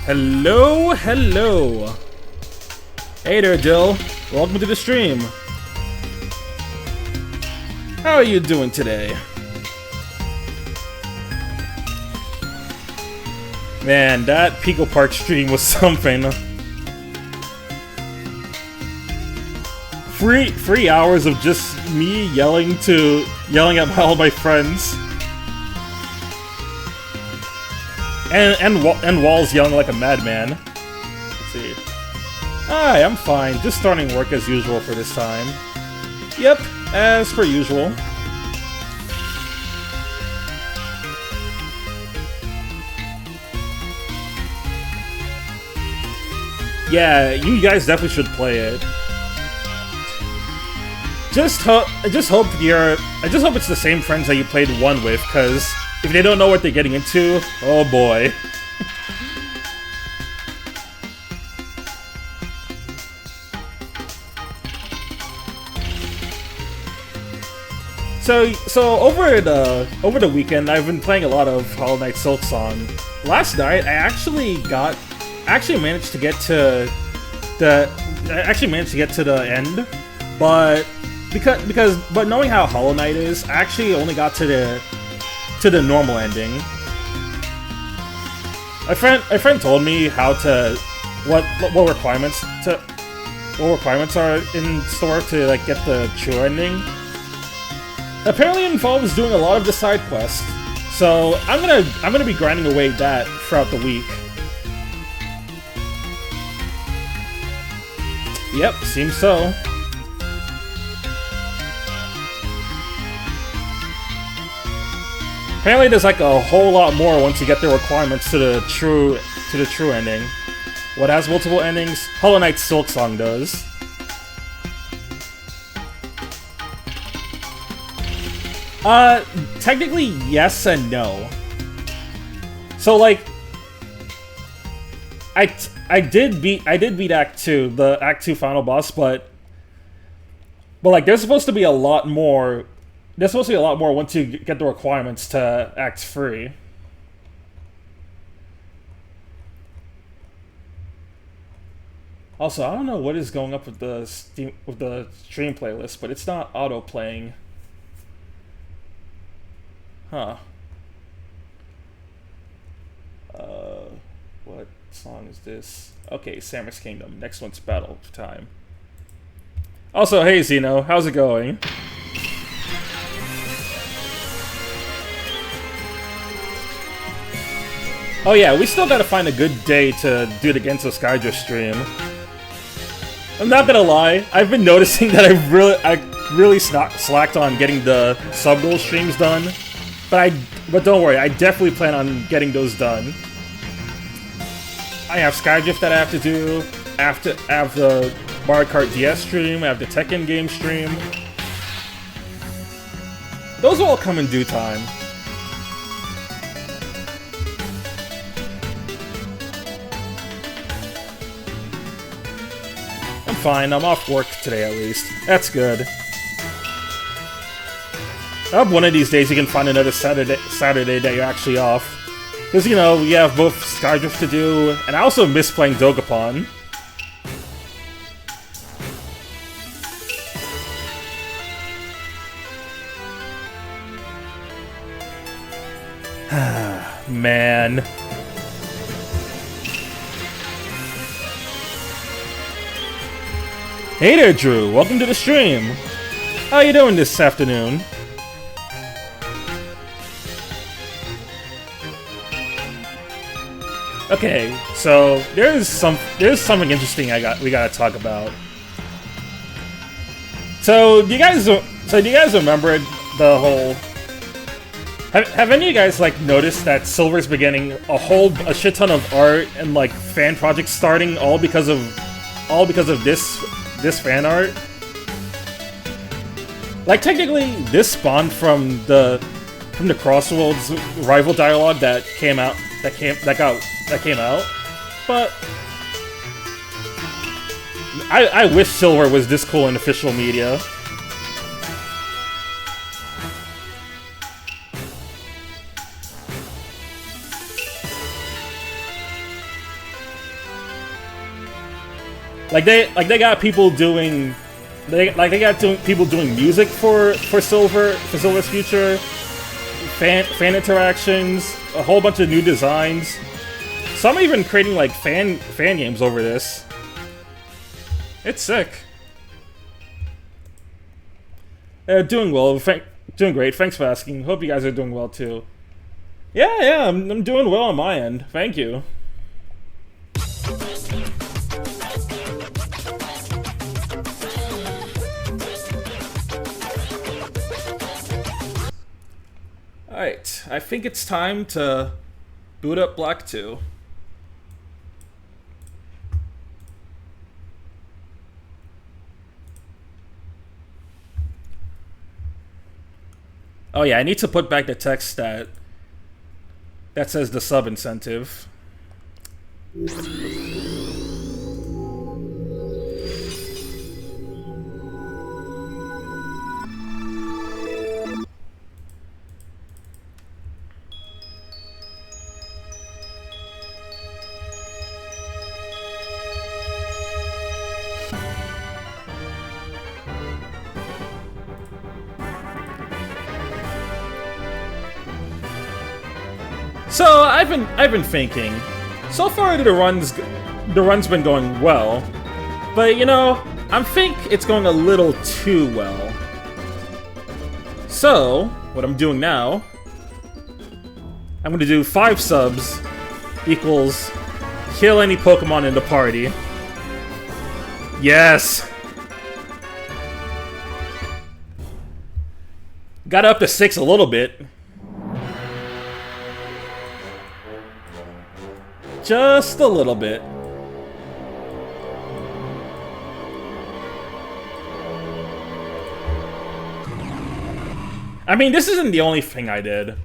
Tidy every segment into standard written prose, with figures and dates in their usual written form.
Hello, hello. Hey there, Jill. Welcome to the stream. How are you doing today? Man, that Pico Park stream was something. 3 hours of just me yelling at all my friends. And Walls yelling like a madman. Let's see. Hi, I'm fine. Just starting work as usual for this time. Yep, as per usual. Yeah, you guys definitely should play it. I just hope it's the same friends that you played 1 with, because if they don't know what they're getting into, oh boy. So over the weekend, I've been playing a lot of Hollow Knight Silksong. Last night, I actually managed to get to the end, but but knowing how Hollow Knight is, I actually only got to the normal ending. A friend told me what requirements are in store to like get the true ending. Apparently it involves doing a lot of the side quests, so I'm gonna be grinding away that throughout the week. Yep, seems so. Apparently there's like a whole lot more once you get the requirements to the true ending. What has multiple endings? Hollow Knight Silksong does. Technically yes and no. So like, I did beat Act 2, the Act 2 final boss, but like there's supposed to be a lot more. There's supposed to be a lot more once you get the requirements to Act 3. Also, I don't know what is going up with the stream playlist, but it's not auto playing. Huh. What song is this? Okay, Samus Kingdom. Next one's Battle Time. Also, hey Zeno, how's it going? Oh yeah, we still gotta find a good day to do the Genso Skydrift stream. I'm not gonna lie, I've been noticing that I really slacked on getting the sub-goal streams done. But don't worry, I definitely plan on getting those done. I have Skydrift that I have to do, I have the Mario Kart DS stream, I have the Tekken game stream. Those will all come in due time. I'm fine, I'm off work today at least. That's good. I hope one of these days you can find another Saturday that you're actually off. Because, you know, you have both Skydrift to do, and I also miss playing Dokapon. Man. Hey there, Drew. Welcome to the stream. How you doing this afternoon? Okay, so there's something interesting we gotta talk about. So do you guys remember the whole? Have any of you guys like noticed that Silver's been getting a shit ton of art and like fan projects starting all because of this fan art? Like technically, this spawned from the Crossworlds rival dialogue that came out, but I wish Silver was this cool in official media. Like they got people doing people doing music for Silver's future, fan interactions, a whole bunch of new designs. Some even creating like fan games over this. It's sick. Doing well. Doing great. Thanks for asking. Hope you guys are doing well too. Yeah, I'm doing well on my end. Thank you. Alright, I think it's time to boot up Black 2. Oh yeah, I need to put back the text that says the sub incentive. So I've been thinking. So far the run's been going well, but you know, I think it's going a little too well. So what I'm doing now, I'm gonna do 5 subs equals kill any Pokemon in the party. Yes! Got up to 6 a little bit. Just a little bit. I mean, this isn't the only thing I did.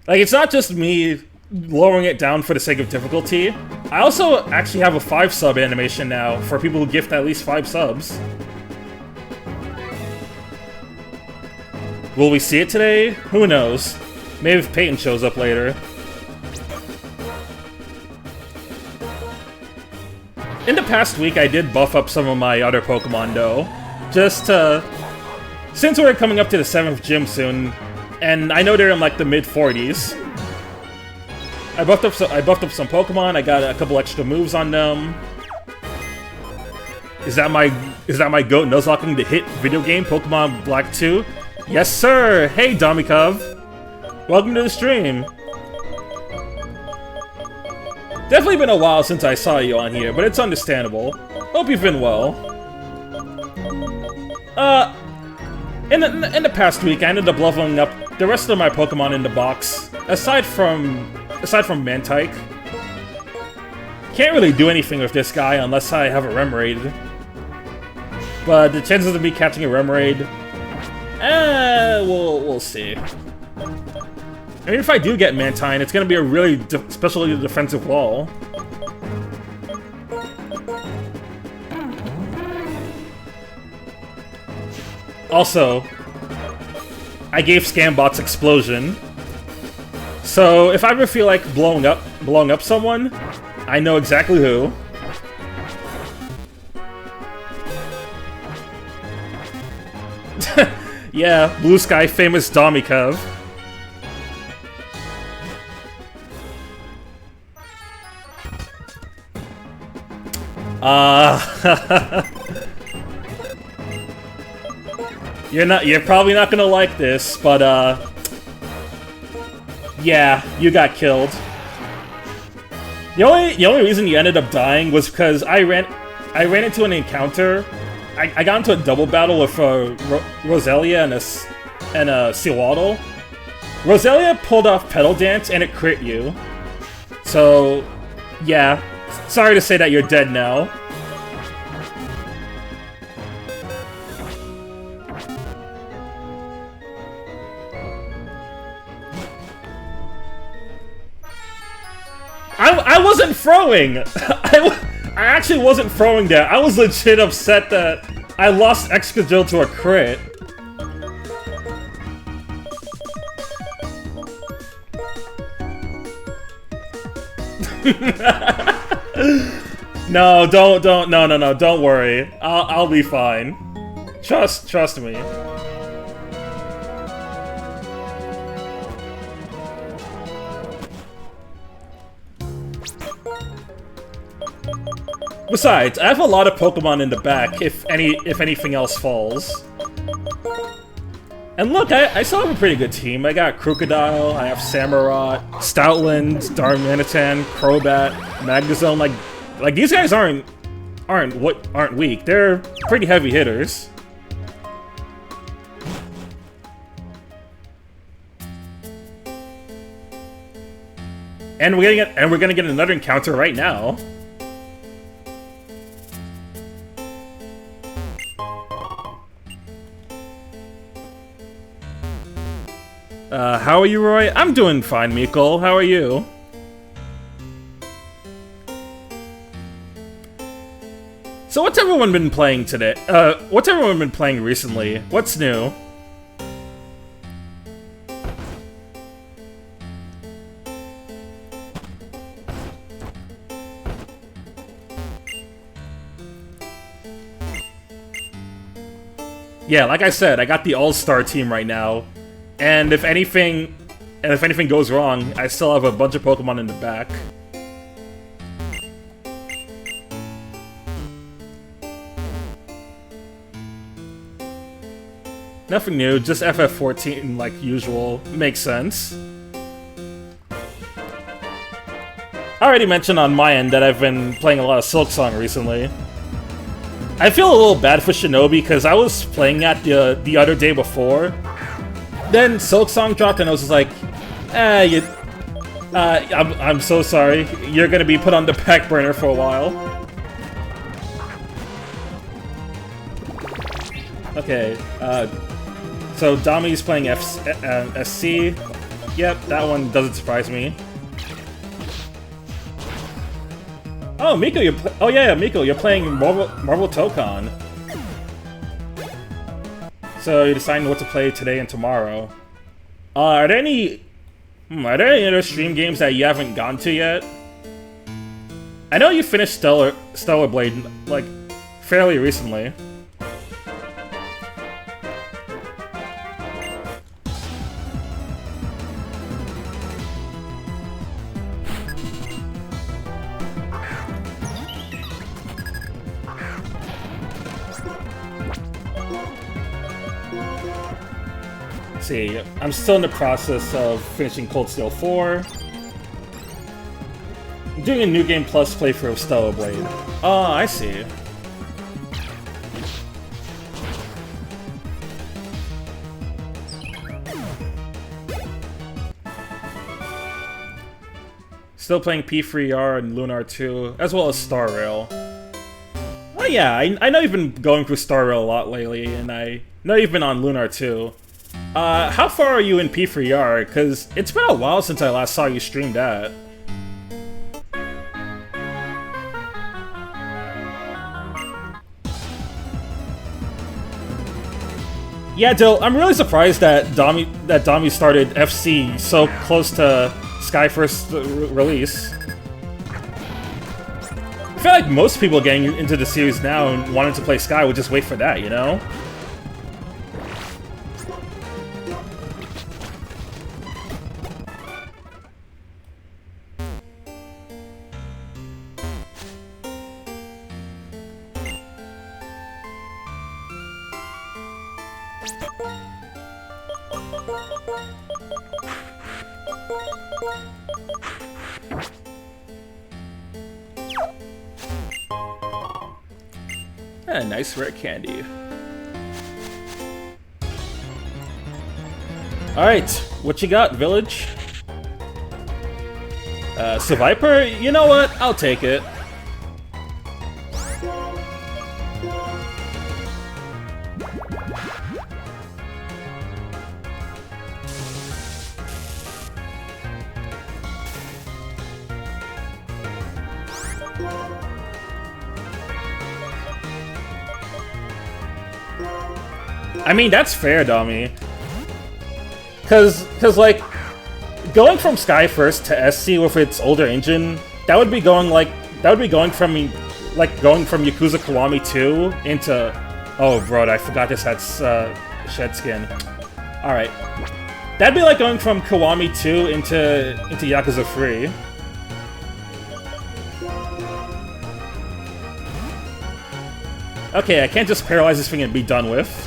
Like, it's not just me lowering it down for the sake of difficulty. I also actually have a 5-sub animation now for people who gift at least 5 subs. Will we see it today? Who knows? Maybe if Peyton shows up later. In the past week, I did buff up some of my other Pokemon, though. Just to... Since we're coming up to the 7th gym soon, and I know they're in like the mid-40s, I buffed up some Pokemon. I got a couple extra moves on them. Is that my goat Nuzlocking the hit video game Pokemon Black 2? Yes, sir. Hey, Domikov. Welcome to the stream. Definitely been a while since I saw you on here, but it's understandable. Hope you've been well. In the past week, I ended up leveling up the rest of my Pokemon in the box, aside from Mantike. Can't really do anything with this guy unless I have a Remoraid. But the chances of me catching a Remoraid, we'll see. I mean, if I do get Mantine, it's gonna be a really especially defensive wall. Also, I gave Scambots Explosion, so if I ever feel like blowing up someone, I know exactly who. Yeah, Blue Sky famous Domikov. You're probably not gonna like this, but yeah, you got killed. The only reason you ended up dying was because I ran into an encounter. I got into a double battle with Roselia and a Sewaddle. Roselia pulled off Petal Dance and it crit you. So yeah, sorry to say that you're dead now. I wasn't throwing! I actually wasn't throwing that. I was legit upset that I lost Excadrill to a crit. No, don't worry. I'll be fine. Trust me. Besides, I have a lot of Pokemon in the back if anything else falls. And look, I still have a pretty good team. I got Crocodile, I have Samurott, Stoutland, Darmanitan, Crobat, Magnezone. Like these guys aren't weak. They're pretty heavy hitters. And we're gonna get another encounter right now. How are you, Roy? I'm doing fine, Mikkel. How are you? So what's everyone been playing today? What's everyone been playing recently? What's new? Yeah, like I said, I got the all-star team right now, and if anything goes wrong, I still have a bunch of Pokemon in the back. Nothing new, just FF14 like usual. Makes sense. I already mentioned on my end that I've been playing a lot of Silksong recently. I feel a little bad for Shinobi because I was playing that the other day before. Then Silksong dropped and I was just like, I'm so sorry. You're gonna be put on the back burner for a while. Okay, so Dami's playing SC. Yep, that one doesn't surprise me. Oh, Miko, oh yeah, Miko, you're playing Marvel Tokon. So you're deciding what to play today and tomorrow. Are there any other stream games that you haven't gone to yet? I know you finished Stellar Blade like fairly recently. See, I'm still in the process of finishing Cold Steel 4. I'm doing a New Game Plus playthrough of Stellar Blade. Oh, I see. Still playing P3R and Lunar 2, as well as Star Rail. Oh yeah, I know you've been going through Star Rail a lot lately, and I know you've been on Lunar 2. How far are you in P3R? Because it's been a while since I last saw you stream that. Yeah, Dill, I'm really surprised that Dami started FC so close to Sky first release. I feel like most people getting into the series now and wanting to play Sky would just wait for that, you know? Nice rare candy. Alright, what you got, Village? Seviper? You know what? I'll take it. I mean, that's fair, Dami. Cause like, going from Sky First to SC with its older engine, that would be going from Yakuza Kiwami 2 into... Oh, bro, I forgot this had shed skin. Alright. That'd be like going from Kiwami 2 into Yakuza 3. Okay, I can't just paralyze this thing and be done with.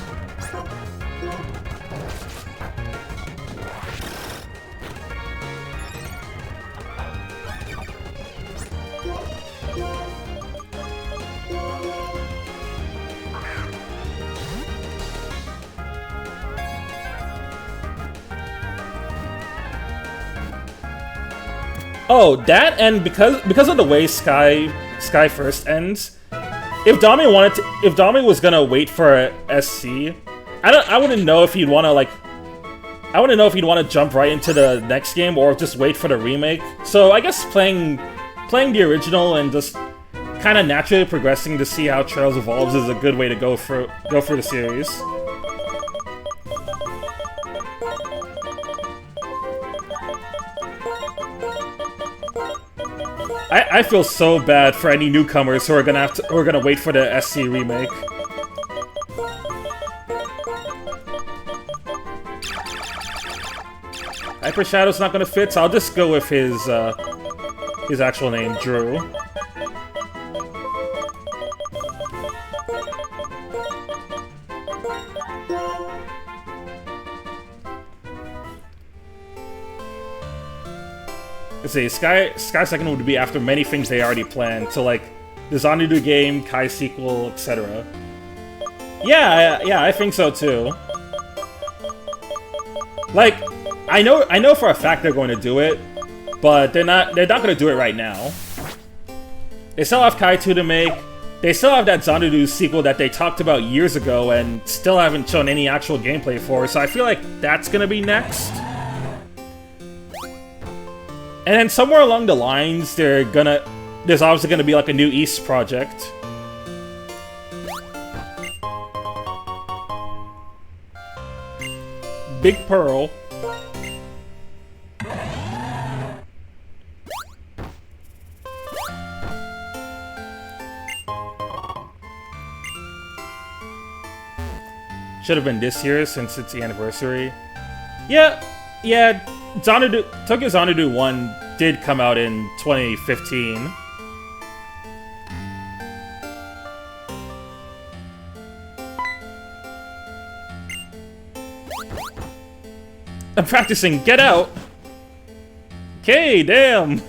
Oh, that, and because of the way Sky First ends, if Dami was gonna wait for a SC, I wouldn't know if he'd want to jump right into the next game or just wait for the remake. So I guess playing the original and just kind of naturally progressing to see how Trails evolves is a good way to go for the series. I feel so bad for any newcomers who are gonna wait for the SC remake. Hyper Shadow's not gonna fit, so I'll just go with his actual name, Drew. Let's see, Sky Second would be after many things they already planned, so like the Xanadu game, Kai sequel, etc. Yeah, I think so too. Like, I know for a fact they're going to do it, but they're not going to do it right now. They still have Kai 2 to make. They still have that Xanadu sequel that they talked about years ago and still haven't shown any actual gameplay for, so I feel like that's going to be next. And then somewhere along the lines, there's obviously gonna be like a new East project. Big Pearl. Should have been this year since it's the anniversary. Yeah. Tokyo Xanadu 1 did come out in 2015. I'm practicing, get out! Okay, damn!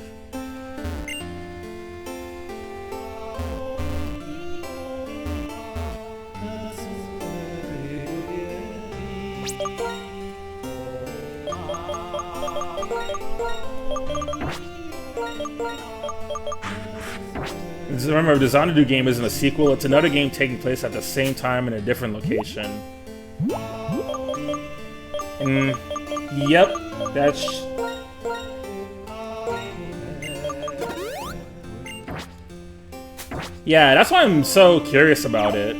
Remember, the Xanadu game isn't a sequel, it's another game taking place at the same time in a different location. Yep, that's... Yeah, that's why I'm so curious about it.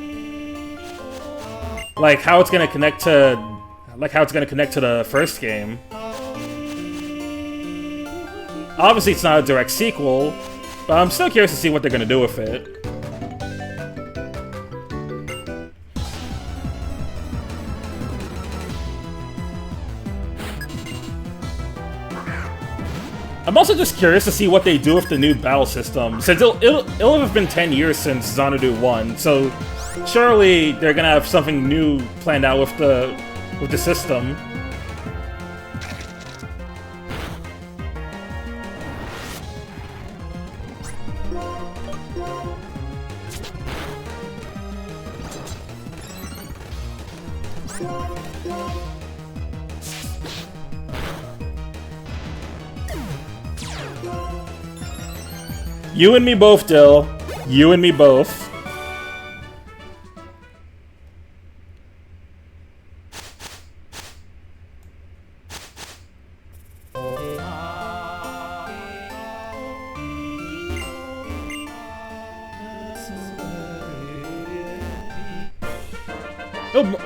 Like, how it's gonna connect to... the first game. Obviously, it's not a direct sequel, but I'm still curious to see what they're gonna do with it. I'm also just curious to see what they do with the new battle system, since it'll have been 10 years since Xanadu 1, so surely they're gonna have something new planned out with the system. You and me both, Dill. You and me both.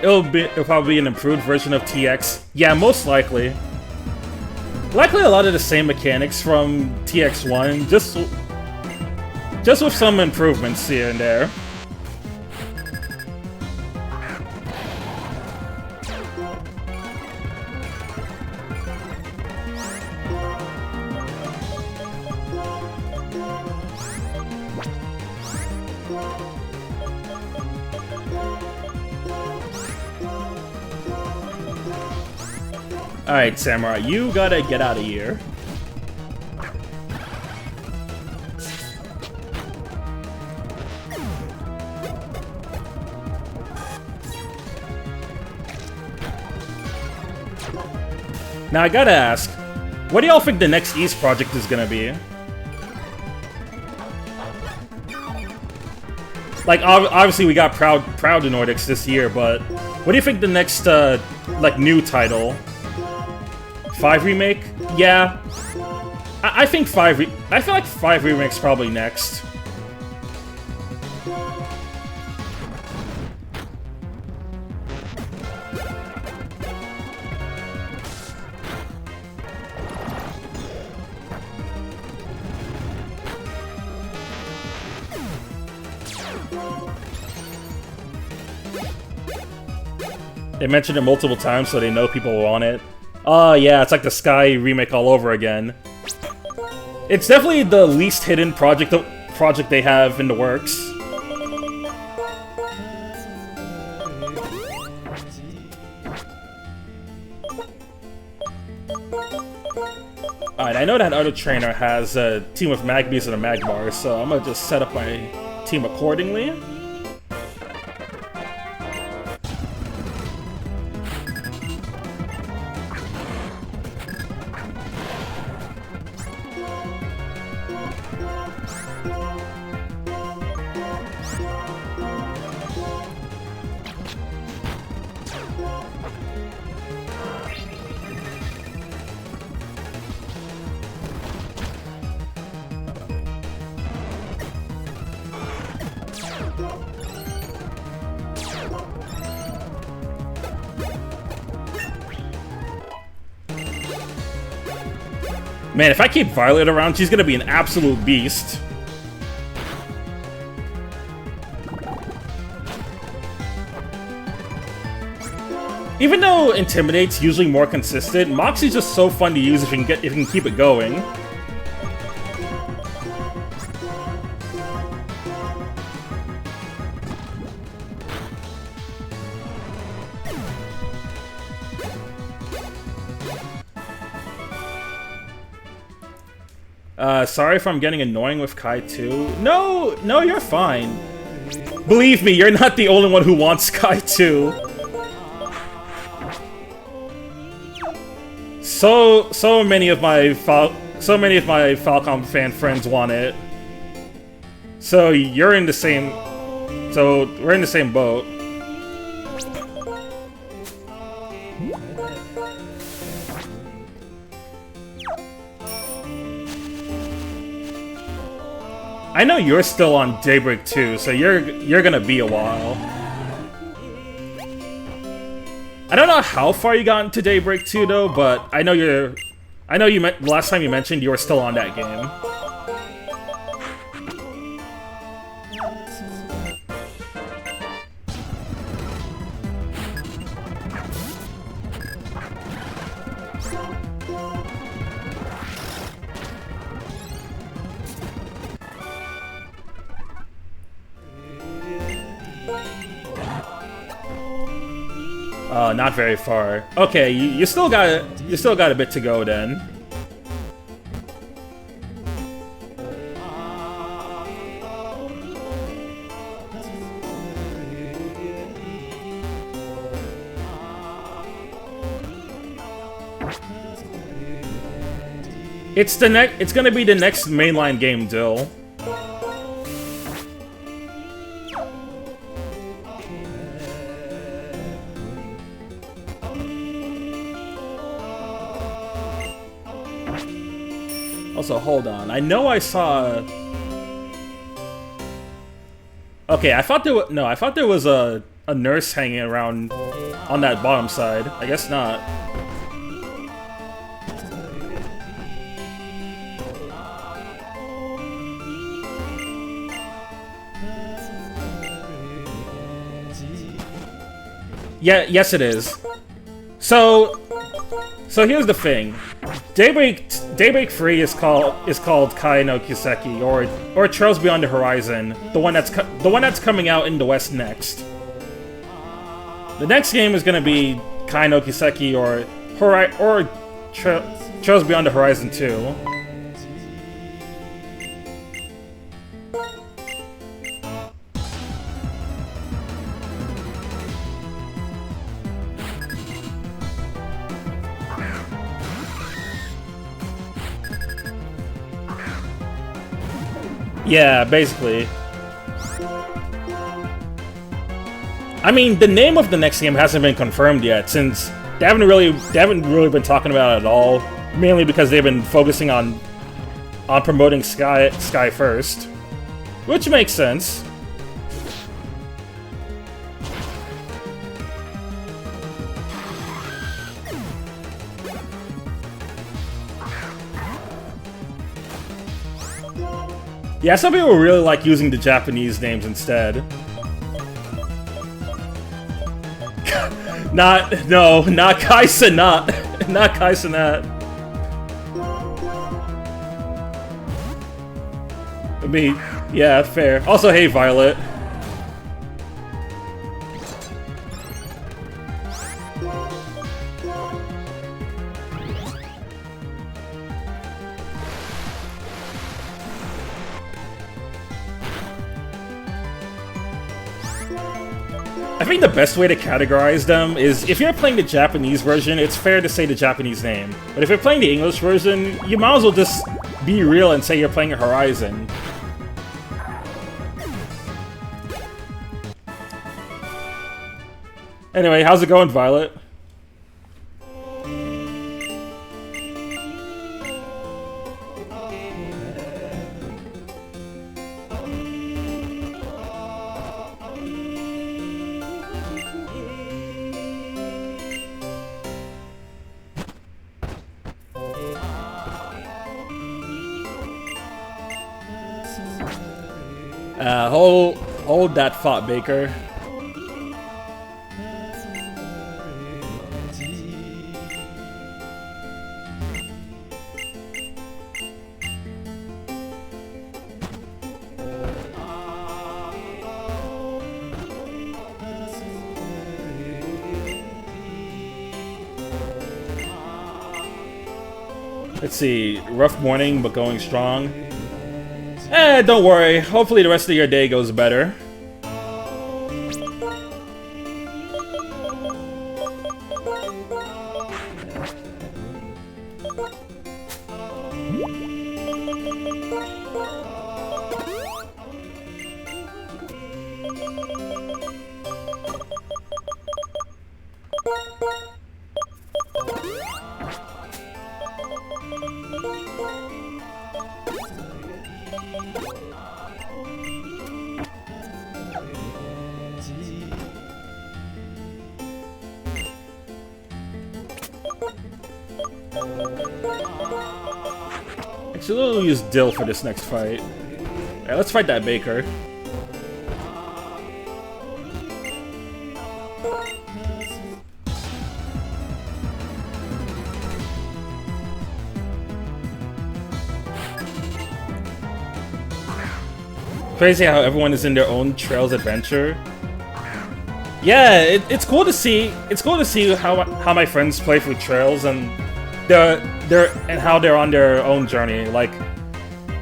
It'll probably be an improved version of TX. Yeah, most likely. Likely a lot of the same mechanics from TX1, just with some improvements here and there. Alright, Samurai, you gotta get out of here. Now I gotta ask, what do y'all think the next East project is gonna be? Like, obviously we got Proud to Nordics this year, but what do you think the next, like, new title? 5 Remake? Yeah. I think I feel like 5 Remake's probably next. They mentioned it multiple times, so they know people want it. Oh yeah, it's like the Sky remake all over again. It's definitely the least hidden project they have in the works. Alright, I know that other trainer has a team of Magbees and a Magmar, so I'm gonna just set up my team accordingly. Man, if I keep Violet around, she's gonna be an absolute beast. Even though Intimidate's usually more consistent, Moxie's just so fun to use if you can keep it going. Sorry if I'm getting annoying with Kai too. No, you're fine. Believe me, you're not the only one who wants Kai too. So many of my Falcom fan friends want it. So you're in the same. So we're in the same boat. I know you're still on Daybreak 2, so you're gonna be a while. I don't know how far you got into Daybreak 2 though, but I know last time you mentioned you were still on that game. Not very far. Okay, you still got a bit to go then. It's gonna be the next mainline game, Dill. Also, hold on. I know I saw. Okay, I thought there was a nurse hanging around on that bottom side. I guess not. Yeah, yes it is. So here's the thing. Daybreak 3 is called Kai no Kiseki, or Trails Beyond the Horizon, the one that's coming out in the West next. The next game is gonna be Kai no Kiseki or Trails Beyond the Horizon 2. Yeah, basically. I mean, the name of the next game hasn't been confirmed yet, since they haven't really been talking about it at all. Mainly because they've been focusing on promoting Sky first, which makes sense. Yeah, some people really like using the Japanese names instead. Not Kaisa, not. Not Kai Cenat. I mean, yeah, fair. Also, hey, Violet. I think the best way to categorize them is, if you're playing the Japanese version, it's fair to say the Japanese name. But if you're playing the English version, you might as well just be real and say you're playing Horizon. Anyway, how's it going, Violet? Hold that thought, Baker. Let's see, rough morning, but going strong. Don't worry. Hopefully the rest of your day goes better. Actually, we'll use Dill for this next fight. Yeah, let's fight that Baker. Crazy how everyone is in their own Trails adventure. Yeah, it's cool to see. It's cool to see how my friends play through Trails and how they're on their own journey. Like,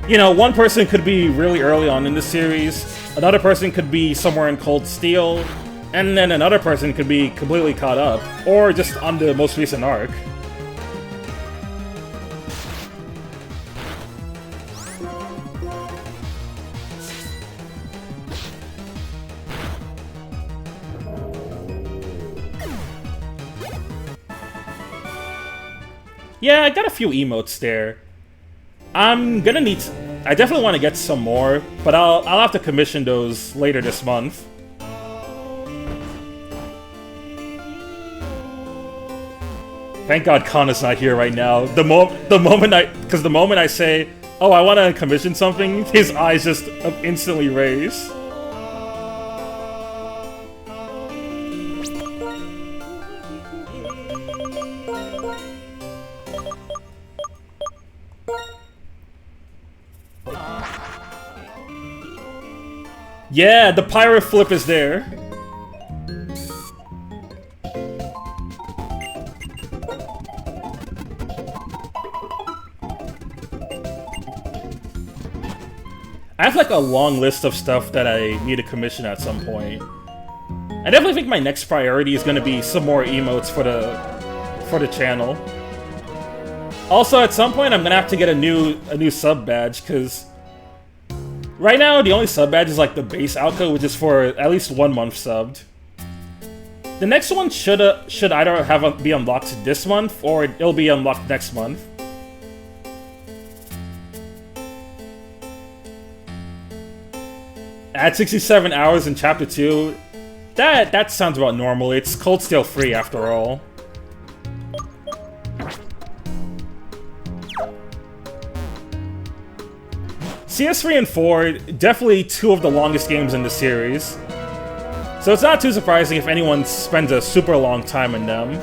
you know, one person could be really early on in the series, another person could be somewhere in Cold Steel, and then another person could be completely caught up, or just on the most recent arc. Yeah, I got a few emotes there. I'm gonna need I definitely want to get some more, but I'll have to commission those later this month. Thank God Kana's not here right now. The moment I say, oh, I want to commission something, his eyes just instantly raise. Yeah, the pirate flip is there. I have like a long list of stuff that I need to commission at some point. I definitely think my next priority is going to be some more emotes for the channel. Also, at some point, I'm going to have to get a new sub badge, because right now, the only sub badge is like the base outcome, which is for at least 1 month subbed. The next one should either be unlocked this month, or it'll be unlocked next month. At 67 hours in Chapter 2, that sounds about normal. It's Cold Steel free after all. CS3 and 4, definitely two of the longest games in the series. So it's not too surprising if anyone spends a super long time in them.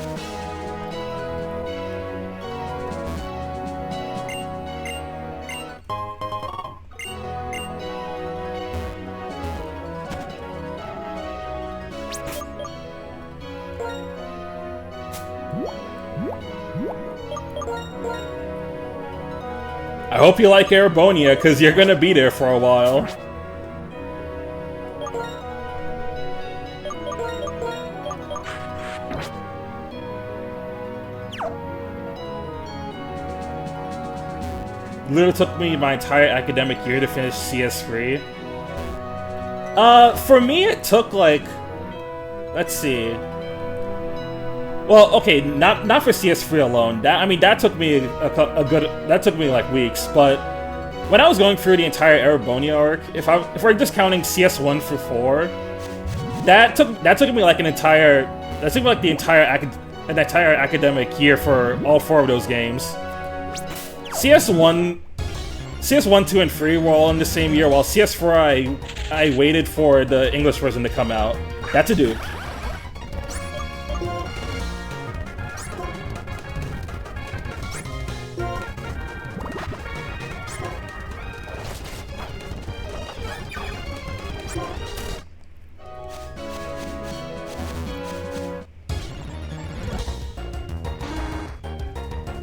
I hope you like Erebonia, because you're gonna be there for a while. Literally took me my entire academic year to finish CS3. For me it took like... Let's see... Well, okay, not for CS3 alone. That took me that took me like weeks, but... When I was going through the entire Erebonia arc, if we're just counting CS1 through 4... That took me like the entire academic year for all 4 of those games. CS1, 2, and 3 were all in the same year, while CS4 I waited for the English version to come out. That's a dude.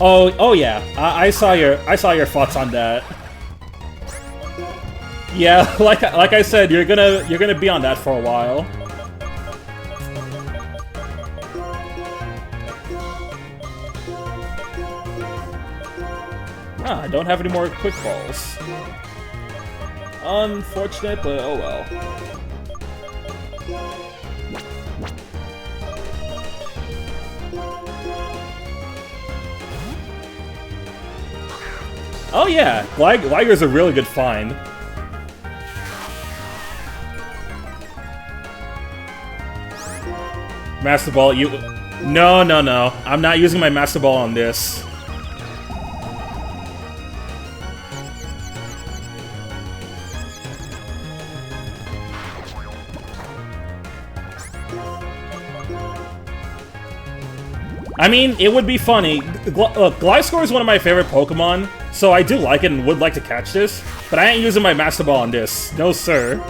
Oh yeah, I saw your thoughts on that. Yeah, like I said, you're gonna be on that for a while. Ah, I don't have any more quick balls. Unfortunate, but oh well. Oh yeah, Glider's a really good find. Master Ball, you... No. I'm not using my Master Ball on this. I mean, it would be funny. Look, Gliscor is one of my favorite Pokemon, so I do like it and would like to catch this, but I ain't using my Master Ball on this. No, sir.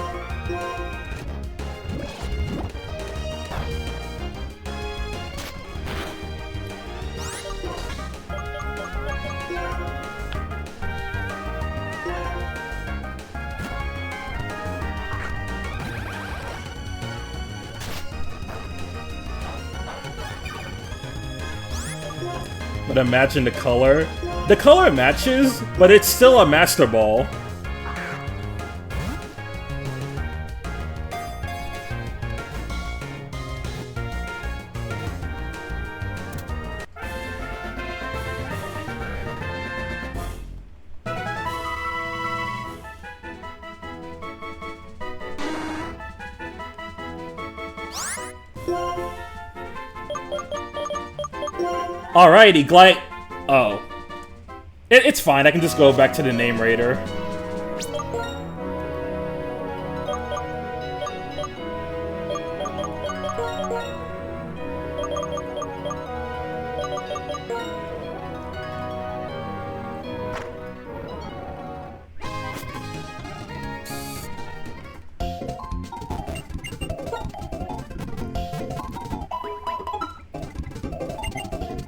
But imagine the color. The color matches, but it's still a Master Ball. Alrighty, Glide... Oh. It's fine, I can just go back to the name raider.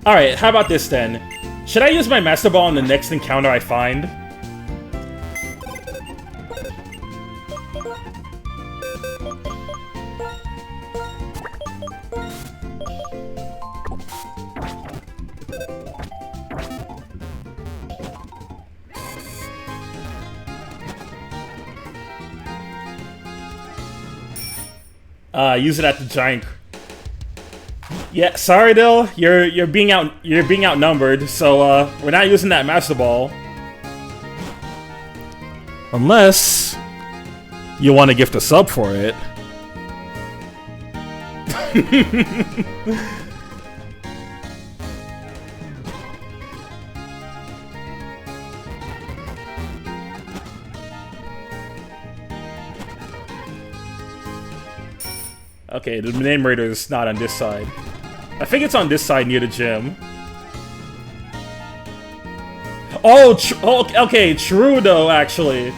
Alright, how about this then? Should I use my Master Ball on the next encounter I find? Use it at the giant... Yeah, sorry, Dill. You're being outnumbered, so we're not using that Master Ball. Unless you want to gift a sub for it. Okay, the name raider is not on this side. I think it's on this side near the gym. Oh, okay, true though, actually.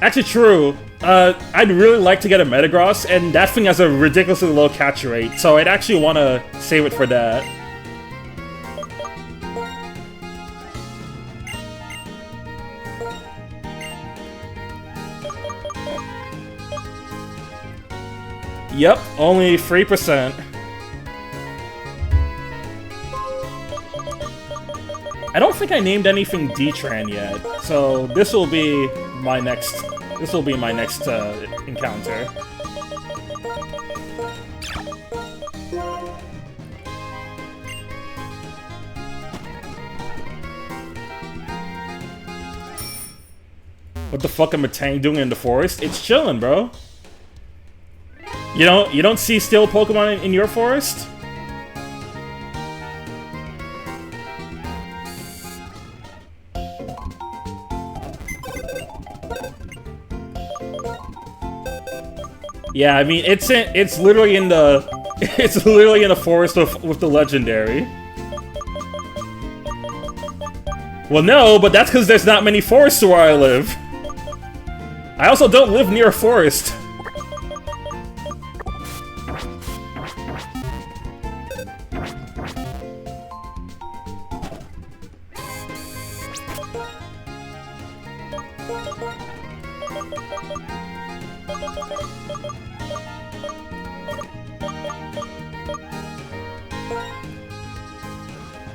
Actually, true. I'd really like to get a Metagross, and that thing has a ridiculously low catch rate, so I'd actually want to save it for that. Yep, only 3%. I don't think I named anything Detran yet, so this will be my next. This will be my next encounter. What the fuck am a Tang doing in the forest? It's chilling, bro. You don't see still Pokemon in your forest? Yeah, I mean it's literally in the forest with the legendary. Well, no, but that's because there's not many forests where I live. I also don't live near a forest.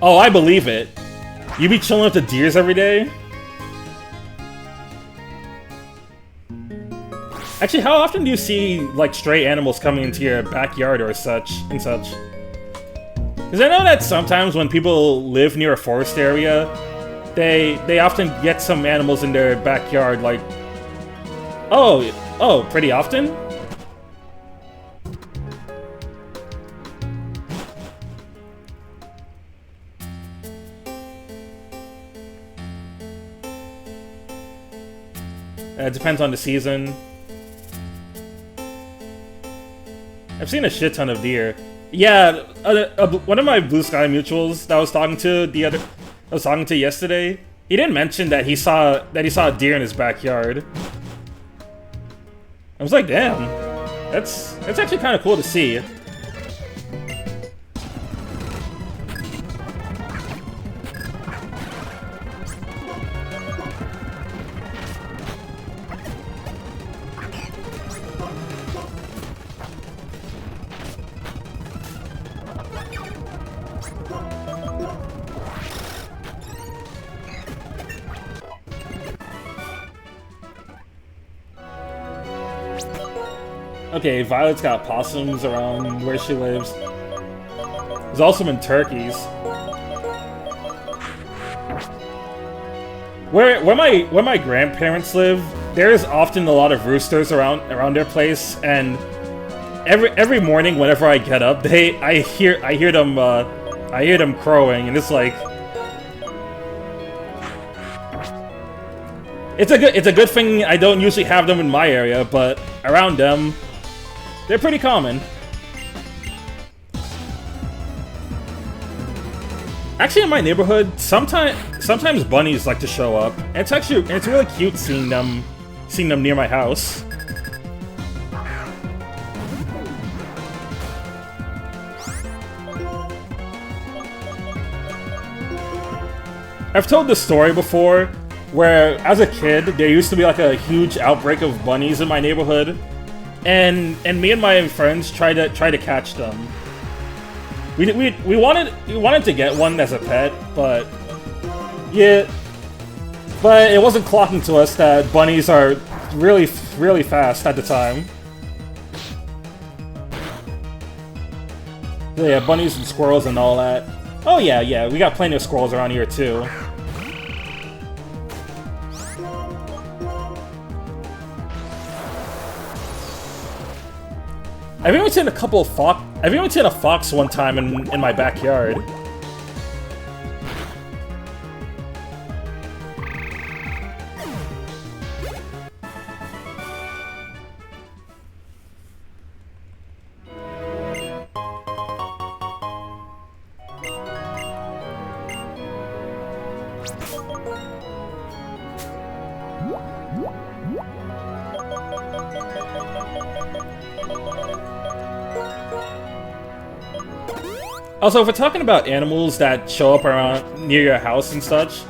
Oh, I believe it. You be chilling with the deers every day? Actually, how often do you see, like, stray animals coming into your backyard or such? Because I know that sometimes when people live near a forest area, they often get some animals in their backyard, like... Oh, pretty often? It depends on the season. I've seen a shit ton of deer. Yeah, one of my Blue Sky mutuals that I was talking to yesterday, he didn't mention that he saw a deer in his backyard. I was like, damn, that's actually kind of cool to see. Okay, Violet's got possums around where she lives. There's also been turkeys. Where my grandparents live, there's often a lot of roosters around their place, and every morning whenever I get up, I hear them crowing, and it's like it's a good thing I don't usually have them in my area, but around them, they're pretty common. Actually, in my neighborhood, sometimes bunnies like to show up. And it's really cute seeing them near my house. I've told this story before, where as a kid there used to be like a huge outbreak of bunnies in my neighborhood. And me and my friends tried to catch them. We wanted to get one as a pet, but it wasn't clocking to us that bunnies are really fast at the time. So yeah, bunnies and squirrels and all that. Oh yeah, we got plenty of squirrels around here too. I've even seen a fox one time in my backyard. Also, if we're talking about animals that show up around near your house and such,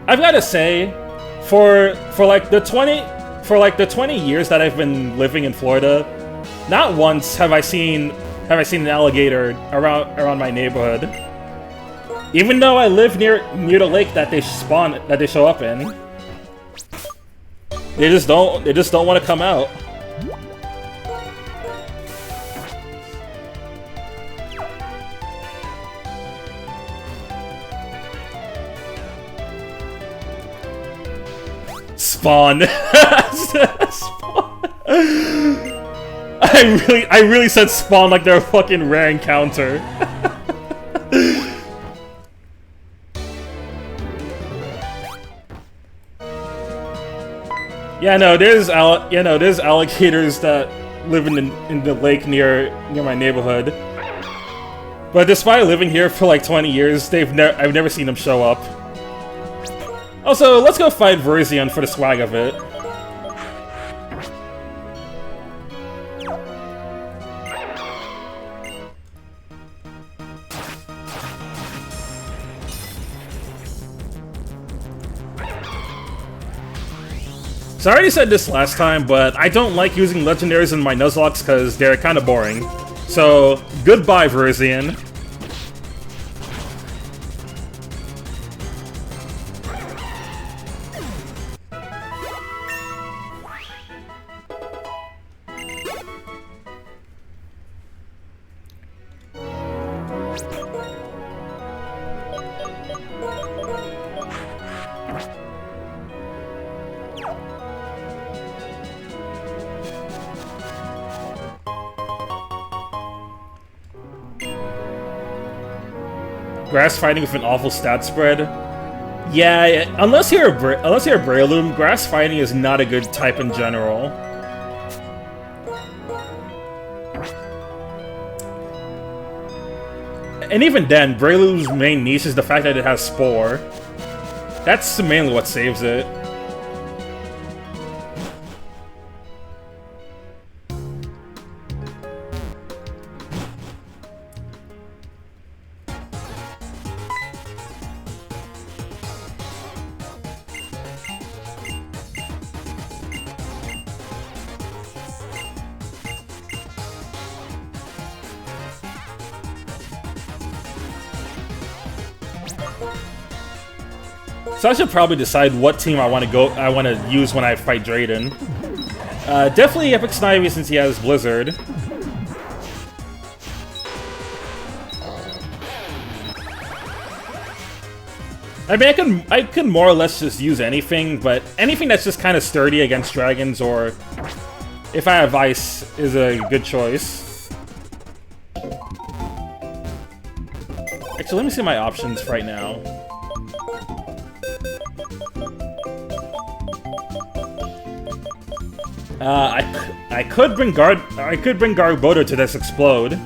I've got to say, for like the 20 years that I've been living in Florida, Not once have I seen an alligator around my neighborhood. Even though I live near the lake that they show up in. They just don't want to come out. Spawn. Spawn. I really said spawn like they're a fucking rare encounter. Yeah, no, there's alligators that live in the lake near my neighborhood. But despite living here for like 20 years, I've never seen them show up. Also, let's go fight Verzion for the swag of it. So I already said this last time, but I don't like using legendaries in my Nuzlocke because they're kind of boring. So, goodbye, Verzion. Grass fighting with an awful stat spread. Yeah, unless you're a Breloom, grass fighting is not a good type in general. And even then, Breloom's main niche is the fact that it has Spore. That's mainly what saves it. So I should probably decide what team I want to use when I fight Drayden. Definitely Epic Snivy since he has Blizzard. I mean, I could more or less just use anything, but anything that's just kind of sturdy against dragons, or if I have ice, is a good choice. Actually, let me see my options right now. I could bring Garbodo to this explode.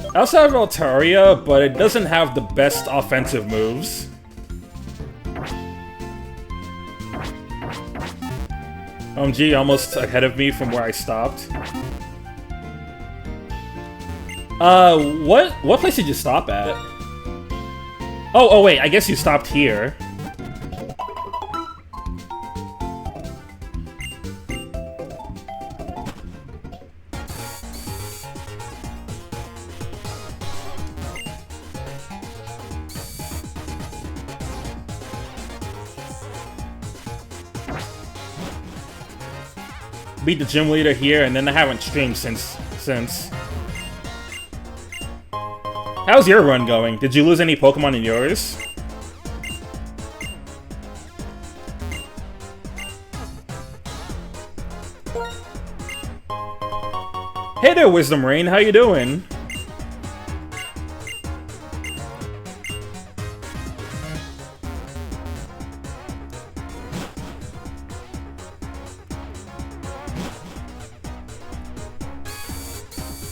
I also have Altaria, but it doesn't have the best offensive moves. OMG, almost ahead of me from where I stopped. What place did you stop at? Oh wait, I guess you stopped here. Beat the gym leader here, and then I haven't streamed since. How's your run going? Did you lose any Pokemon in yours? Hey there, Wisdom Rain, how you doing?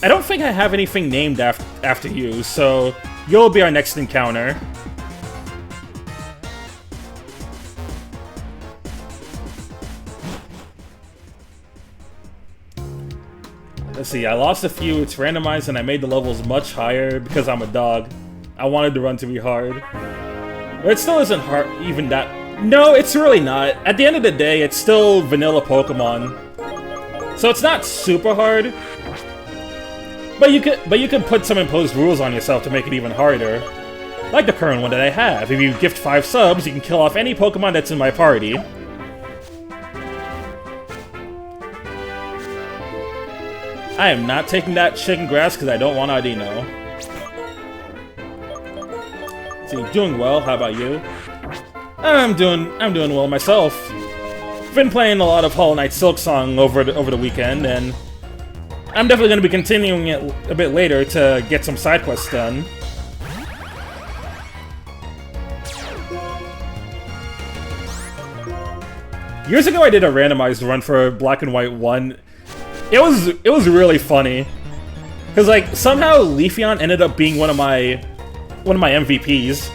I don't think I have anything named after you, so you'll be our next encounter. Let's see, I lost a few, it's randomized, and I made the levels much higher because I'm a dog. I wanted the run to be hard. But it still isn't hard, even that... No, it's really not. At the end of the day, it's still vanilla Pokemon. So it's not super hard. But you could put some imposed rules on yourself to make it even harder. Like the current one that I have. If you gift 5 subs, you can kill off any Pokemon that's in my party. I am not taking that chicken grass because I don't want Audino. See, doing well. How about you? I'm doing well myself. Been playing a lot of Hollow Knight Silksong over the weekend, and I'm definitely going to be continuing it a bit later to get some side quests done. Years ago, I did a randomized run for Black and White 1. It was really funny, cause like somehow Leafeon ended up being one of my MVPs,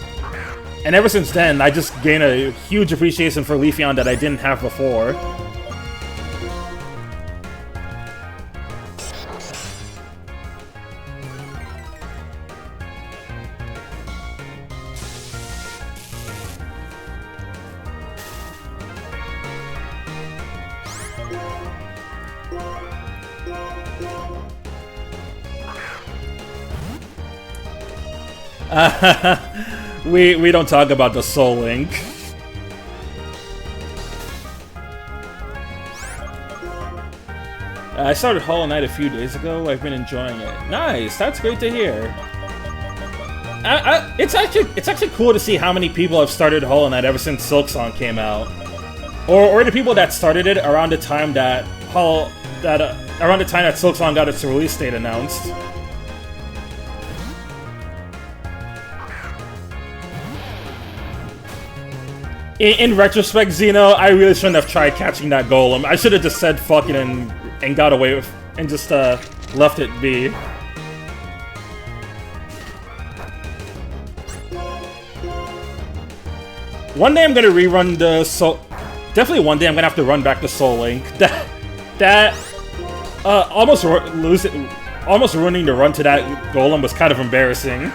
and ever since then I just gained a huge appreciation for Leafeon that I didn't have before. We don't talk about the Soul Link. I started Hollow Knight a few days ago. I've been enjoying it. Nice, that's great to hear. It's actually cool to see how many people have started Hollow Knight ever since Silksong came out, or the people that started it around the time that Silksong got its release date announced. In retrospect, Xeno, I really shouldn't have tried catching that golem. I should have just said fuck it and got away with and just left it be. One day I'm gonna rerun the Soul. Definitely one day I'm gonna have to run back the Soul Link. Almost ruining the run to that golem was kind of embarrassing.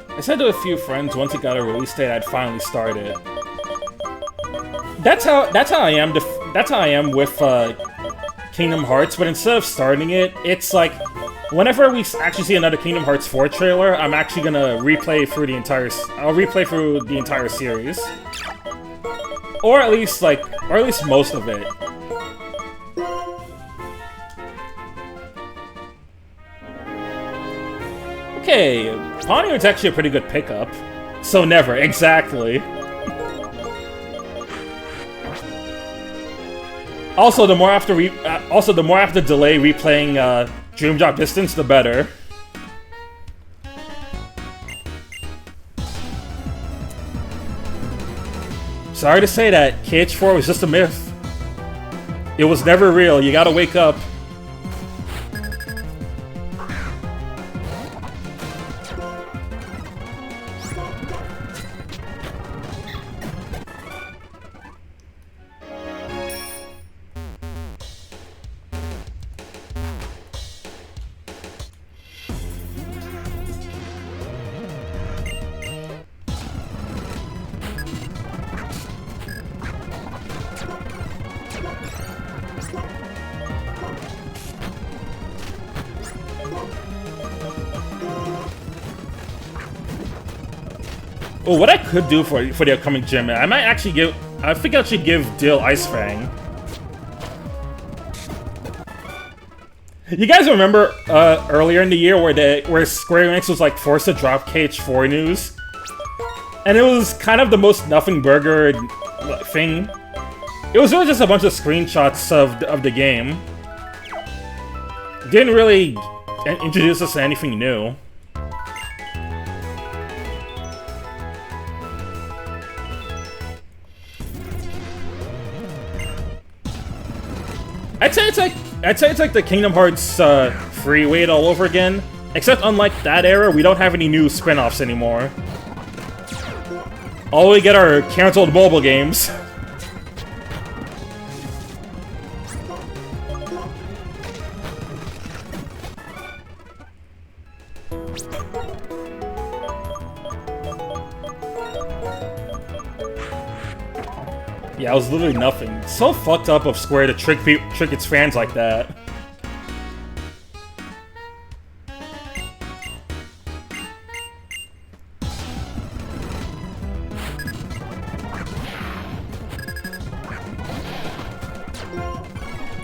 I said to a few friends once it got a release date, I'd finally start it. That's how I am. That's how I am with Kingdom Hearts. But instead of starting it, it's like whenever we actually see another Kingdom Hearts 4 trailer, I'm actually gonna replay through the entire. I'll replay through the entire series, or at least most of it. Okay, Ponyo's actually a pretty good pickup. So never, exactly. Also, the more I have to delay replaying Dream Drop Distance, the better. Sorry to say that, KH4 was just a myth. It was never real, you gotta wake up. Oh, what I could do for the upcoming gym, I might actually give. I think I should give Dill Ice Fang. You guys remember earlier in the year where Square Enix was like forced to drop KH4 news, and it was kind of the most nothing burger thing. It was really just a bunch of screenshots of the game. Didn't really introduce us to anything new. I'd say it's like the Kingdom Hearts free weight all over again. Except unlike that era, we don't have any new spin-offs anymore. All we get are canceled mobile games. Yeah, it was literally nothing. It's so fucked up of Square to trick its fans like that.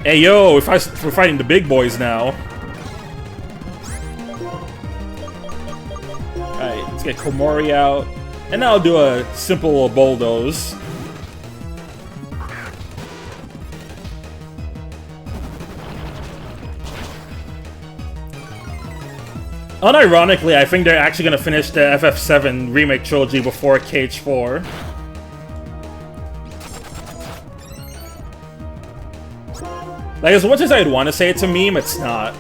Hey yo, we're fighting the big boys now. Alright, let's get Komori out. And I'll do a simple bulldoze. Unironically, I think they're actually gonna finish the FF7 remake trilogy before KH4. Like, as much as I'd want to say it's a meme, it's not.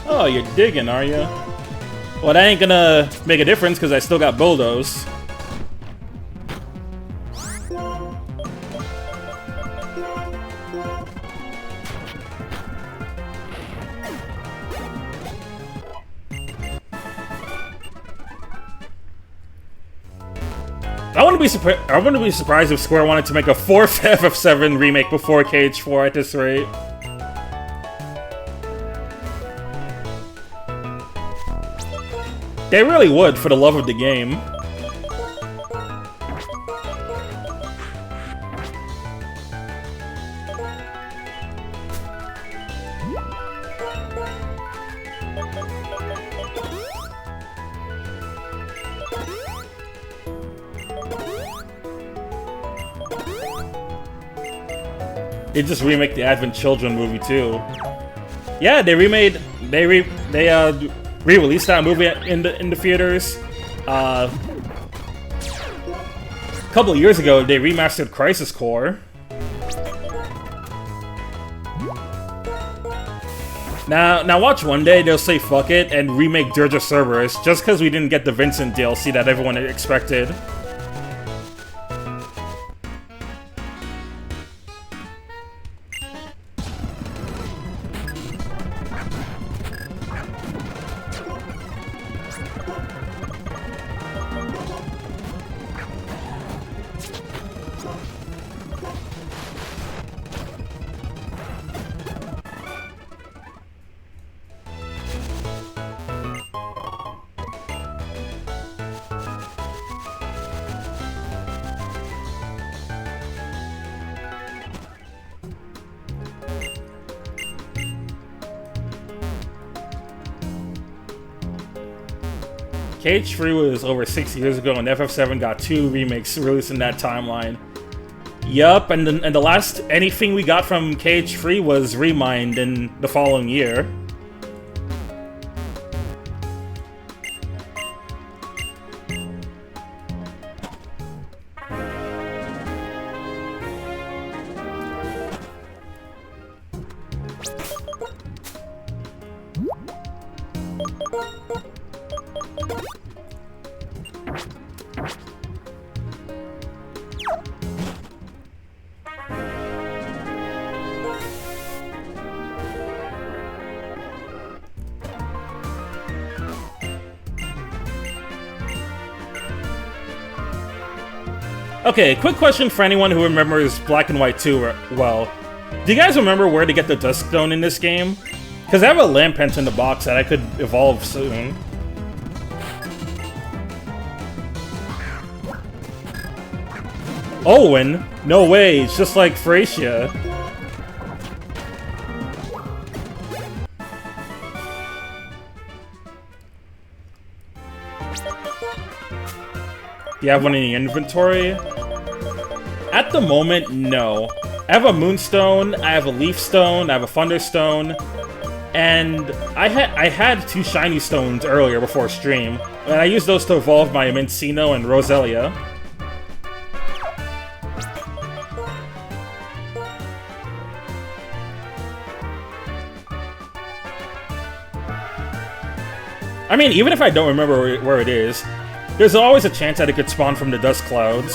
Oh, you're digging, are you? Well, that ain't gonna make a difference because I still got bulldoze. I wouldn't be surprised if Square wanted to make a fourth FF7 remake before KH4 at this rate. They really would, for the love of the game. They just remake the Advent Children movie too. Yeah, they re-released that movie in the theaters. A couple of years ago, they remastered Crisis Core. Now watch one day they'll say fuck it and remake Dirge of Cerberus just because we didn't get the Vincent DLC that everyone expected. KH3 was over 6 years ago, and FF7 got 2 remakes released in that timeline. Yup, and the last anything we got from KH3 was Remind in the following year. Okay, quick question for anyone who remembers Black and White 2 well. Do you guys remember where to get the Dusk Stone in this game? Because I have a Lampent in the box that I could evolve soon. Owen? No way, it's just like Thracia. Do you have one in your inventory? At the moment, no. I have a Moonstone, I have a Leaf Stone, I have a Thunderstone, and I had 2 Shiny Stones earlier before stream, and I used those to evolve my Mincino and Roselia. I mean, even if I don't remember where it is, there's always a chance that it could spawn from the dust clouds.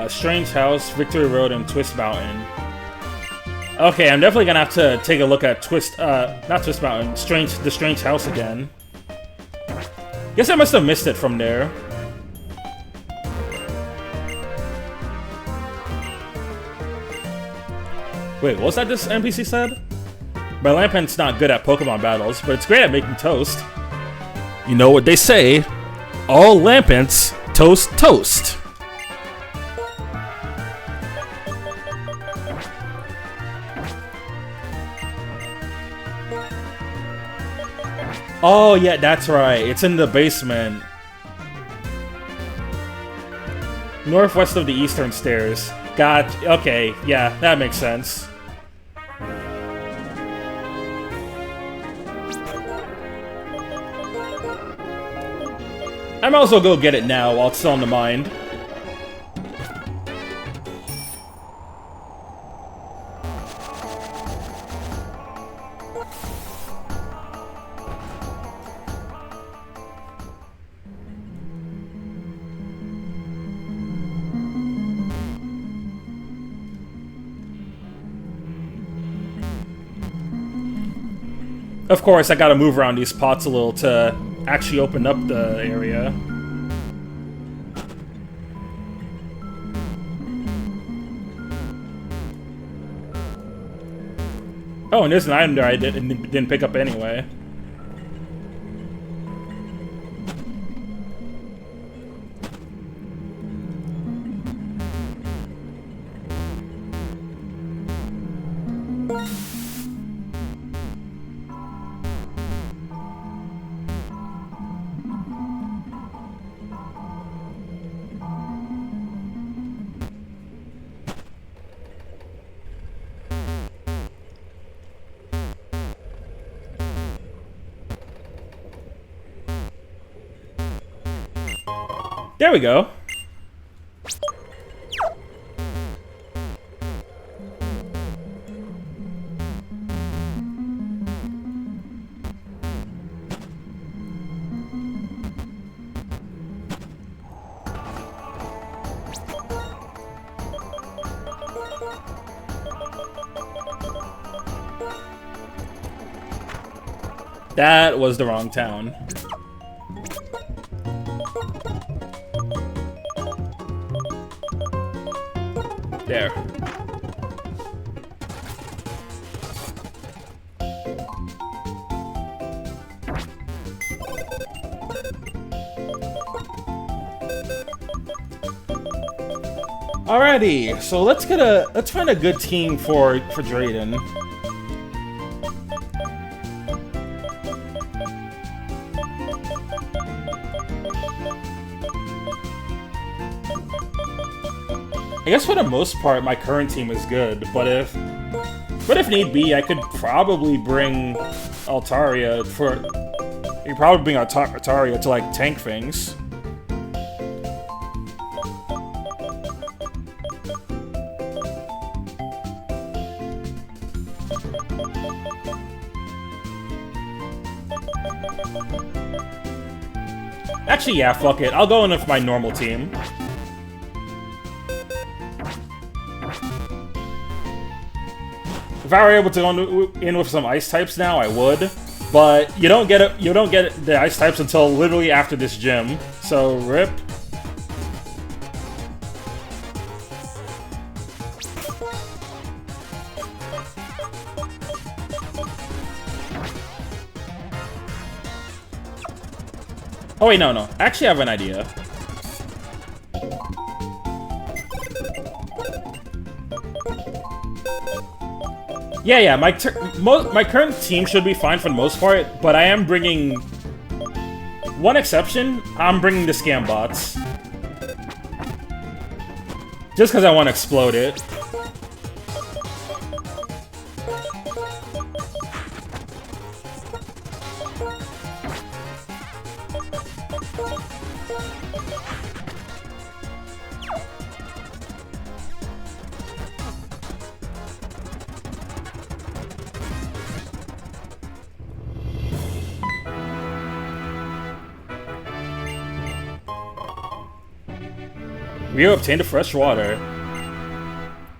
Strange House, Victory Road, and Twist Mountain. Okay, I'm definitely gonna have to take a look at not Twist Mountain, the Strange House again. Guess I must have missed it from there. Wait, what's that this NPC said? My Lampent's not good at Pokemon battles, but it's great at making toast. You know what they say, all Lampents toast toast. Oh, yeah, that's right. It's in the basement. Northwest of the eastern stairs. Gotcha. Okay, yeah, that makes sense. I might as well go get it now while it's still on the mind. Of course, I gotta move around these pots a little to actually open up the area. Oh, and there's an item there I didn't pick up anyway. There we go. That was the wrong town. There. Alrighty, so let's find a good team for Drayden. I guess for the most part, my current team is good, but if need be, I could probably bring Altaria Altaria to like tank things. Actually, yeah, fuck it. I'll go in with my normal team. If I were able to go in with some ice types now, I would. But you don't get the ice types until literally after this gym. So rip. Oh wait, no. Actually, I have an idea. Yeah. My current team should be fine for the most part, but I am bringing one exception. I'm bringing the scam bots, just because I want to explode it. We obtained a fresh water.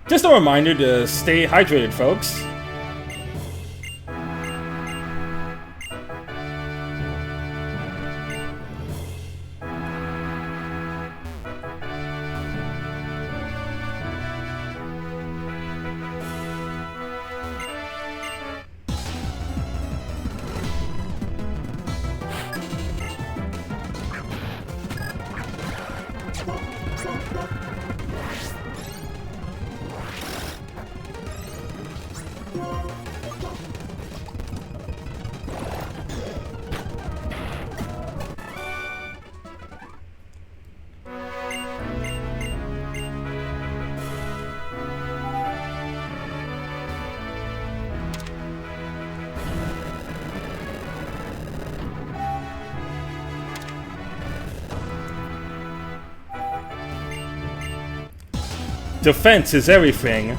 Just a reminder to stay hydrated, folks. Defense is everything.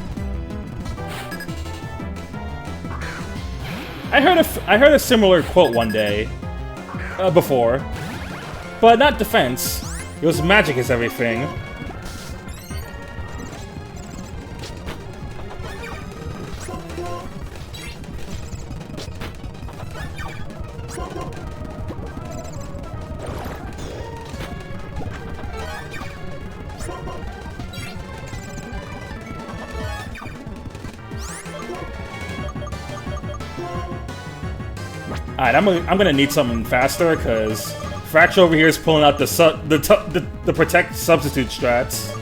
I heard a similar quote one day, before, but not defense. It was magic is everything. Alright, I'm gonna need something faster, because Fracture over here is pulling out the protect substitute strats.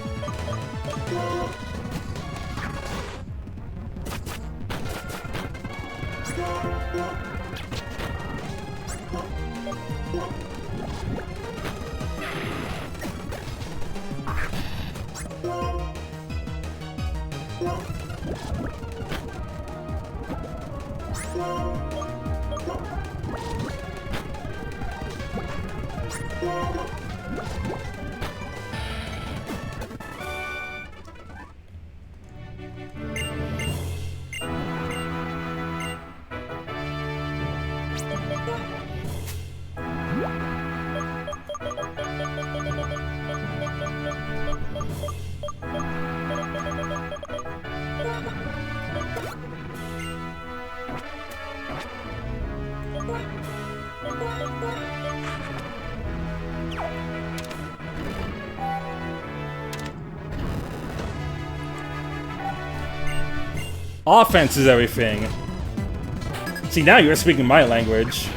Offense is everything. See, now you're speaking my language.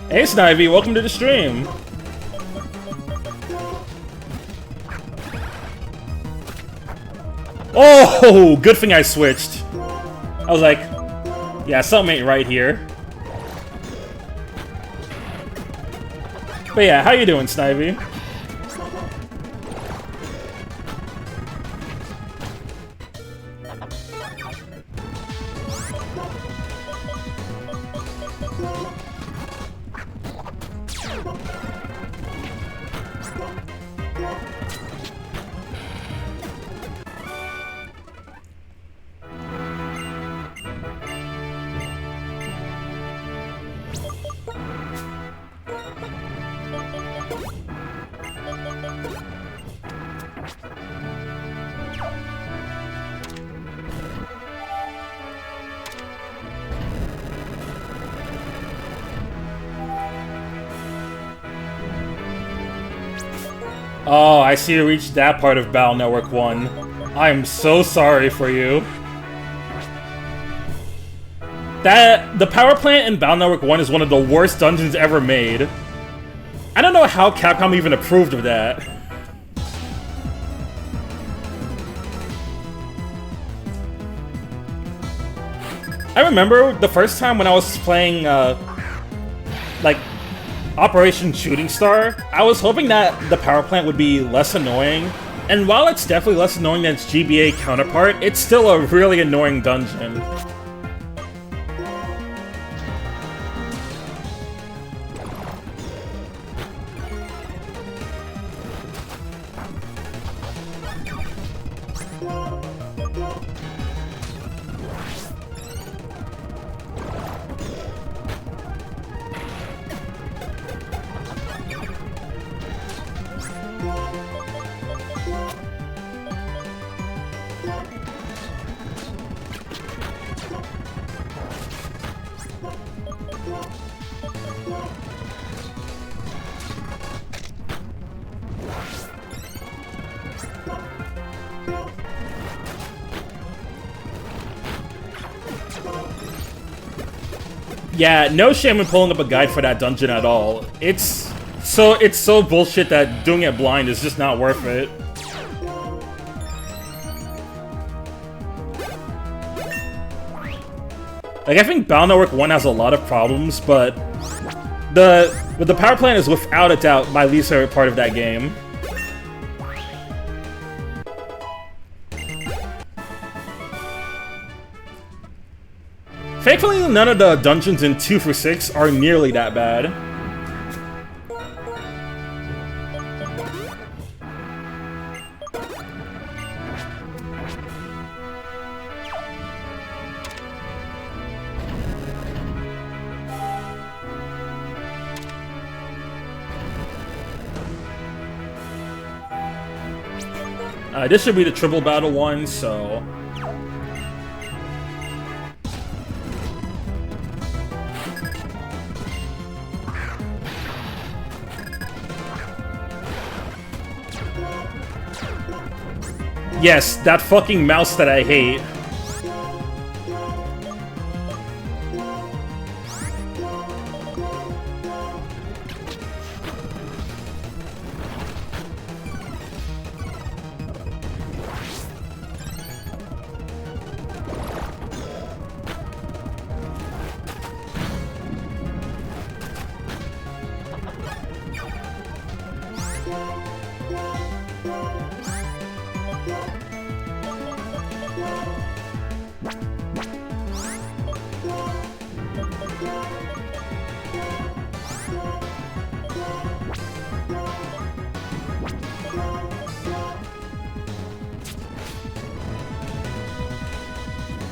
Hey Snivy, welcome to the stream. Oh, good thing I switched. I was like, yeah, something ain't right here. But yeah, how you doing, Snivy? Oh, I see you reached that part of Battle Network 1. I am so sorry for you. The power plant in Battle Network 1 is one of the worst dungeons ever made. I don't know how Capcom even approved of that. I remember the first time when I was playing, like, Operation Shooting Star, I was hoping that the power plant would be less annoying. And while it's definitely less annoying than its GBA counterpart, it's still a really annoying dungeon. Yeah, no shame in pulling up a guide for that dungeon at all. It's so bullshit that doing it blind is just not worth it. Like, I think Battle Network 1 has a lot of problems, but the power plant is without a doubt my least favorite part of that game. Thankfully, none of the dungeons in 2 for 6 are nearly that bad. This should be the triple battle one, so... Yes, that fucking mouse that I hate.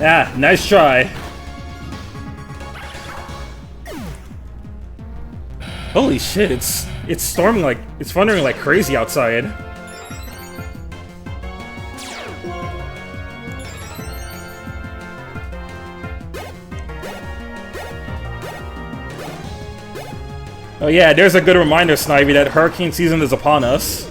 Ah, nice try. Holy shit, it's storming like, it's thundering like crazy outside. Oh yeah, there's a good reminder, Snivy, that hurricane season is upon us.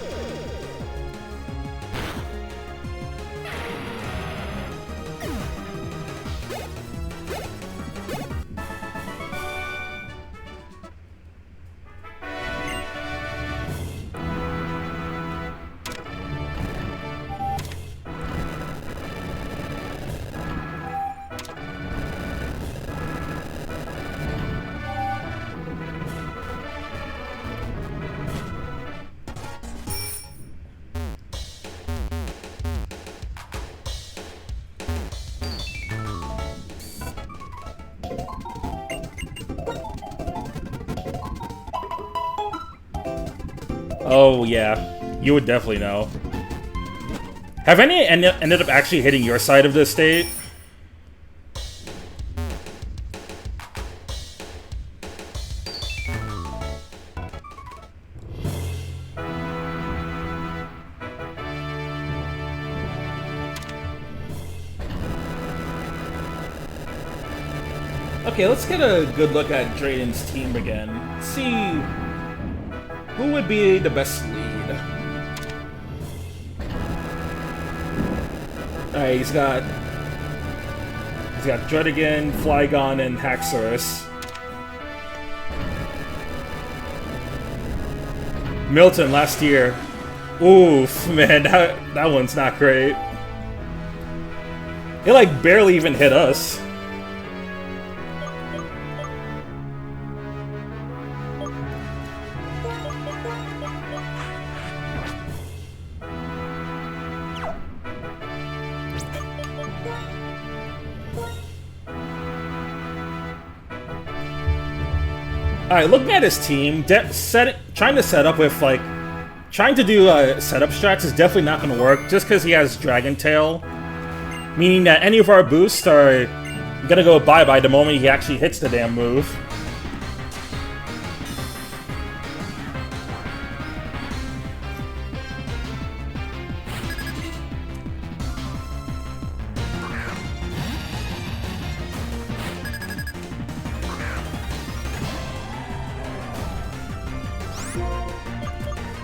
Oh, yeah. You would definitely know. Have any ended up actually hitting your side of the state? Okay, let's get a good look at Drayden's team again. Let's see who would be the best lead. Alright, he's got Dredigan, Flygon, and Haxorus. Milton last year. Oof, man, that one's not great. It like barely even hit us. Alright, looking at his team, trying to set up with, like... Trying to do setup strats is definitely not going to work, just because he has Dragon Tail. Meaning that any of our boosts are gonna go bye-bye the moment he actually hits the damn move.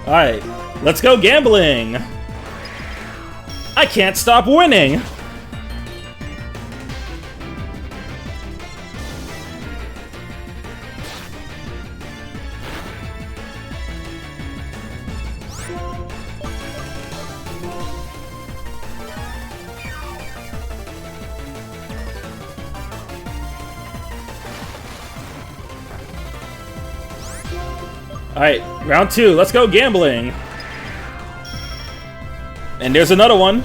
Alright, let's go gambling! I can't stop winning! Alright, round 2, let's go gambling! And there's another one.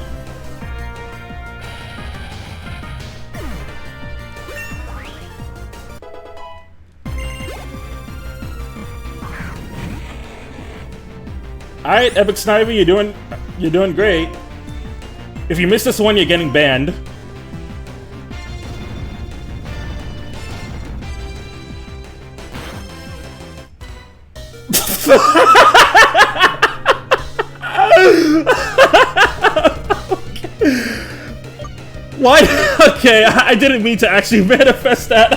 Alright, Epic Sniper, you're doing great. If you miss this one, you're getting banned. Why? Okay, I didn't mean to actually manifest that.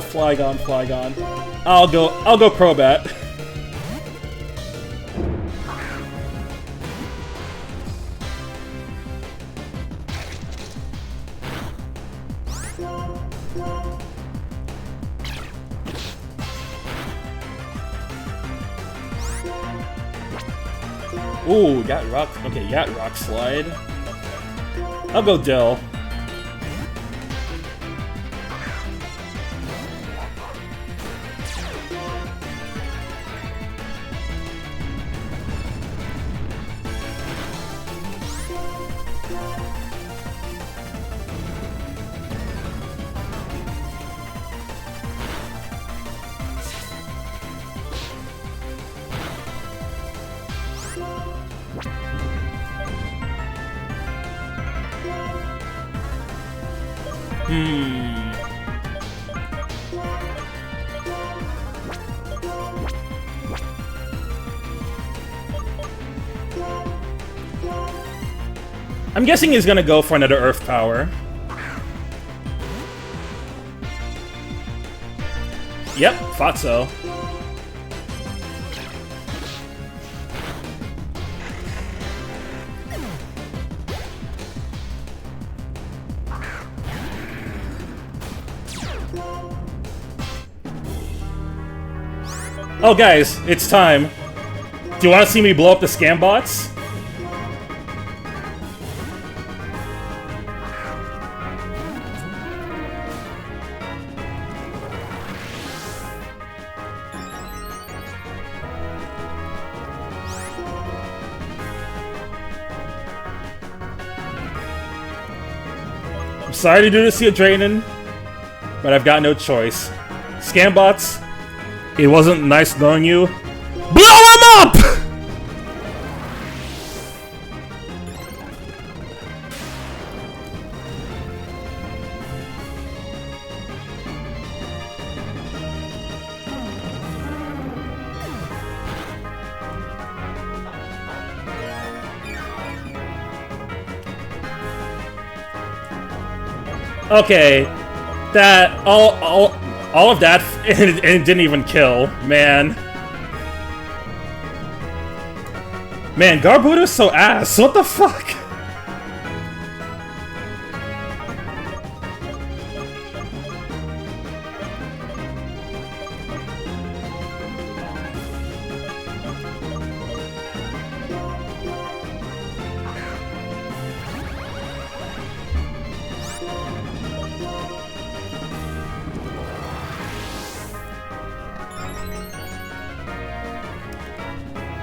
Flygon, Flygon. I'll go Crobat. Ooh, got rock. Okay, got rock slide. I'll go Dill. I'm guessing he's gonna go for another Earth Power. Yep, thought so. Oh guys, it's time. Do you want to see me blow up the scam bots? I'm sorry to do this to you, Drayden, but I've got no choice. Scam bots, it wasn't nice knowing you. Blow him up! Okay, that all of that, and it didn't even kill, man. Man, Garbudo's so ass. What the fuck?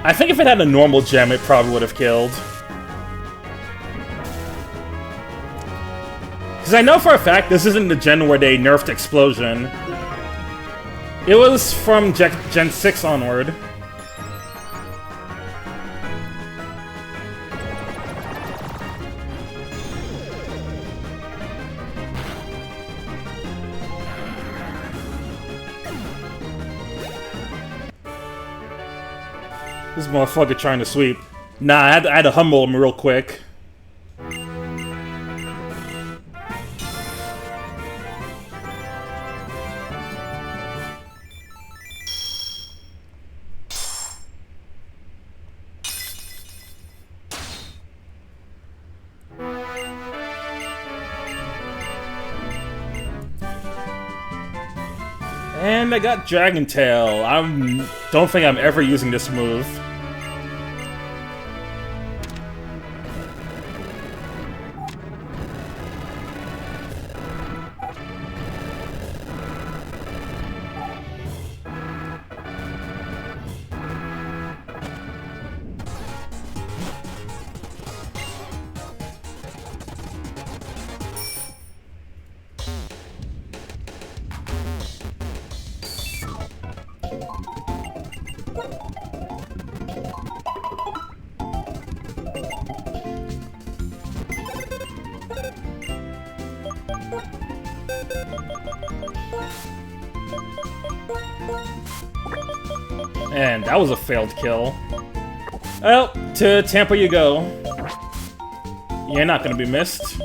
I think if it had a normal gem, it probably would have killed. Because I know for a fact this isn't the gen where they nerfed Explosion. It was from Gen 6 onward. This motherfucker trying to sweep. Nah, I had to humble him real quick. And I got Dragon Tail. Don't think I'm ever using this move. And that was a failed kill. Well, to Tampa you go. You're not gonna be missed.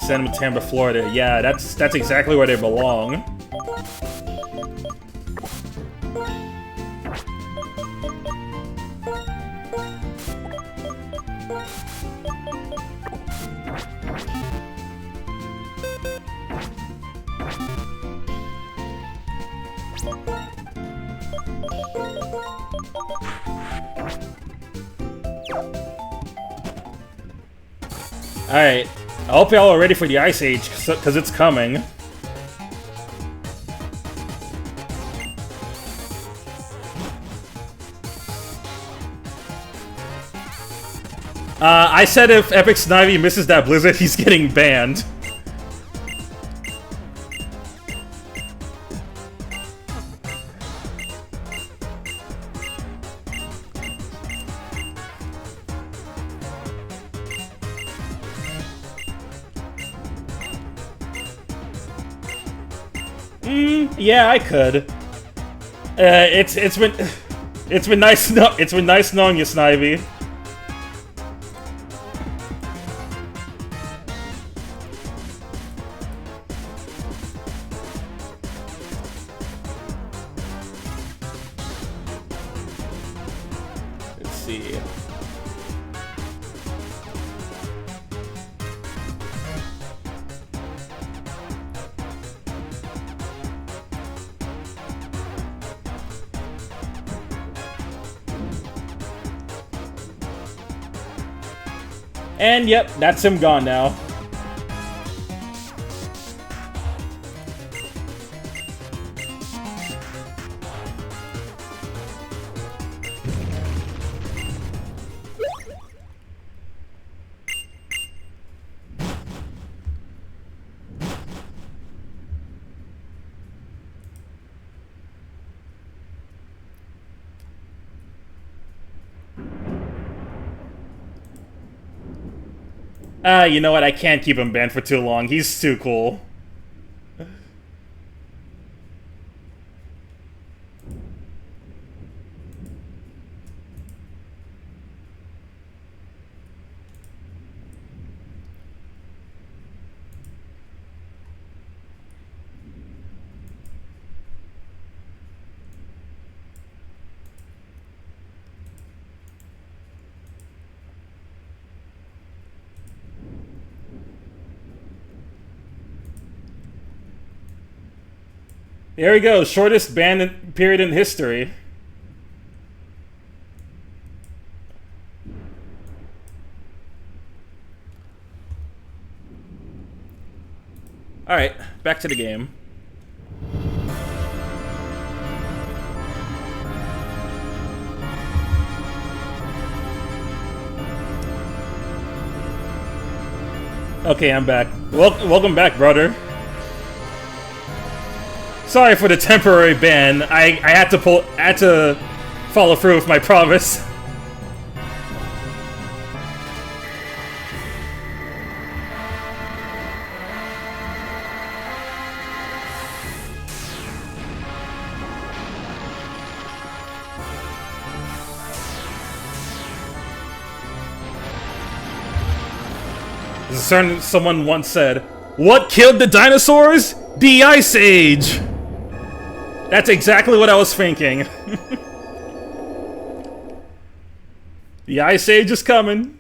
Send them to Tampa, Florida. Yeah, that's exactly where they belong. Alright, I hope y'all are ready for the Ice Age, because it's coming. I said if Epic Snivy misses that Blizzard, he's getting banned. Yeah, I could. It's been nice knowing you, Snivy. Let's see. And yep, that's him gone now. You know what? I can't keep him banned for too long. He's too cool. There we go, shortest ban period in history. Alright, back to the game. Okay, I'm back. Welcome back, brother. Sorry for the temporary ban. I had to follow through with my promise. Someone once said, "What killed the dinosaurs? The Ice Age!" That's exactly what I was thinking. The Ice Age is coming.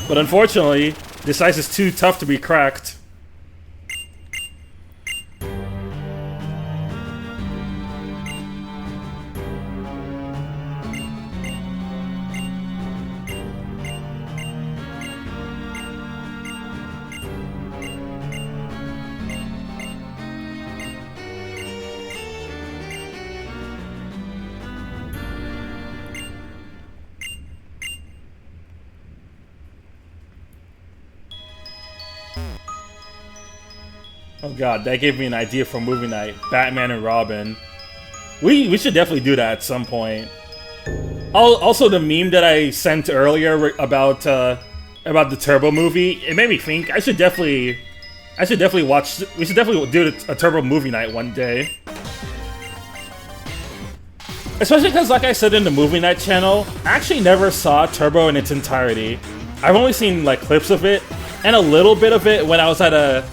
But unfortunately, this ice is too tough to be cracked. Oh god, that gave me an idea for movie night. Batman and Robin. We should definitely do that at some point. Also, the meme that I sent earlier about the Turbo movie, it made me think I should definitely watch. We should definitely do a Turbo movie night one day. Especially because, like I said in the movie night channel, I actually never saw Turbo in its entirety. I've only seen like clips of it and a little bit of it when I was at a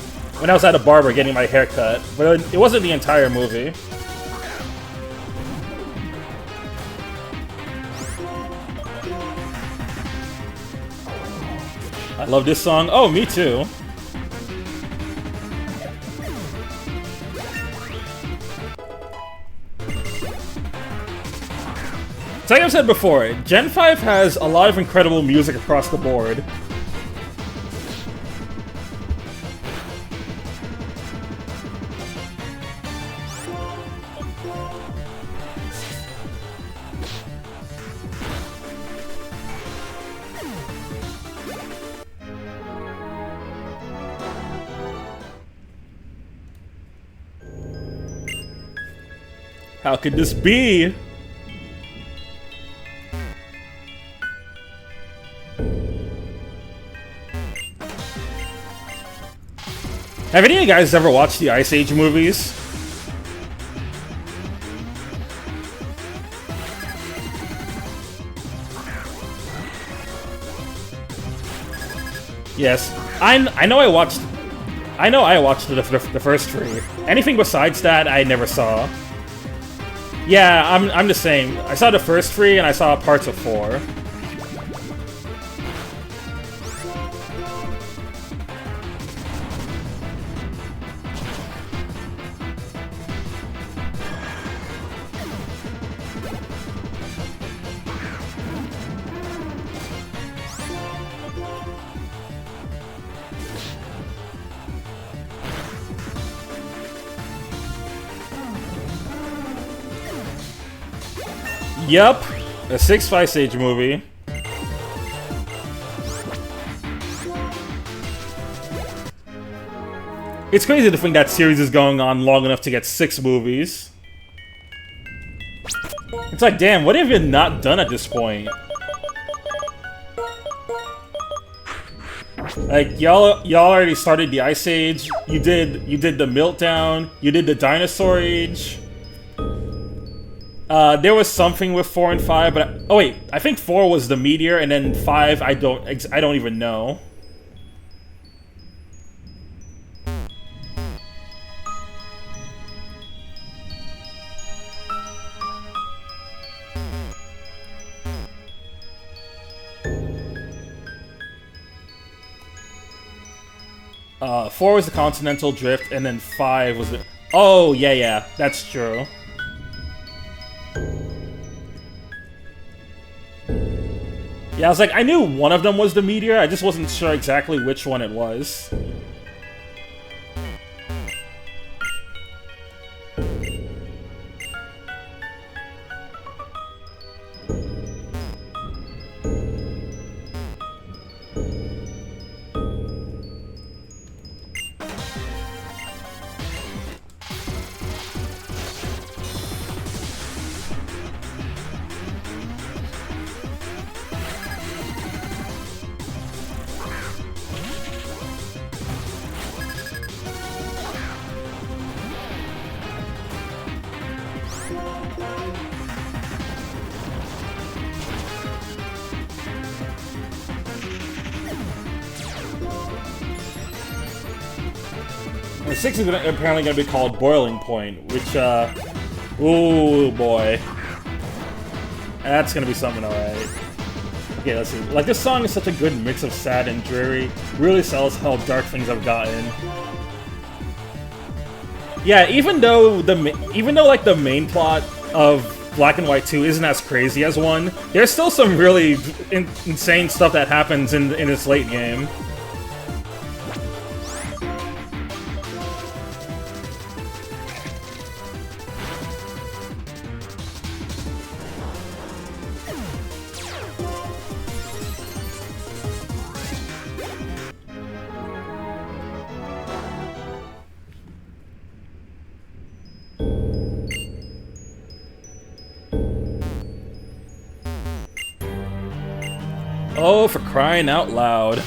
barber getting my hair cut, but it wasn't the entire movie. I love this song. Oh, me too. So like I've said before, Gen 5 has a lot of incredible music across the board. How could this be? Have any of you guys ever watched the Ice Age movies? Yes, I know I watched the first three. Anything besides that, I never saw. Yeah, I'm the same. I saw the first three and I saw parts of 4. Yup, a 6 Ice Age movie. It's crazy to think that series is going on long enough to get 6 movies. It's like, damn, what have you not done at this point? Like, y'all already started the Ice Age. You did the Meltdown. You did the Dinosaur Age. There was something with 4 and 5, but oh wait, I think 4 was the Meteor, and then 5 I don't even know. Four was the Continental Drift, and then 5 was the... Oh, yeah, that's true. Yeah, I was like, I knew one of them was the Meteor, I just wasn't sure exactly which one it was. And 6 is apparently going to be called Boiling Point, which, ooh, boy. That's going to be something, alright. Okay, let's see. Like, this song is such a good mix of sad and dreary. Really sells how dark things have gotten. Yeah, even though like the main plot of Black and White 2 isn't as crazy as 1, there's still some really insane stuff that happens in this late game. Oh, for crying out loud.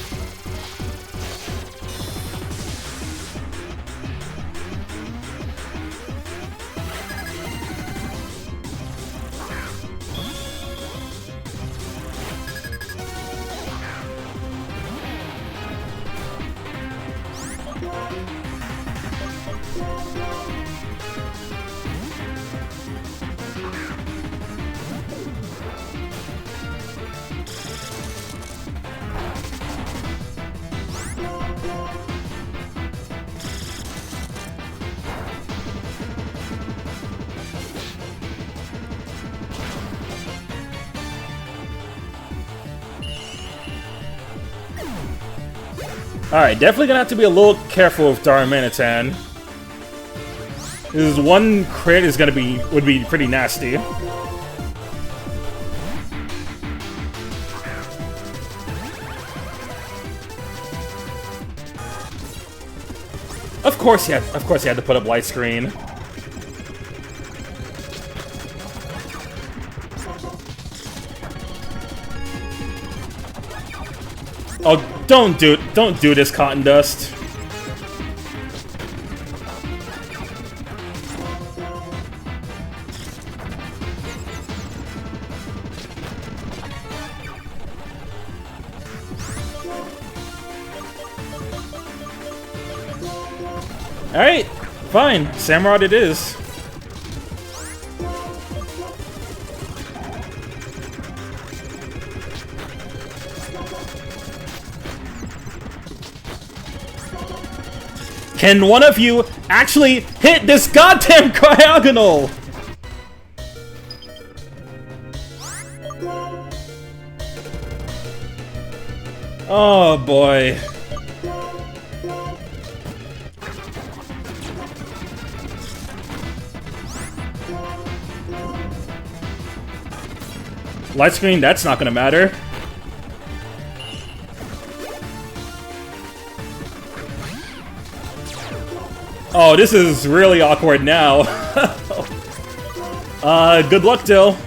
Alright, definitely gonna have to be a little careful with Darmanitan. This one crit is would be pretty nasty. Of course he had to put up light screen. Oh, don't do this, Cotton Dust. Alright, fine. Samurott it is. Can one of you actually hit this goddamn diagonal? Oh boy. Light screen, that's not gonna matter. Oh, this is really awkward now. Good luck, Dill.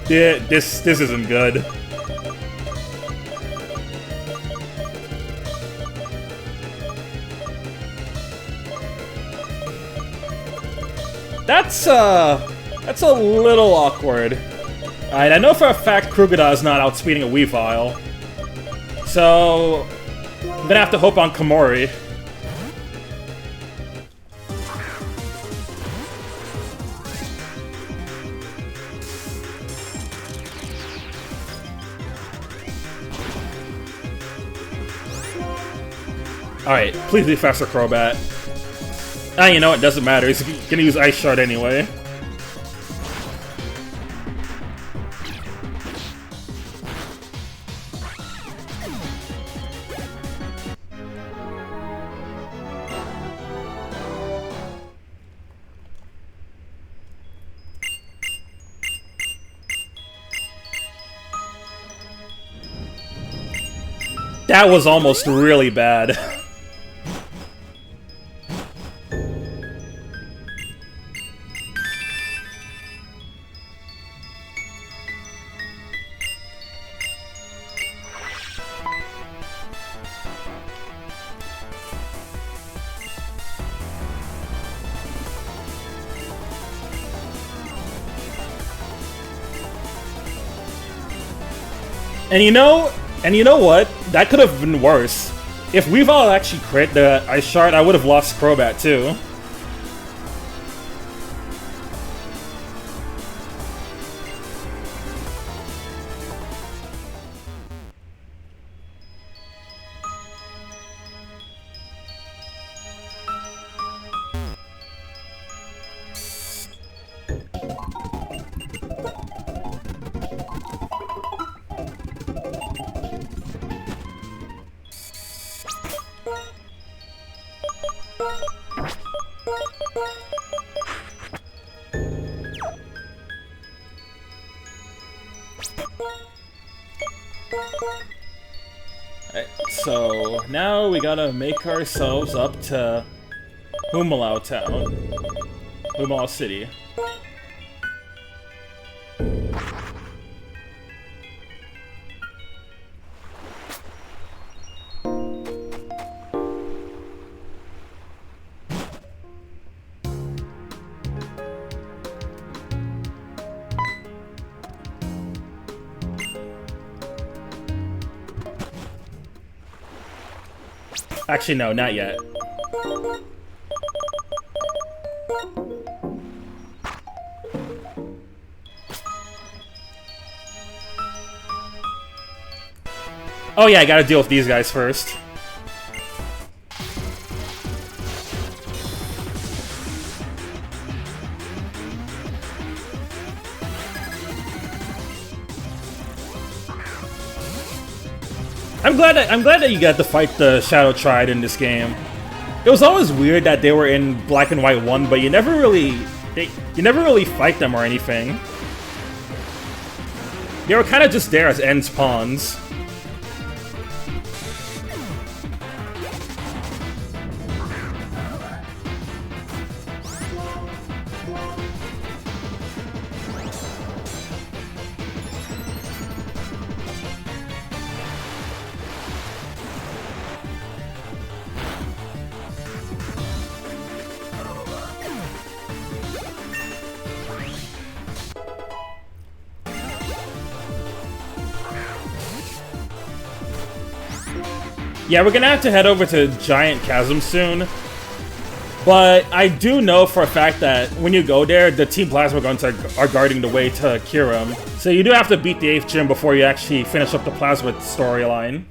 This isn't good. That's a little awkward. Alright, I know for a fact Krugada is not outspeeding a Weavile. So I'm gonna have to hope on Komori. Alright, please be faster, Crobat. Ah, you know what? Doesn't matter. He's gonna use Ice Shard anyway. That was almost really bad. And you know what? That could have been worse. If we've all actually crit the Ice Shard, I would have lost Crobat too. Alright, so now we gotta make ourselves up to Humalau Town. Humalau City. Actually, no, not yet. Oh yeah, I gotta deal with these guys first. I'm glad that you got to fight the Shadow Triad in this game. It was always weird that they were in Black and White 1, but you never really fight them or anything. They were kind of just there as end pawns. Yeah, we're gonna have to head over to Giant Chasm soon. But I do know for a fact that when you go there, the Team Plasma Guns are guarding the way to Kyurem. So you do have to beat the 8th gym before you actually finish up the Plasma storyline.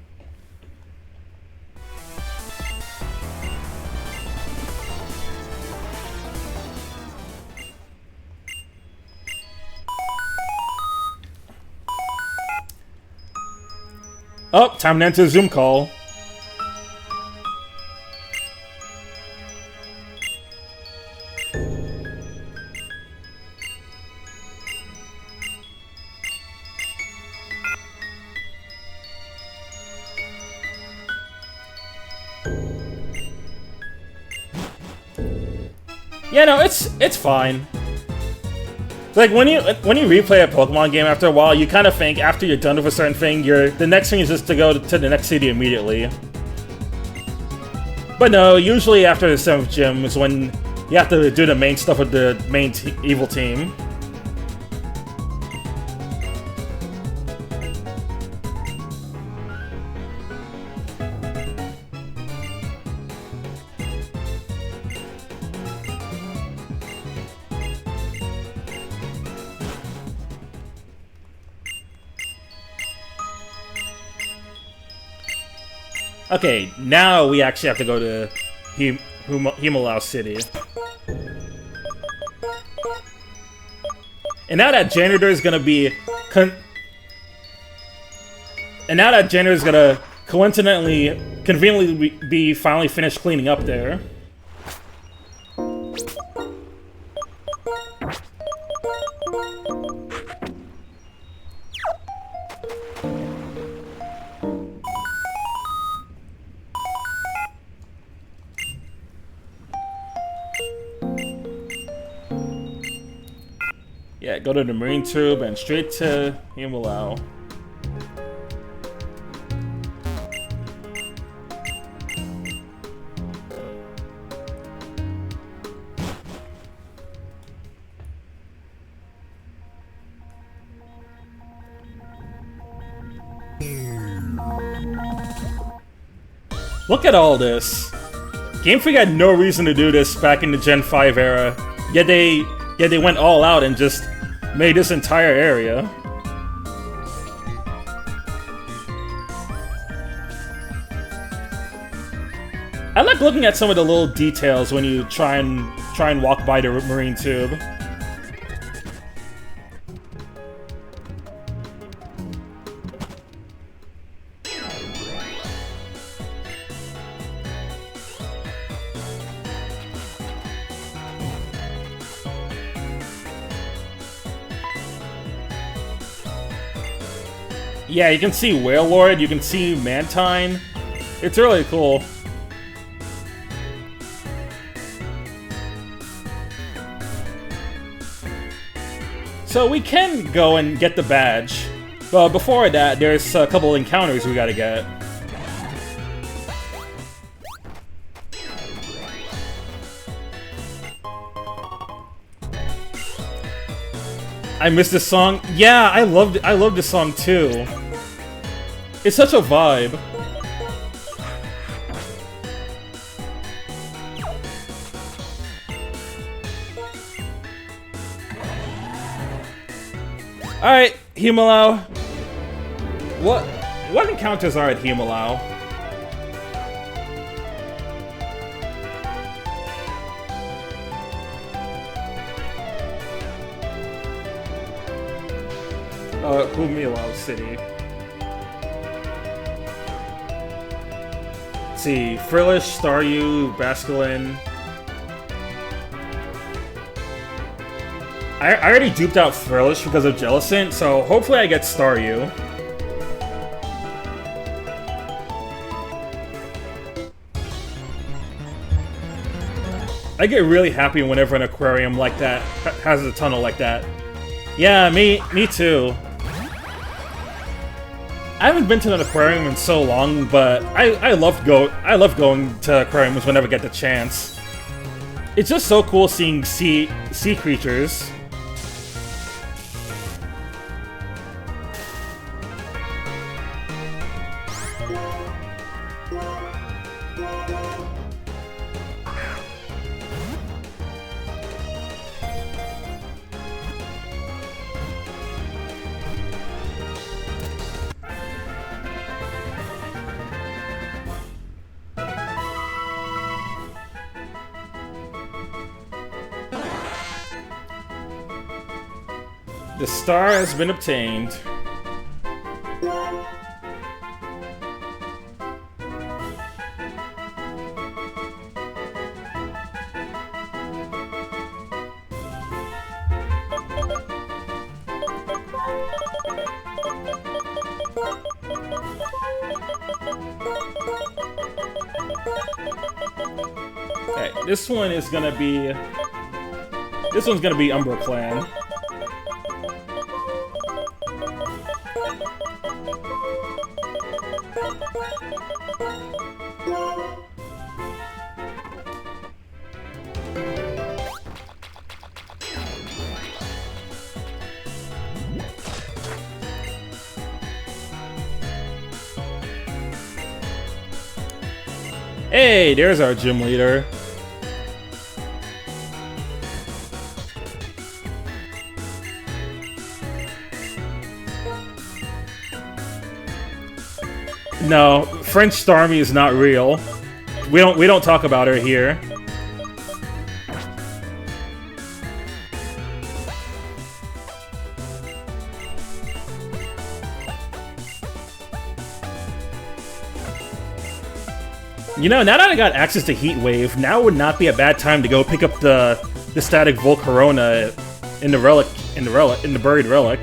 Oh, time to enter Zoom call. Yeah, no, it's fine. Like when you replay a Pokemon game after a while, you kind of think after you're done with a certain thing, the next thing is just to go to the next city immediately. But no, usually after the 7th gym is when you have to do the main stuff with the main evil team. Okay, now we actually have to go to Humalau City. And now that janitor is gonna be conveniently be finally finished cleaning up there. Yeah, go to the Marine Tube and straight to Humalau. Look at all this. Game Freak had no reason to do this back in the Gen 5 era, yet they went all out and just made this entire area. I like looking at some of the little details when you try and walk by the marine tube. Yeah, you can see Whale Lord, you can see Mantine. It's really cool. So we can go and get the badge, but before that, there's a couple encounters we gotta get. I miss this song. Yeah, I love this song too. It's such a vibe. Alright, Humalau. What encounters are at Humalau? Humalau City. Let's see, Frillish, Staryu, Basculin. I already duped out Frillish because of Jellicent, so hopefully I get Staryu. I get really happy whenever an aquarium like that has a tunnel like that. Yeah, me too. I haven't been to an aquarium in so long, but I love going to aquariums whenever I get the chance. It's just so cool seeing sea creatures. The star has been obtained. Okay, this one's gonna be Umbra Clan. Hey, there's our gym leader. No, French Starmie is not real. We don't talk about her here. You know, now that I got access to Heat Wave, now would not be a bad time to go pick up the static Volcarona in the buried relic.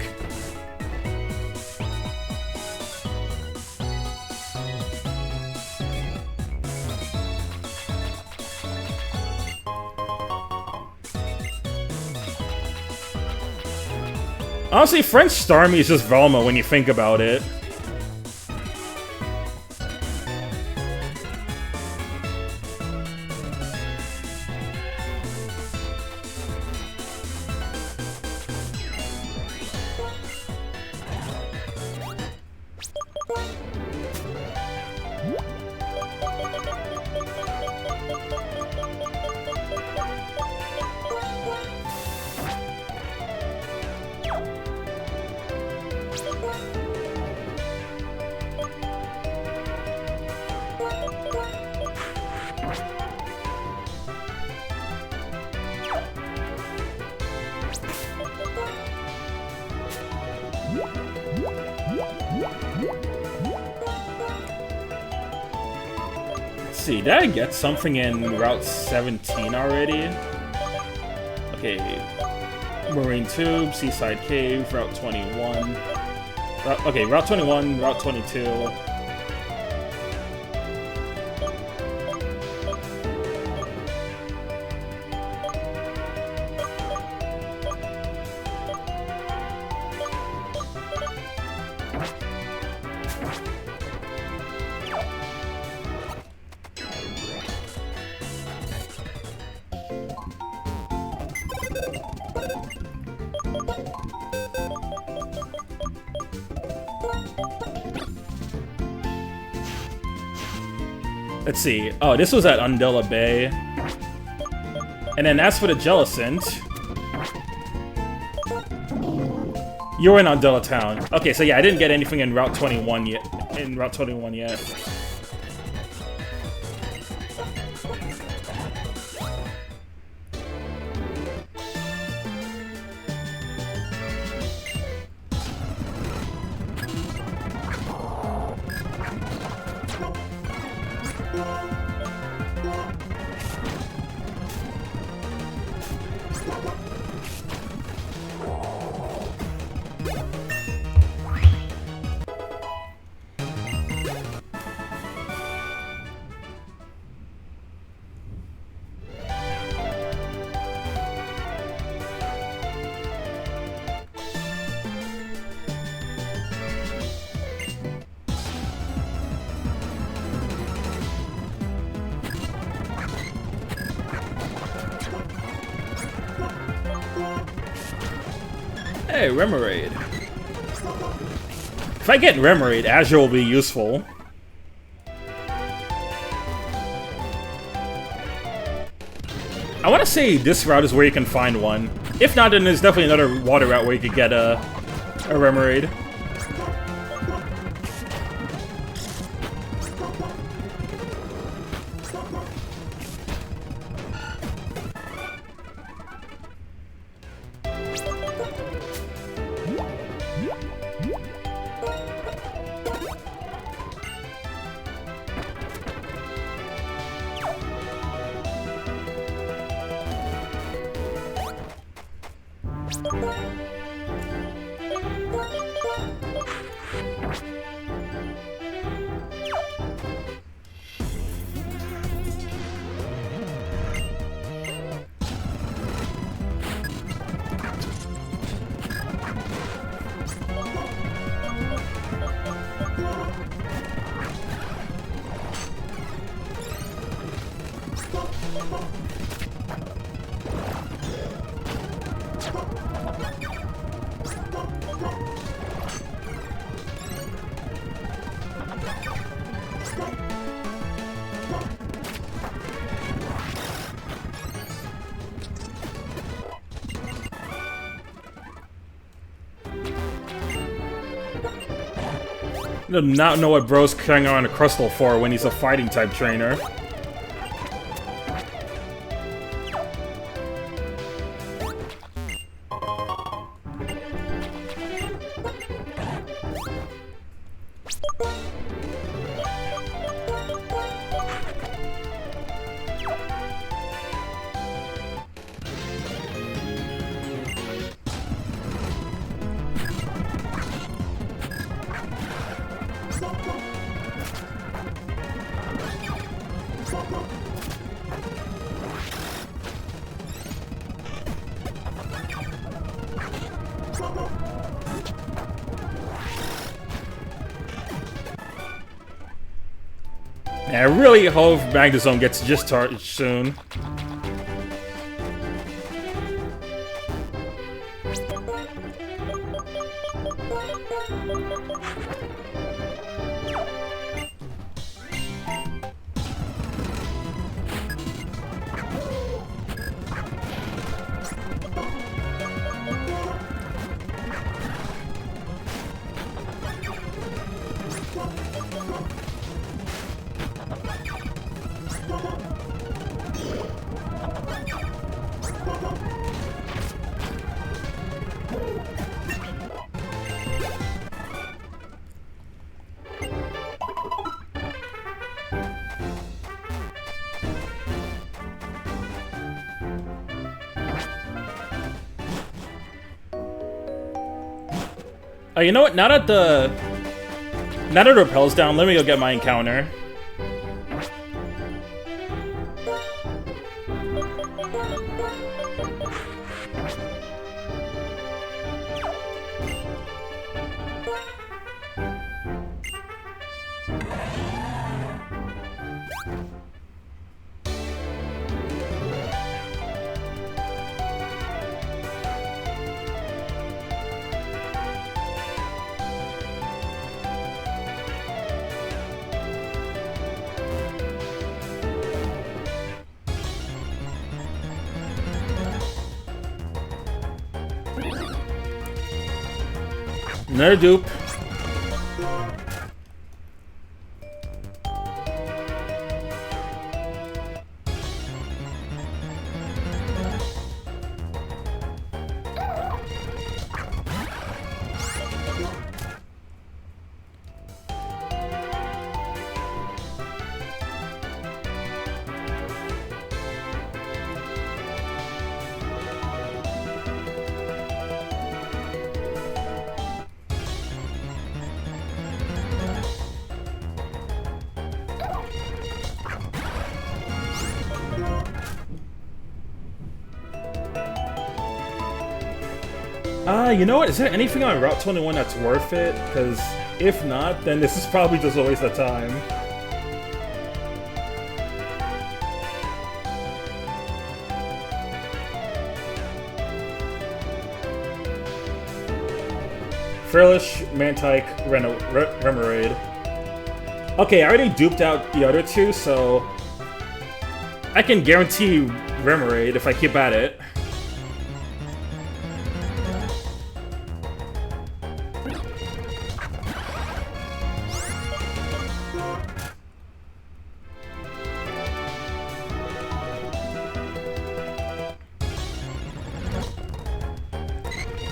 Honestly, French Starmie is just Velma when you think about it. Let's see, did I get something in Route 17 already? Okay. Marine Tube, Seaside Cave, Route 21. Okay, Route 21, Route 22. Let's see. Oh, this was at Undella Bay. And then as for the Jellicent, you were in Undella Town. Okay, so yeah, I didn't get anything in Route 21 yet. Hey, Remoraid. If I get Remoraid, Azure will be useful. I want to say this route is where you can find one. If not, then there's definitely another water route where you could get a Remoraid. I do not know what bro's carrying around a crystal for when he's a fighting type trainer. I really hope Magnezone gets just charged soon. Oh, you know what? Now that the repel's down, let me go get my encounter. Another dupe. You know what? Is there anything on Route 21 that's worth it? Because if not, then this is probably just a waste of time. Frillish, Mantike, Remoraid. Okay, I already duped out the other two, so I can guarantee Remoraid if I keep at it.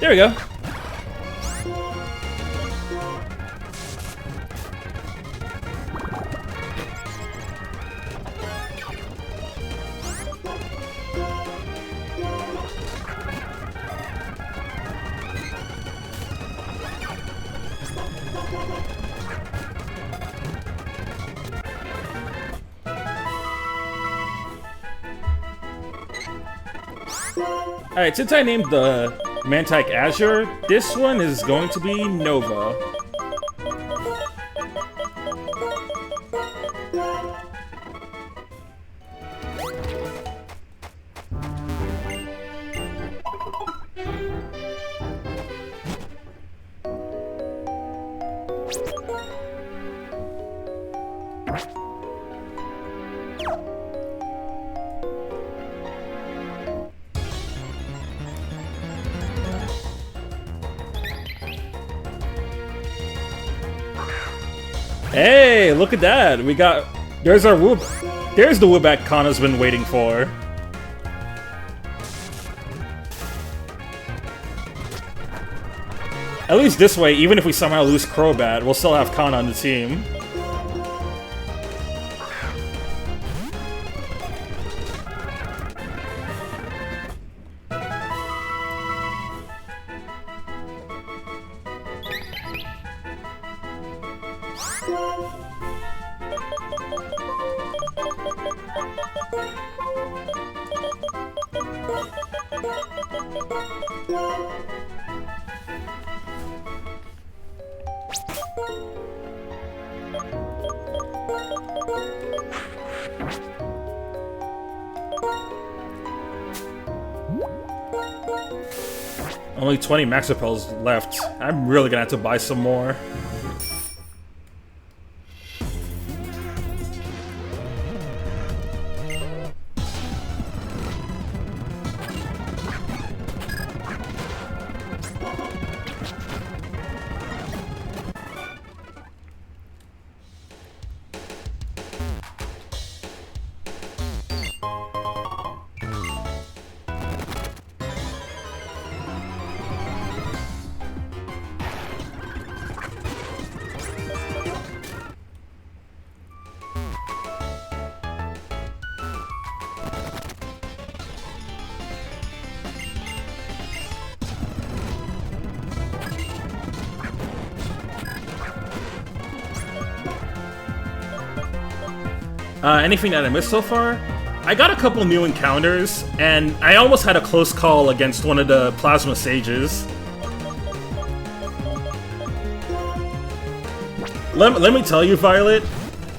There we go. Alright, since I named the Mantike Azure, this one is going to be Nova. Hey, look at that! We got... There's our Woob... There's the Woobat Kana's been waiting for. At least this way, even if we somehow lose Crobat, we'll still have Kana on the team. Only 20 Max Repels left. I'm really gonna have to buy some more. Anything that I missed so far? I got a couple new encounters, and I almost had a close call against one of the Plasma Sages. Let me tell you, Violet,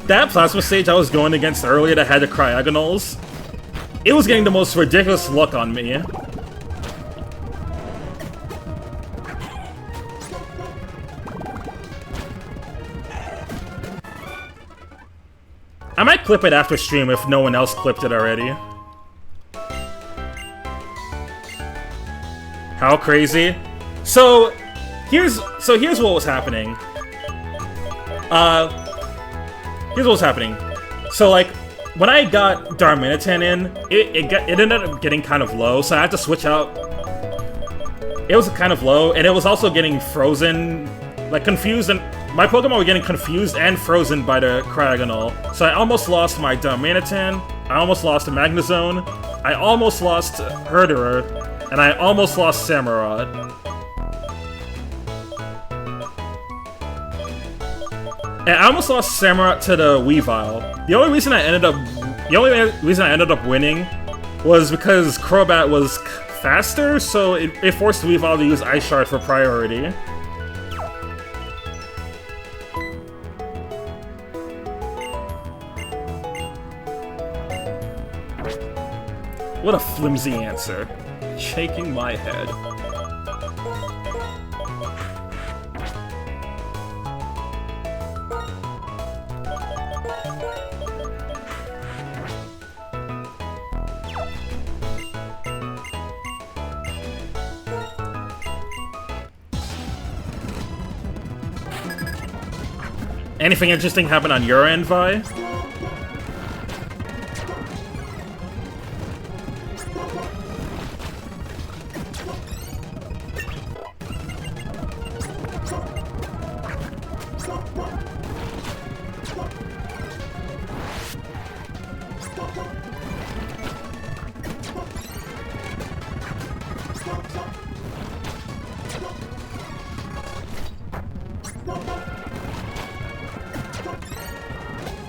that Plasma Sage I was going against earlier that had the Cryogonals, it was getting the most ridiculous luck on me. I might clip it after stream if no one else clipped it already. How crazy? So here's what was happening. Here's what was happening. So like when I got Darmanitan in, it ended up getting kind of low, so I had to switch out. It was kind of low, and it was also getting frozen, like confused, and my Pokemon were getting confused and frozen by the Cryogonal. So I almost lost my Darmanitan, I almost lost the Magnezone, I almost lost Herderer, and I almost lost Samurott. And I almost lost Samurott to the Weavile. The only reason I ended up winning was because Crobat was faster, so it forced Weavile to use Ice Shard for priority. What a flimsy answer. Shaking my head. Anything interesting happen on your end, Vi?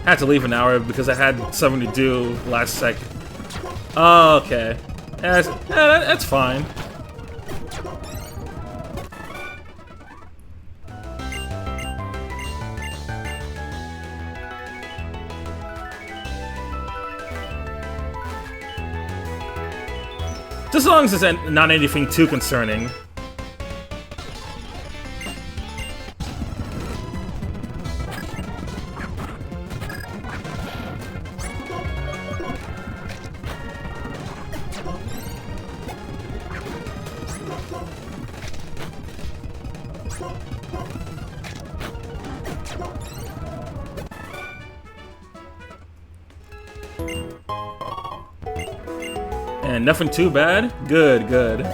I had to leave an hour because I had something to do last second. Oh, okay. That's fine. Just as long as it's not anything too concerning. And nothing too bad? Good, good.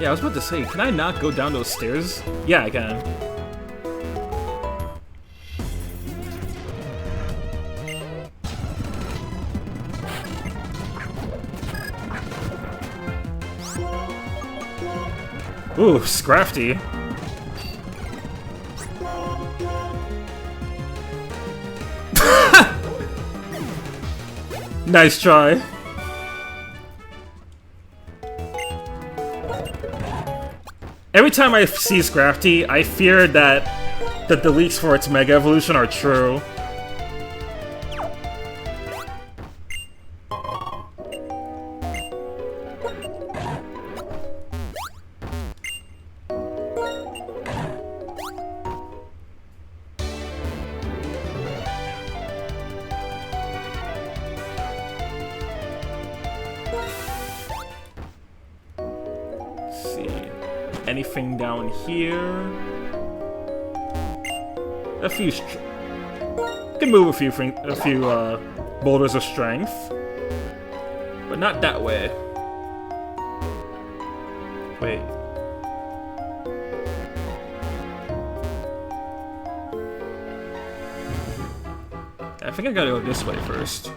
Yeah, I was about to say, can I not go down those stairs? Yeah, I can. Ooh, Scrafty. Nice try. Every time I see Scrafty, I fear that the leaks for its Mega Evolution are true. Anything down here? A few can move a few boulders of strength, but not that way. Wait. I think I gotta go this way first.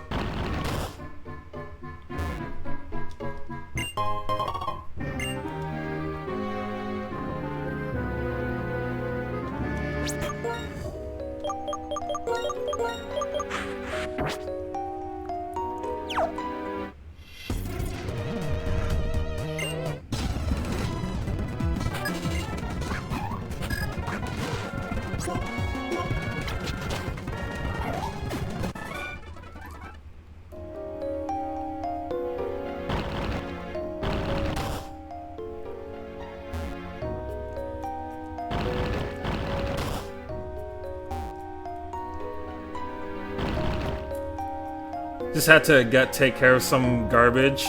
Just had to take care of some garbage.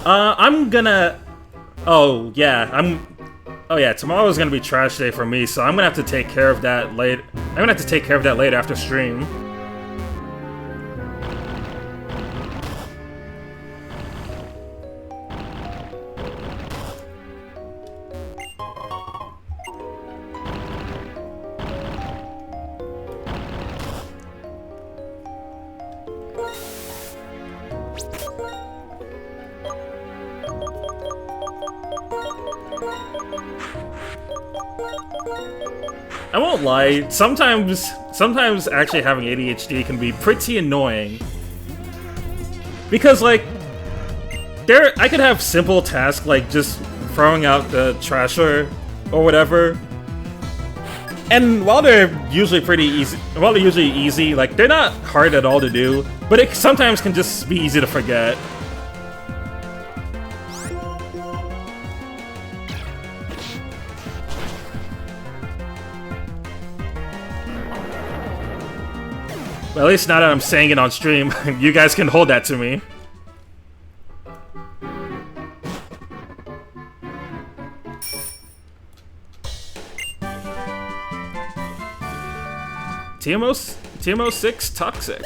I'm gonna... Oh, yeah, Oh yeah, tomorrow's gonna be trash day for me, so I'm gonna have to take care of that later. I'm gonna have to take care of that later after stream. I won't lie, sometimes actually having ADHD can be pretty annoying. Because, like, I could have simple tasks like just throwing out the trasher or whatever. And while they're usually easy, like, they're not hard at all to do, but it sometimes can just be easy to forget. At least now that I'm saying it on stream, you guys can hold that to me. TMO 6 Toxic.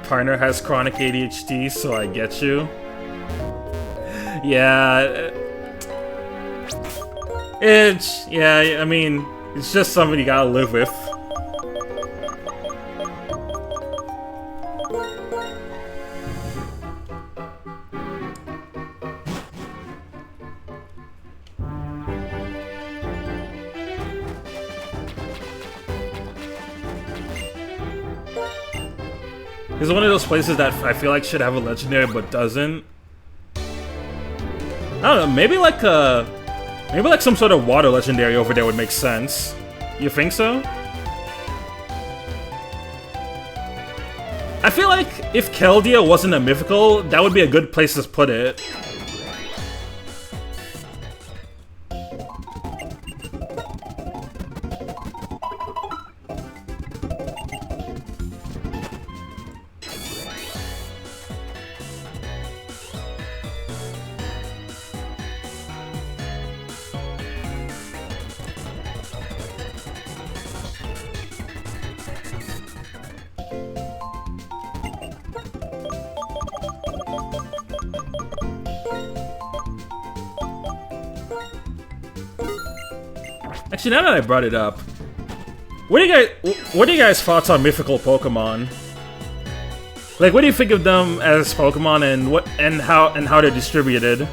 Partner has chronic ADHD, so I get you. Yeah, I mean, it's just something you gotta live with. It's one of those places that I feel like should have a legendary but doesn't. I don't know, maybe like some sort of water legendary over there would make sense. You think so? I feel like if Keldea wasn't a mythical, that would be a good place to put it. Actually, now that I brought it up, what are you guys' thoughts on mythical Pokemon? Like, what do you think of them as Pokemon, and how they're distributed?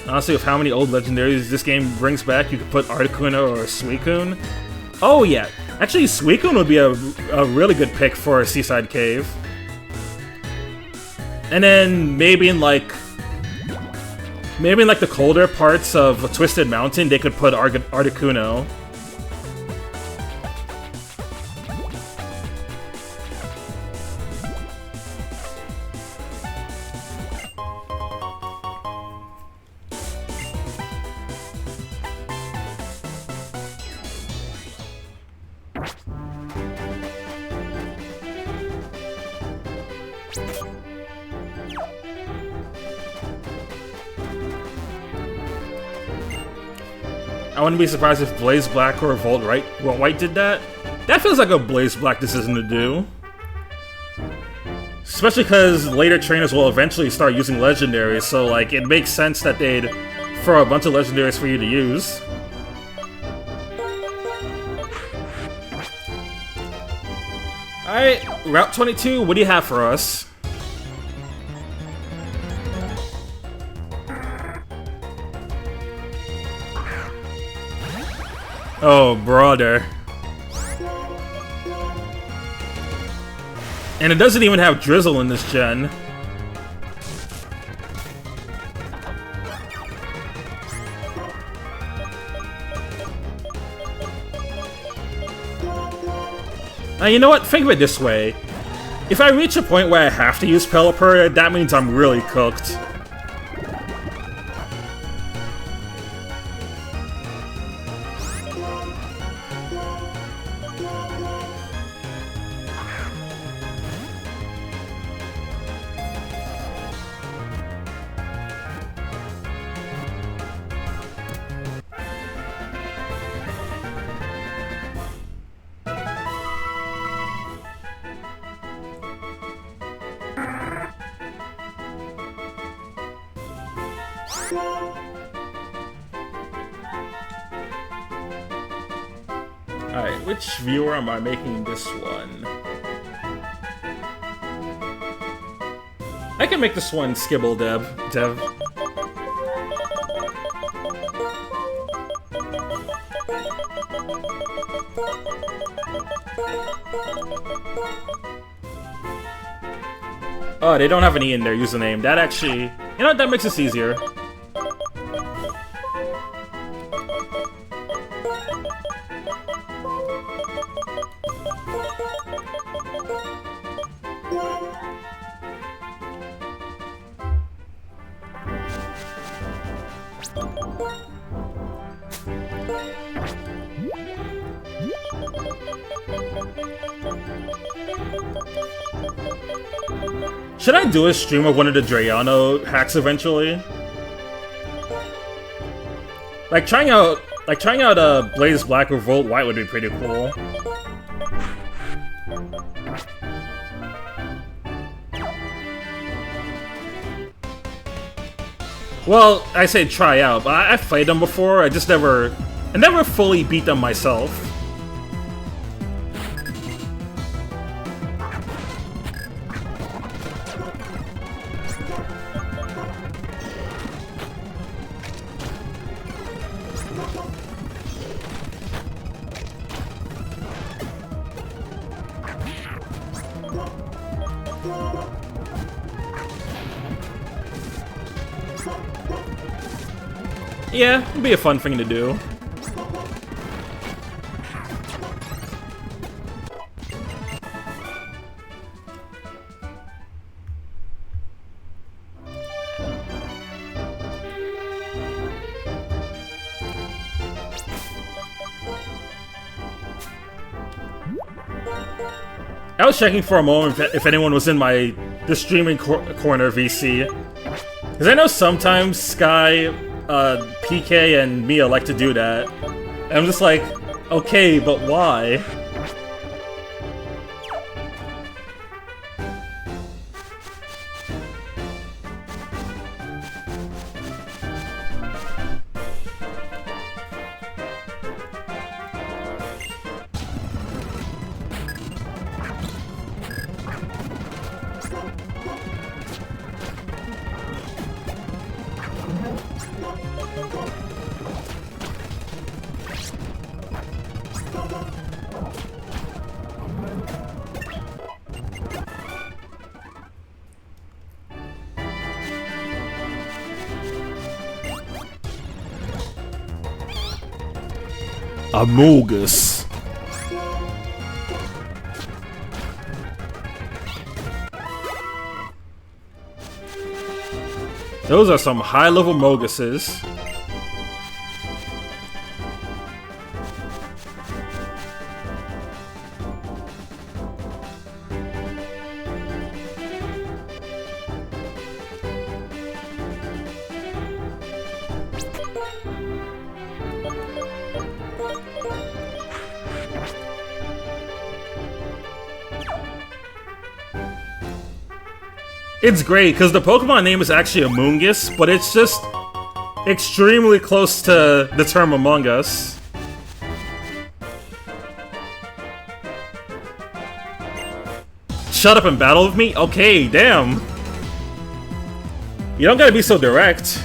Honestly, with how many old legendaries this game brings back, you could put Articuno or Suicune. Oh yeah, actually Suicune would be a really good pick for a Seaside Cave. And then maybe in like the colder parts of Twisted Mountain, they could put Articuno. I wouldn't be surprised if Blaze Black or Volt White did that. That feels like a Blaze Black decision to do. Especially because later trainers will eventually start using legendaries, so like it makes sense that they'd throw a bunch of legendaries for you to use. Alright, Route 22, what do you have for us? Oh, brother. And it doesn't even have Drizzle in this gen. Now, you know what? Think of it this way. If I reach a point where I have to use Pelipper, that means I'm really cooked. Alright, which viewer am I making this one? I can make this one Skibble Dev. Oh, they don't have an E in their username. That actually... You know what? That makes this easier. Should I do a stream of one of the Drayano hacks eventually? Like trying out Blaze Black or Volt White would be pretty cool. Well, I say try out, but I've played them before. I never fully beat them myself. Yeah, it'd be a fun thing to do. I was checking for a moment if anyone was in the streaming corner VC. Because I know sometimes Sky, PK, and Mia like to do that. And I'm just like, okay, but why? Amogus. Those are some high-level Moguses. It's great, because the Pokemon name is actually Amoonguss, but it's just extremely close to the term Among Us. Shut up and battle with me? Okay, damn. You don't gotta be so direct.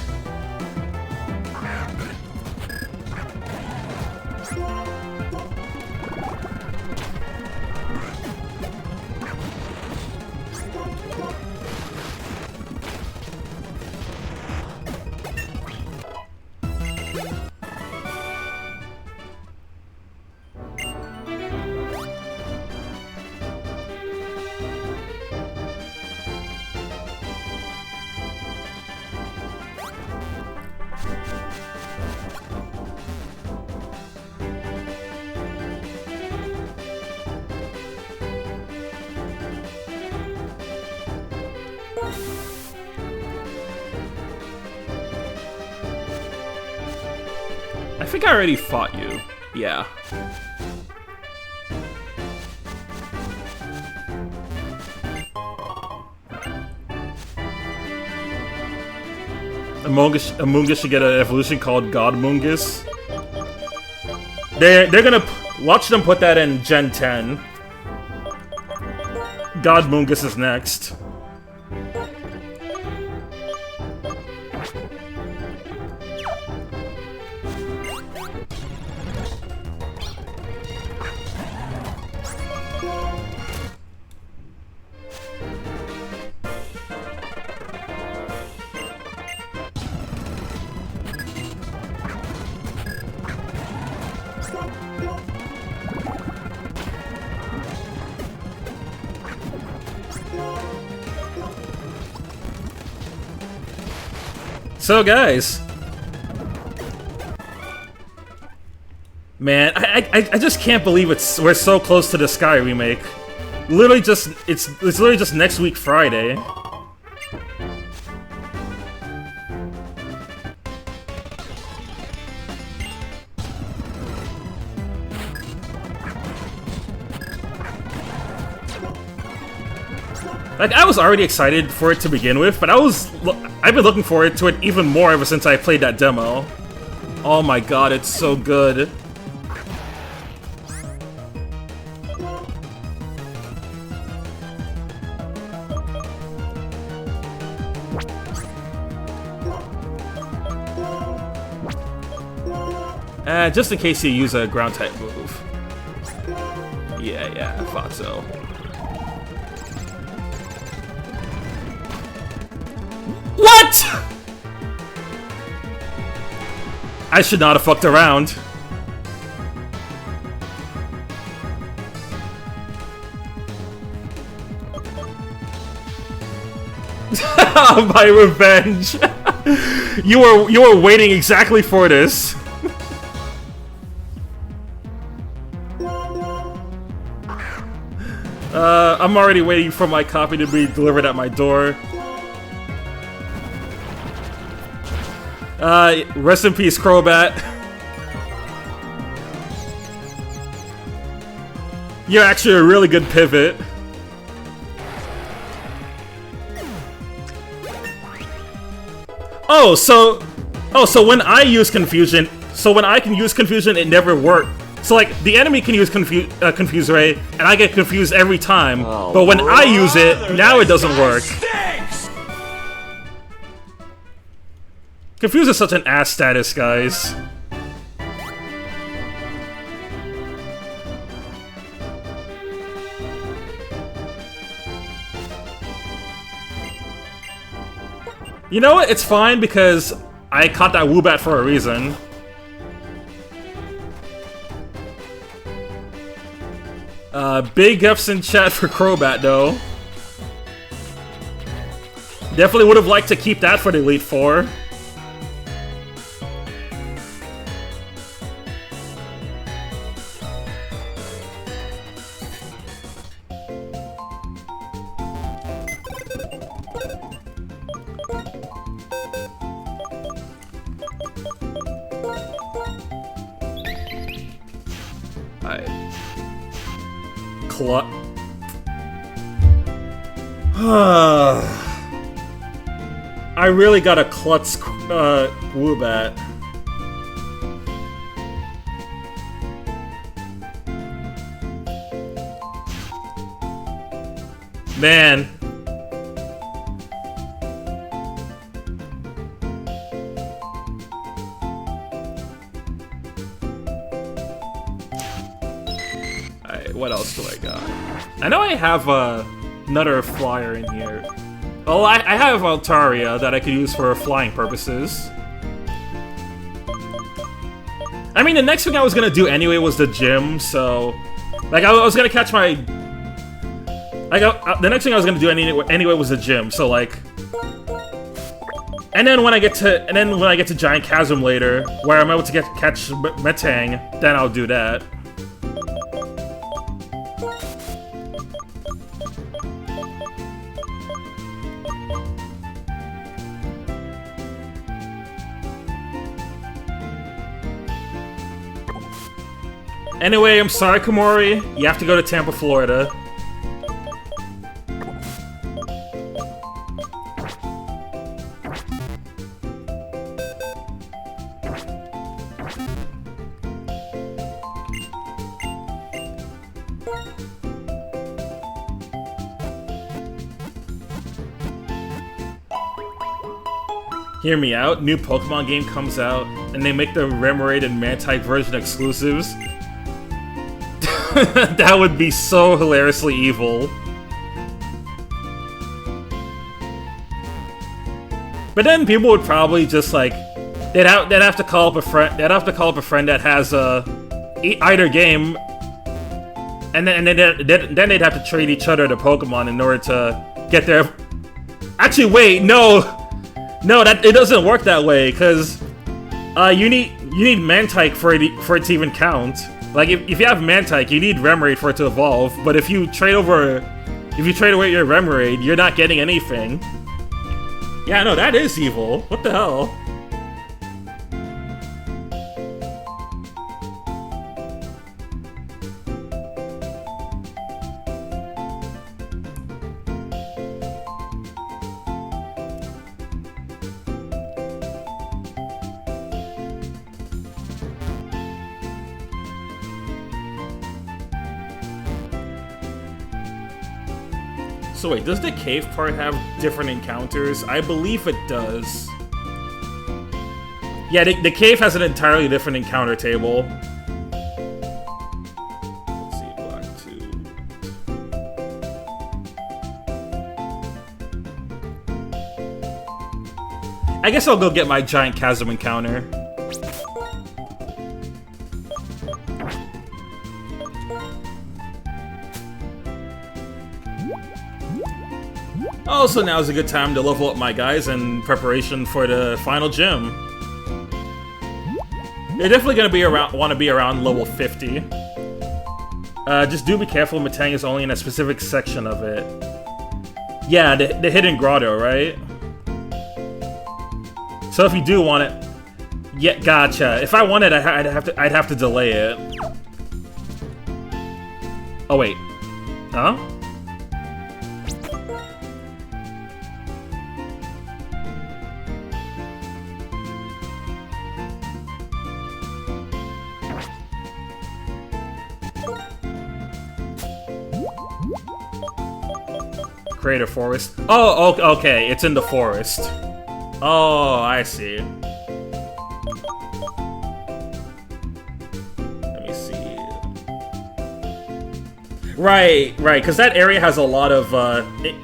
I think I already fought you. Yeah. Amoonguss should get an evolution called Godmoonguss. They're gonna watch them put that in Gen 10. Godmoonguss is next. So guys, man, I just can't believe we're so close to the Sky remake. Literally just it's literally just next week Friday. Like, I was already excited for it to begin with, but I've been looking forward to it even more ever since I played that demo. Oh my god, it's so good. Just in case you use a ground type move. Yeah, I thought so. What?! I should not have fucked around. My revenge. You were waiting exactly for this. I'm already waiting for my copy to be delivered at my door. Rest in peace, Crobat. You're actually a really good pivot. Oh, so when I use confusion, when I can use confusion, it never worked. So like the enemy can use confuse ray, and I get confused every time. Oh, but when I use it, now it doesn't work. Confuse is such an ass status, guys. You know what? It's fine because I caught that Woobat for a reason. Big F's in chat for Crobat, though. Definitely would have liked to keep that for the Elite Four. I really got a klutz Woobat. Man. Alright, what else do I got? I know I have another flyer in here. Oh, I have Altaria that I could use for flying purposes. I mean, the next thing I was gonna do anyway was the gym, so... Like, I was gonna catch my... the next thing I was gonna do anyway was the gym, so like... And then when I get to Giant Chasm later, where I'm able to catch Metang, then I'll do that. Anyway, I'm sorry, Komori. You have to go to Tampa, Florida. Hear me out, new Pokemon game comes out, and they make the Remoraid and Mantike version exclusives. That would be so hilariously evil. But then people would probably just like they'd have to call up a friend. They'd have to call up a friend that has either game, and then they'd have to trade each other the Pokemon in order to get their. Actually, wait, no, that it doesn't work that way because you need Mantike for it to even count. Like, if you have Mantike, you need Remoraid for it to evolve, but if you trade away your Remoraid, you're not getting anything. Yeah, no, that is evil. What the hell? So wait, does the cave part have different encounters? I believe it does. Yeah, the cave has an entirely different encounter table. Let's see, Black 2. I guess I'll go get my Giant Chasm encounter. Also, now's a good time to level up my guys in preparation for the final gym. They're definitely gonna want to be around level 50. Just do be careful, Metang is only in a specific section of it. Yeah, the hidden grotto, right? So if you do want it, yeah, gotcha. If I want it, I'd have to delay it. Oh wait, huh? Crater Forest. Oh, okay. It's in the forest. Oh, I see. Let me see. Right, because that area has a lot of, it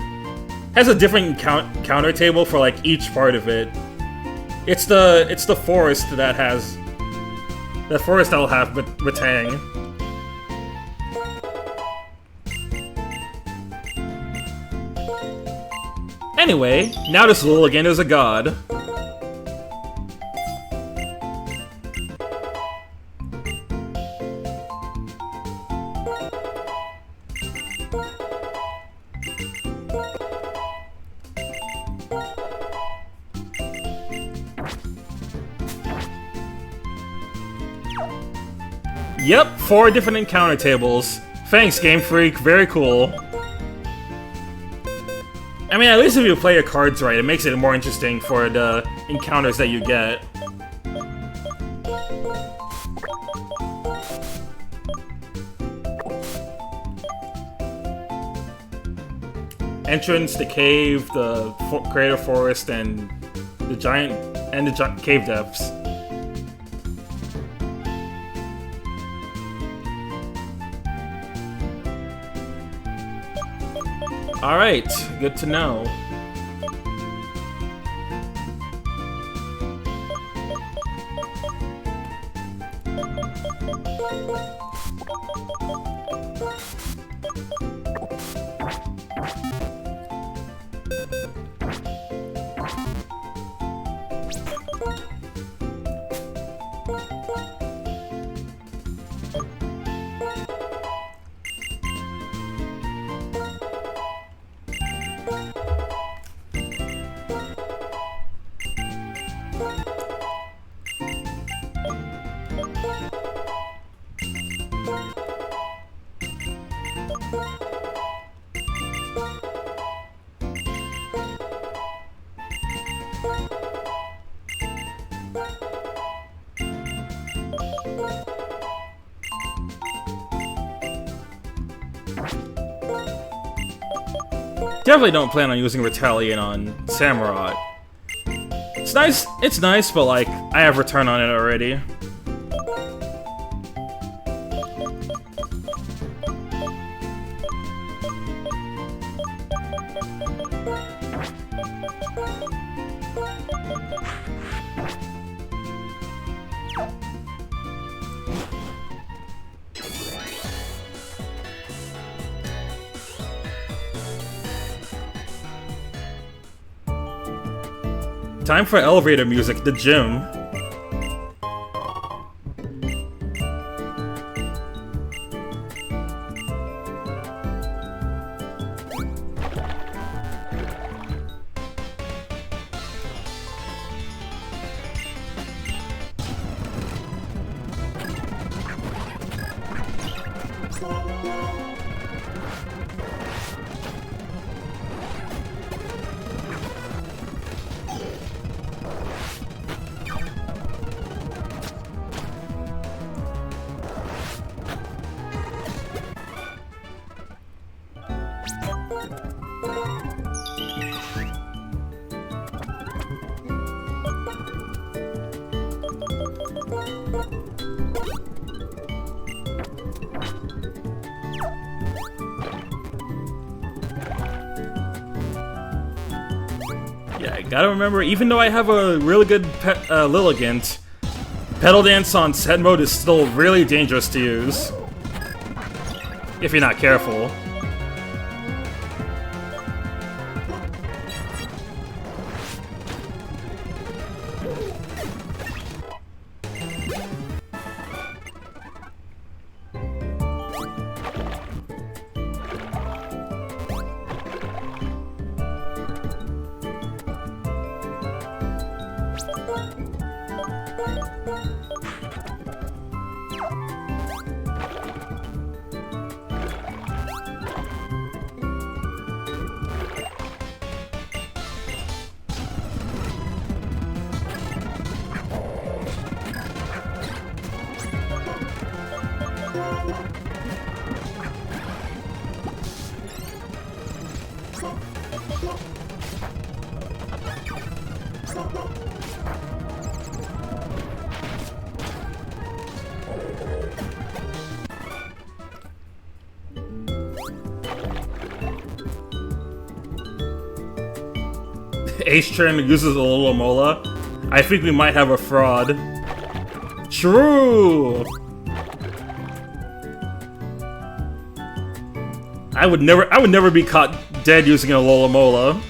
has a different counter table for, like, each part of it. It's the forest that has... The forest that'll have Metang. Anyway, now this Lilligant is a god. Yep, 4 different encounter tables. Thanks, Game Freak. Very cool. I mean, at least if you play your cards right, it makes it more interesting for the encounters that you get. Entrance, the cave, the creative forest, and the giant cave depths. Alright, good to know. Definitely don't plan on using Retaliate on Samurott. It's nice, but like, I have Return on it already. Time for elevator music, the gym. Yeah, I gotta remember, even though I have a really good Lilligant, Pedal Dance on set mode is still really dangerous to use. If you're not careful. H-turn uses a little Mola. I think we might have a fraud. True! I would never be caught dead using a Lolamola.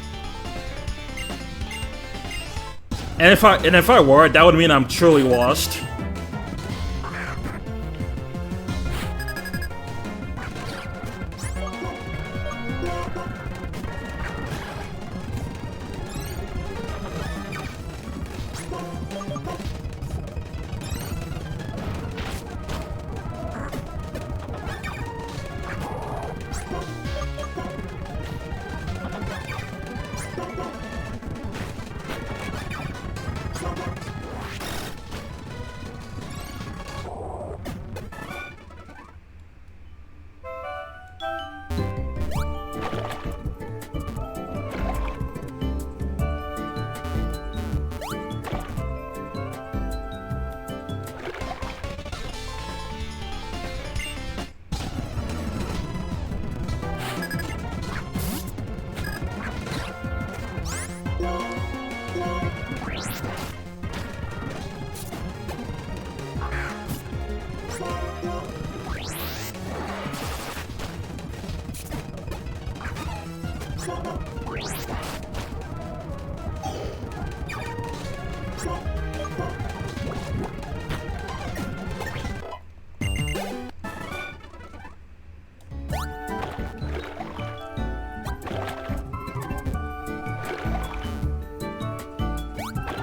And if I were, that would mean I'm truly washed.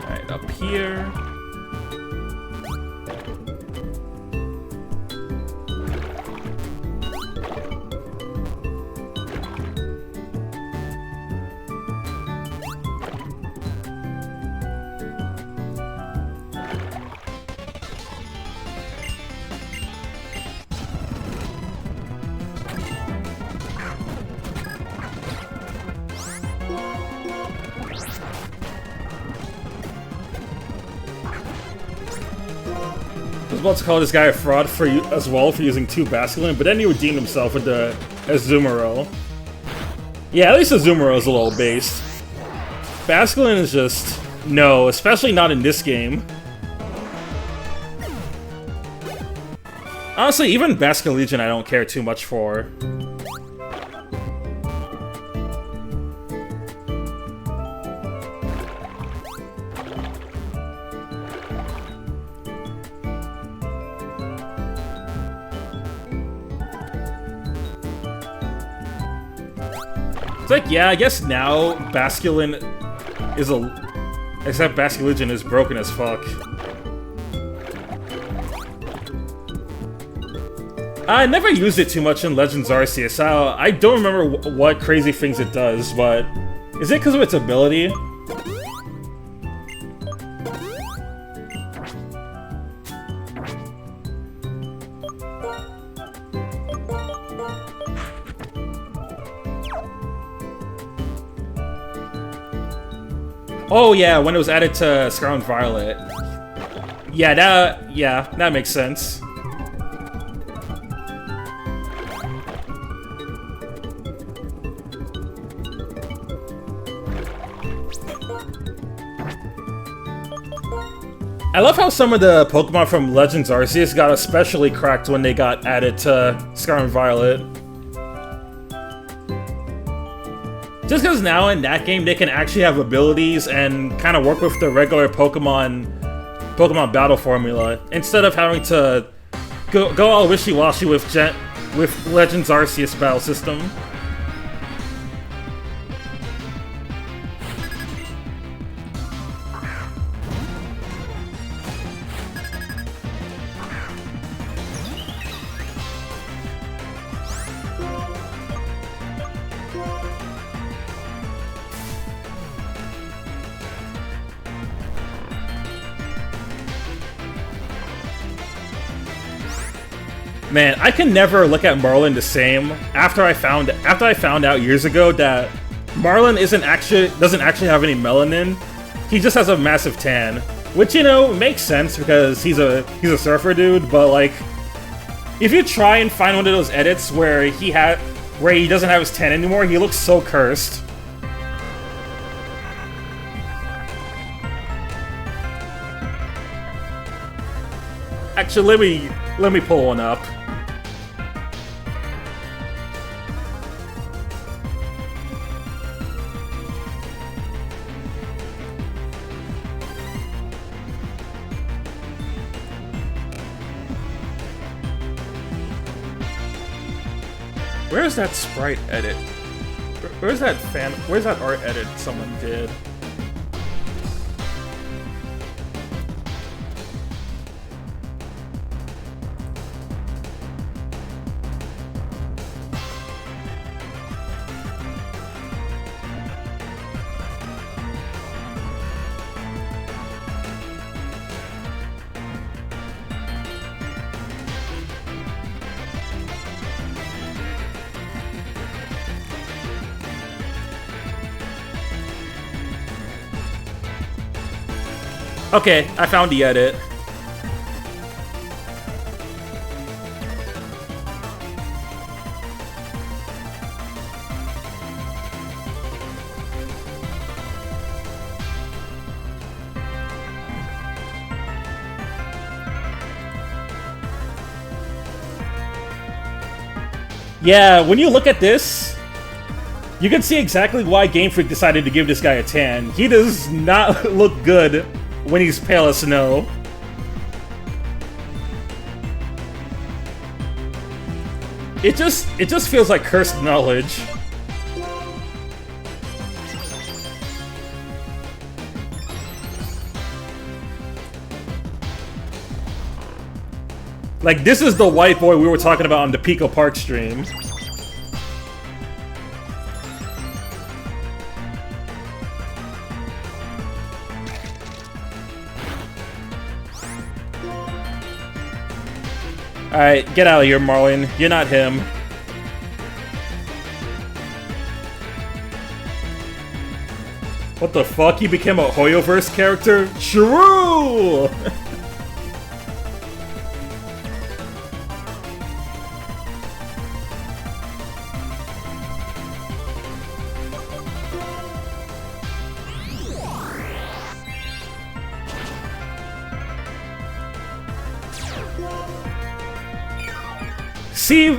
Alright, up here. I was about to call this guy a fraud for as well for using 2 Basculin, but then he redeemed himself with the Azumarill. Yeah, at least Azumarill is a little based. Basculin is just... no, especially not in this game. Honestly, even Basculegion I don't care too much for. It's like, yeah, I guess now Basculin is except Basculegion is broken as fuck. I never used it too much in Legends Arceus. I don't remember what crazy things it does, but... is it because of its ability? Oh yeah, when it was added to Scarlet and Violet. Yeah, that makes sense. I love how some of the Pokemon from Legends Arceus got especially cracked when they got added to Scarlet and Violet. Just because now in that game they can actually have abilities and kind of work with the regular Pokemon battle formula instead of having to go all wishy-washy with Legends Arceus battle system. Man, I can never look at Marlin the same after I found out years ago that Marlin doesn't actually have any melanin. He just has a massive tan, which, you know, makes sense because he's a surfer dude. But like, if you try and find one of those edits where he doesn't have his tan anymore, he looks so cursed. Actually, let me pull one up. Where's that sprite edit? Where's that art edit someone did? Okay, I found the edit. Yeah, when you look at this, You can see exactly why Game Freak decided to give this guy a tan. He does not look good when he's pale as snow. It just feels like cursed knowledge. Like, this is the white boy we were talking about on the Pico Park stream. Alright, get out of here, Marlon. You're not him. What the fuck? He became a Hoyoverse character? True!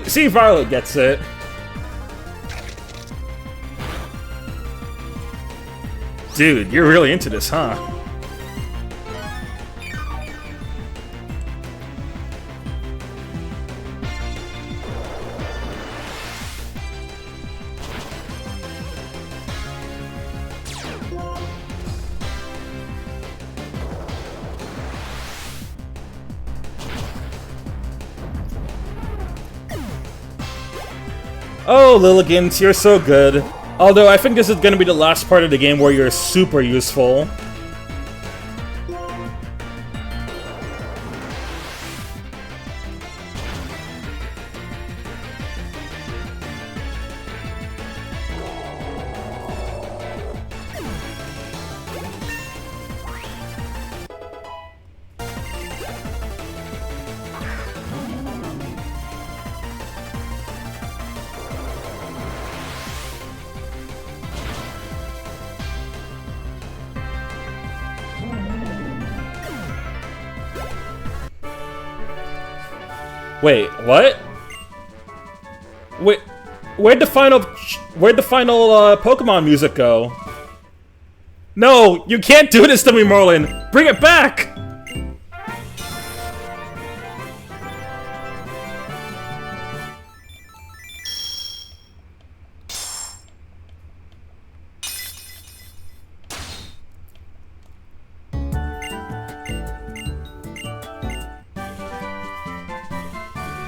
See, Violet gets it. Dude, you're really into this, huh? Oh, Lilligant, you're so good. Although, I think this is gonna be the last part of the game where you're super useful. Wait, what? Wait, where'd the final Pokemon music go? No, you can't do this to me, Merlin! Bring it back!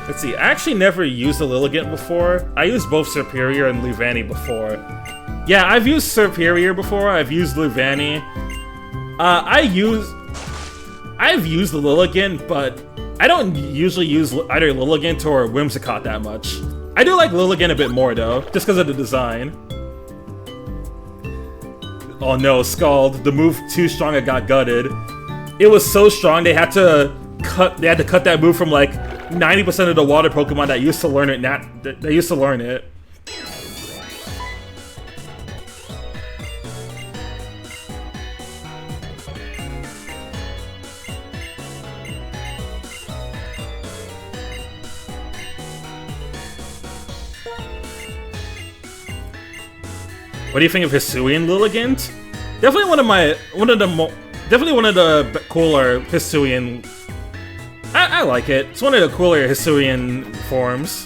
Let's see, I actually never used a Lilligant before. I used both Serperior and Luvani before. Yeah, I've used Serperior before, I've used Luvani. I've used the Lilligant, but I don't usually use either Lilligant or Whimsicott that much. I do like Lilligant a bit more though, just because of the design. Oh no, Scald, the move too strong it got gutted. It was so strong they had to cut that move from like 90% of the water Pokemon that used to learn it. They used to learn it. What do you think of Hisuian Lilligant? Definitely one of the cooler Hisuian. I like it. It's one of the cooler Hisuian forms.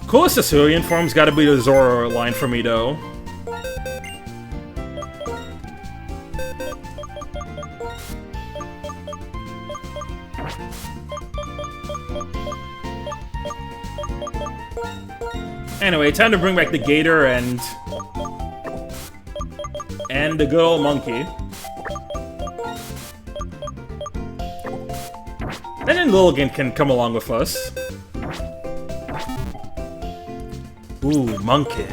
Coolest Hisuian form's gotta be the Zoro line for me, though. Anyway, time to bring back the Gator and the good old monkey. And then Lilligant can come along with us. Ooh, monkey.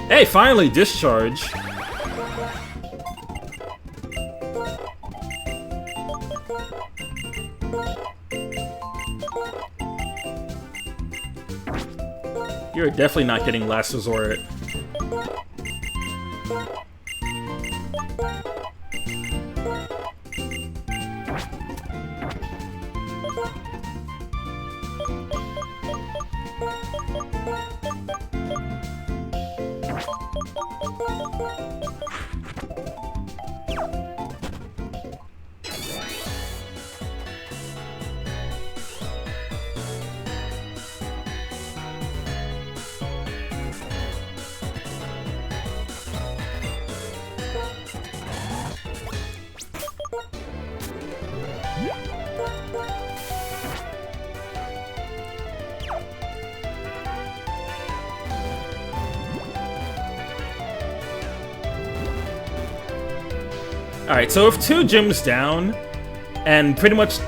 Hey, finally, discharge. You're definitely not getting Last Resort. Alright, so with 2 gyms down, and pretty much...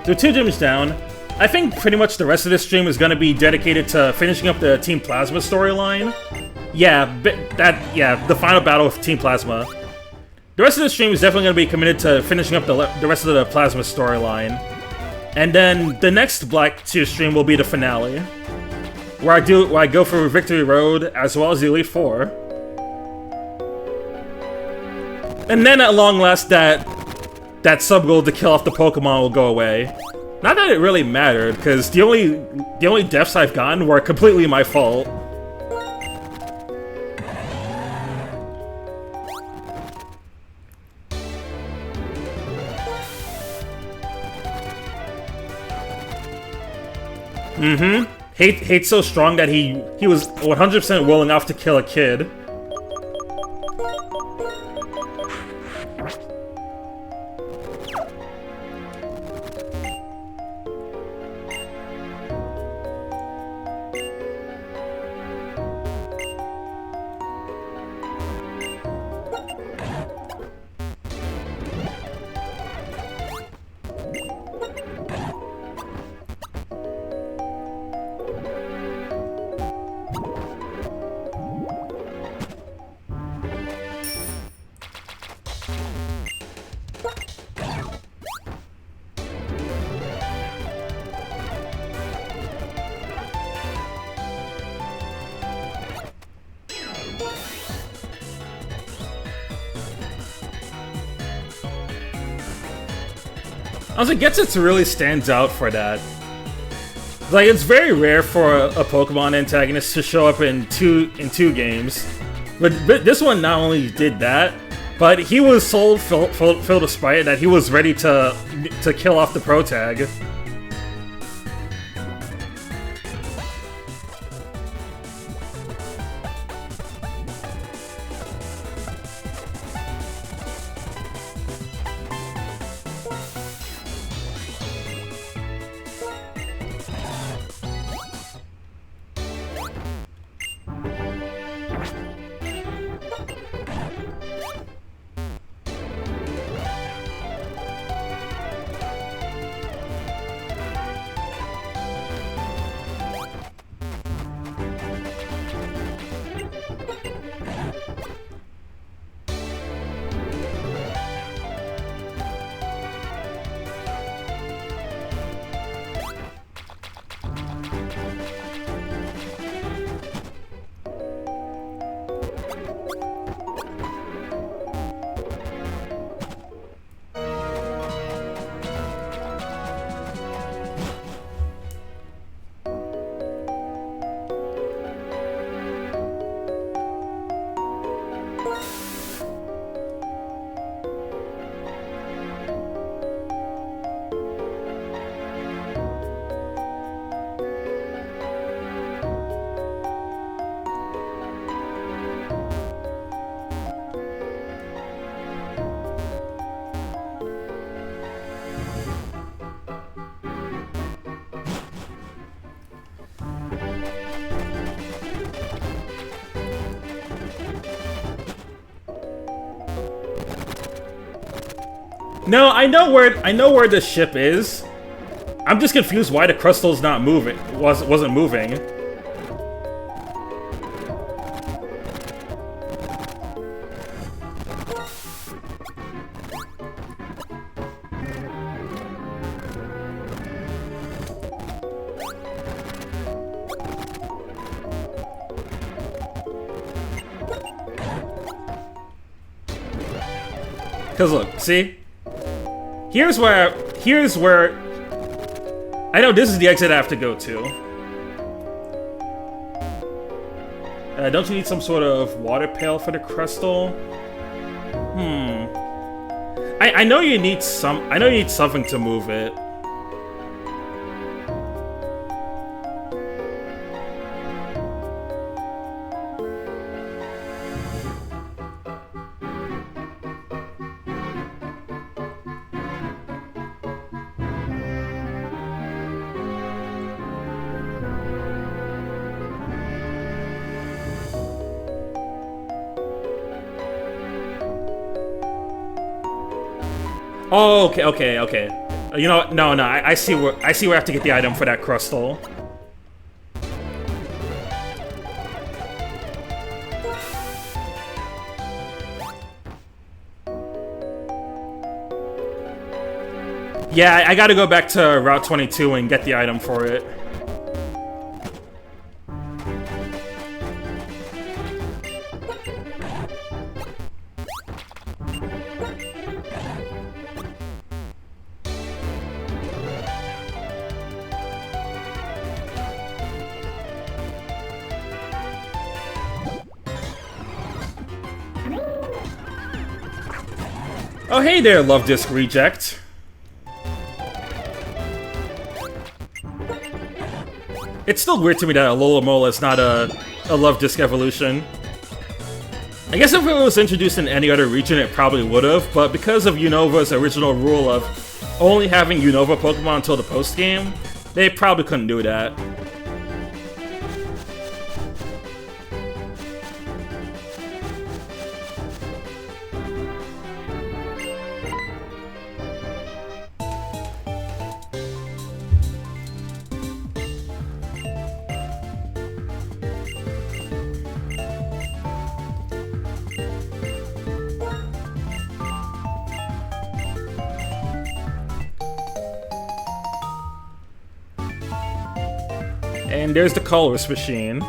with 2 gyms down, I think pretty much the rest of this stream is going to be dedicated to finishing up the Team Plasma storyline. Yeah, the final battle with Team Plasma. The rest of the stream is definitely going to be committed to finishing up the rest of the Plasma storyline. And then the next Black Tier stream will be the finale, where I go for Victory Road as well as the Elite Four. And then at long last, that sub-goal to kill off the Pokemon will go away. Not that it really mattered, because the only deaths I've gotten were completely my fault. Hate's so strong that he was 100% willing enough to kill a kid. Also, Getsuts really stands out for that. Like, it's very rare for a Pokemon antagonist to show up in two games. But this one not only did that, but he was so filled with spite that he was ready to kill off the pro tag. No, I know where the ship is. I'm just confused why the crystal's not moving. Wasn't moving. Cause look, see? Here's where I know this is the exit I have to go to. Don't you need some sort of water pail for the crystal? I know you need something to move it. Oh, okay. You know what? No, I see where I have to get the item for that crystal. Yeah, I gotta go back to Route 22 and get the item for it. Oh, hey there, Love Disc Reject. It's still weird to me that Alola Mola is not a Love Disc evolution. I guess if it was introduced in any other region, it probably would've, but because of Unova's original rule of only having Unova Pokemon until the post-game, they probably couldn't do that. And there's the colorist machine.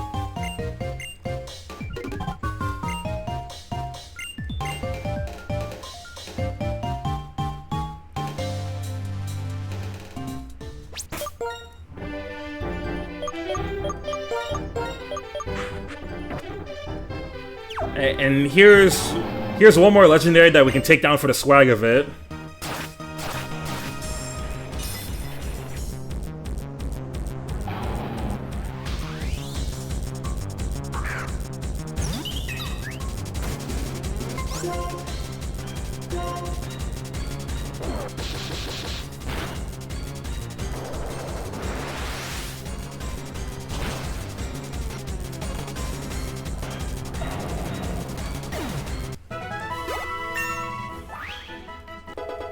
And here's one more legendary that we can take down for the swag of it.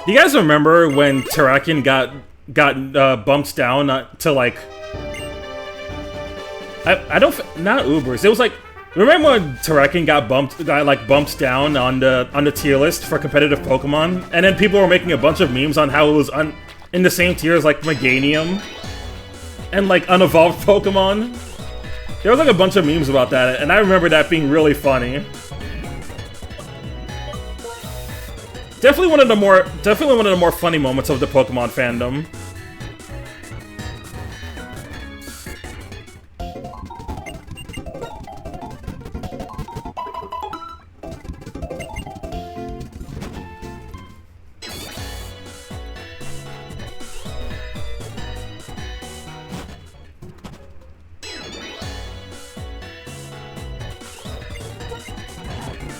Do you guys remember when Terrakion got bumped down to like not Ubers. It was like, remember when Terrakion got bumped down on the tier list for competitive Pokemon, and then people were making a bunch of memes on how it was in the same tier as like Meganium and like unevolved Pokemon. There was like a bunch of memes about that, and I remember that being really funny. Definitely one of the more funny moments of the Pokemon fandom.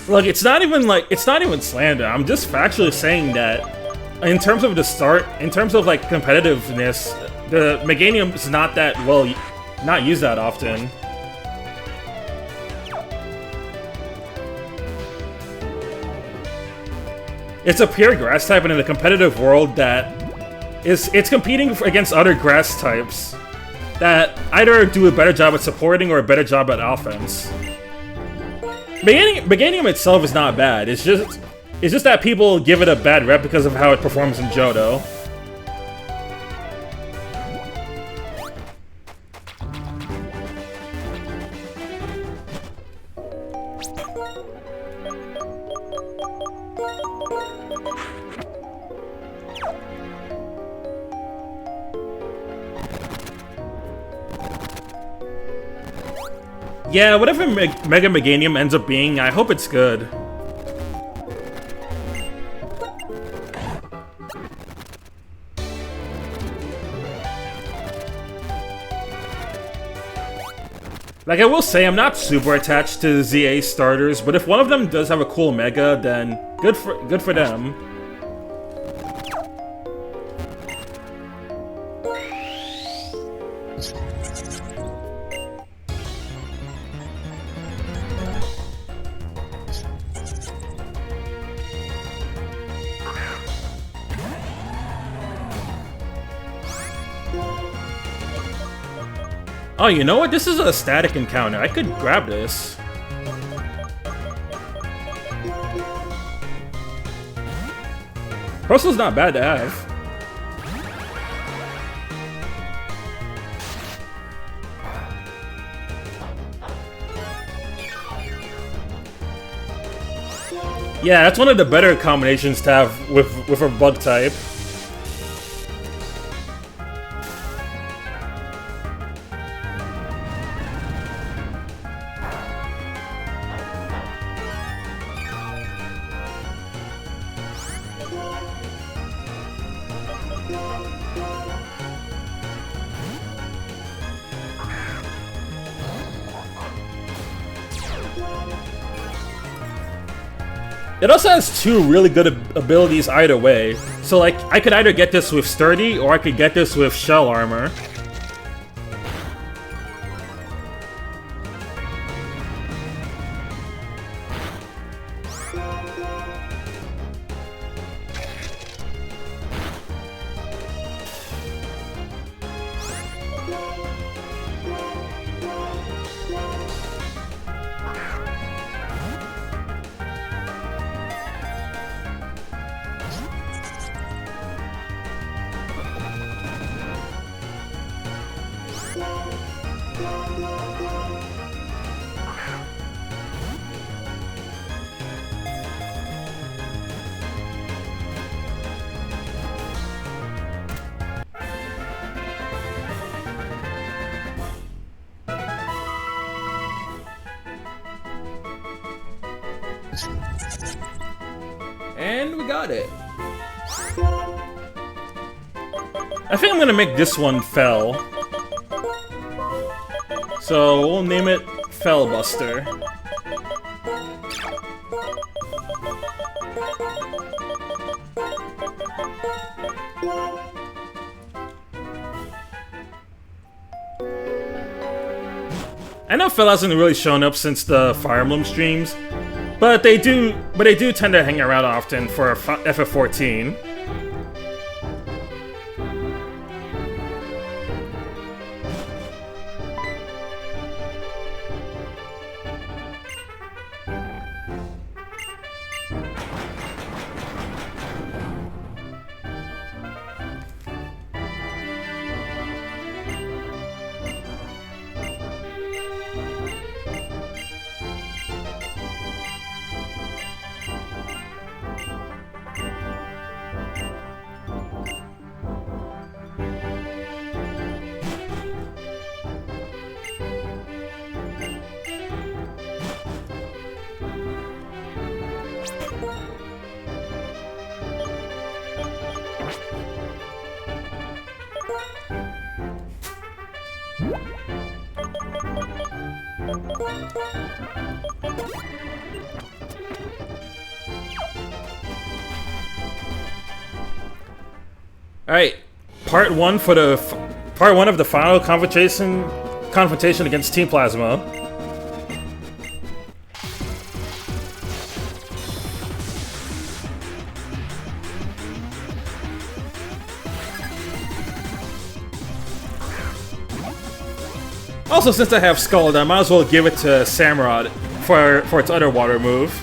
Look, it's not even slander. I'm just factually saying that in terms of like competitiveness, the Meganium is not used that often. It's a pure grass type, and in a competitive world it's competing against other grass types that either do a better job at supporting or a better job at offense. Meganium itself is not bad. It's just that people give it a bad rep because of how it performs in Johto. Yeah, whatever Mega Meganium ends up being, I hope it's good. Like, I will say, I'm not super attached to ZA starters, but if one of them does have a cool Mega, then good for them. Oh, you know what? This is a static encounter. I could grab this. Parcel's not bad to have. Yeah, that's one of the better combinations to have with a bug type. It also has two really good abilities either way. So like, I could either get this with Sturdy, or I could get this with Shell Armor. And we got it. I think I'm gonna make this one Fell. So we'll name it Fellbuster. I know Fell hasn't really shown up since the Fire Emblem streams, but they do tend to hang around often for FF14. Alright, part one of the final confrontation against Team Plasma. Also, since I have Scald, I might as well give it to Samurott for its other water move.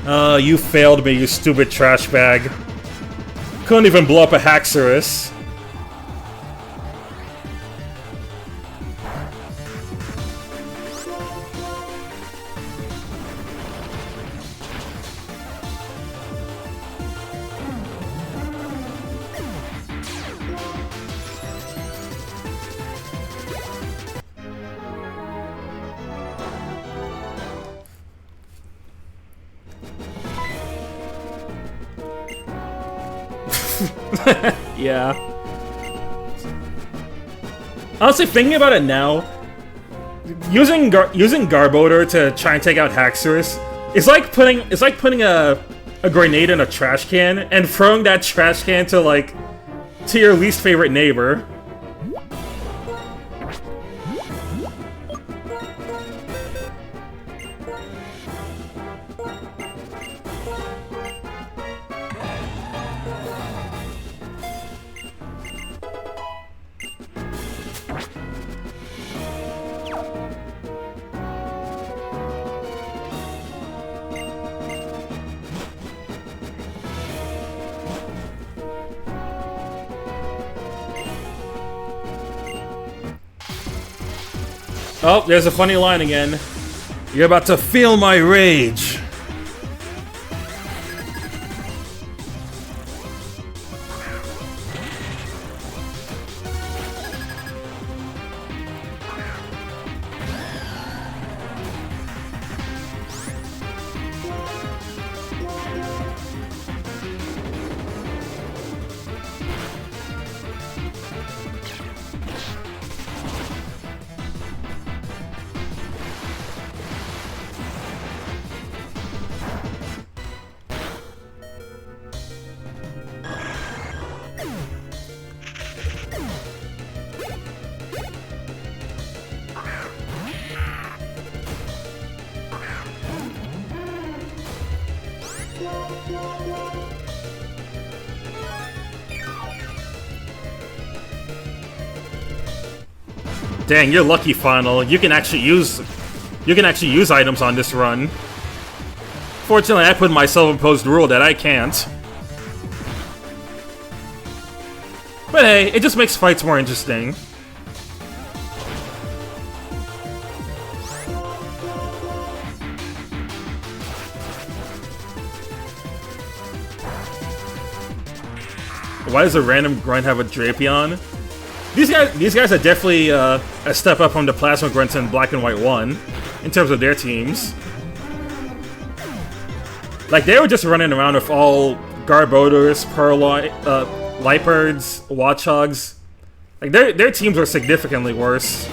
You failed me, you stupid trash bag. Couldn't even blow up a Haxorus. Yeah. Honestly, thinking about it now, using Garbodor to try and take out Haxorus is like putting a grenade in a trash can and throwing that trash can to your least favorite neighbor. Oh, there's a funny line again. You're about to feel my rage. Dang, you're lucky, Final. You can actually use items on this run. Fortunately, I put my self-imposed rule that I can't. But hey, it just makes fights more interesting. Why does a random grunt have a Drapion? These guys are definitely a step up from the Plasma Grunts in Black and White 1 in terms of their teams. Like, they were just running around with all Garbodors, Liepirds, Watchhogs. Like, their teams were significantly worse.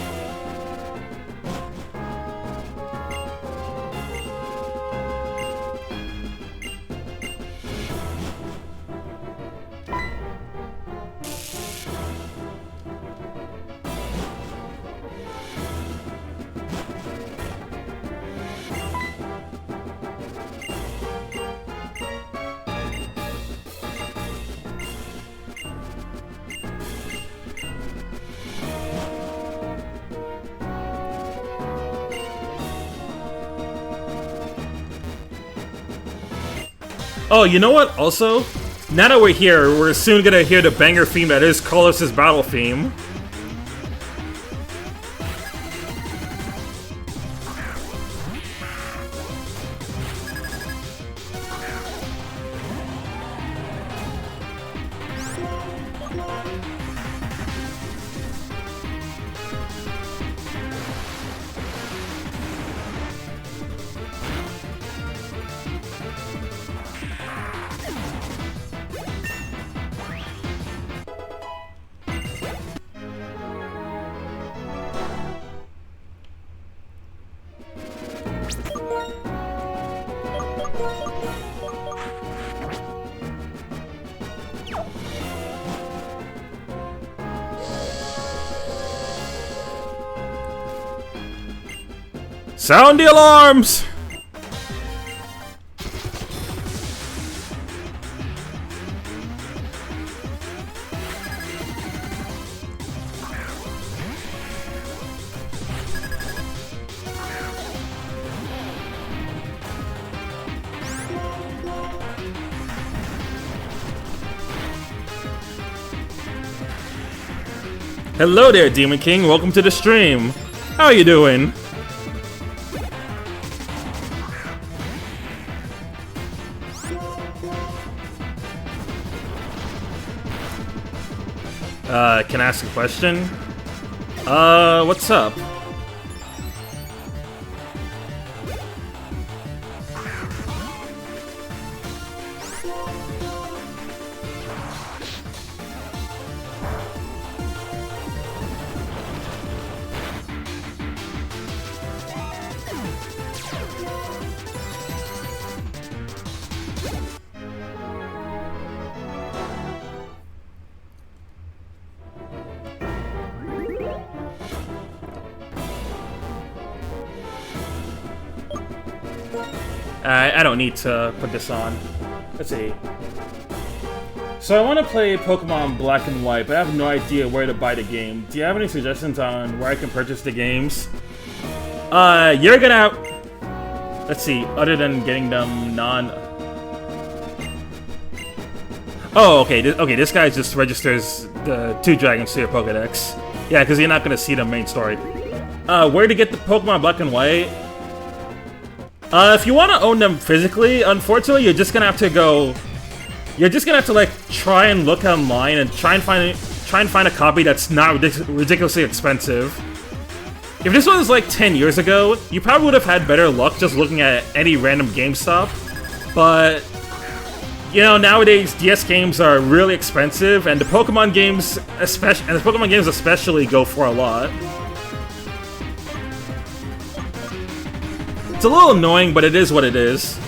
Oh, you know what? Also, now that we're here, we're soon gonna hear the banger theme that is Colossus' battle theme. Sound the alarms! Hello there, Demon King. Welcome to the stream. How are you doing? Can I ask a question? What's up? I don't need to put this on. Let's see. So I want to play Pokemon Black and White, but I have no idea where to buy the game. Do you have any suggestions on where I can purchase the games? You're gonna have... Let's see, other than getting them non... Oh, okay, this guy just registers the 2 dragons to your Pokedex. Yeah, because you're not gonna see the main story. Where to get the Pokemon Black and White? If you want to own them physically, unfortunately, you're just gonna have to go... You're just gonna have to, like, try and look online and try and find a copy that's not ridiculously expensive. If this was, like, 10 years ago, you probably would have had better luck just looking at any random GameStop. But, you know, nowadays, DS games are really expensive, and the Pokemon games especially go for a lot. It's a little annoying, but it is what it is.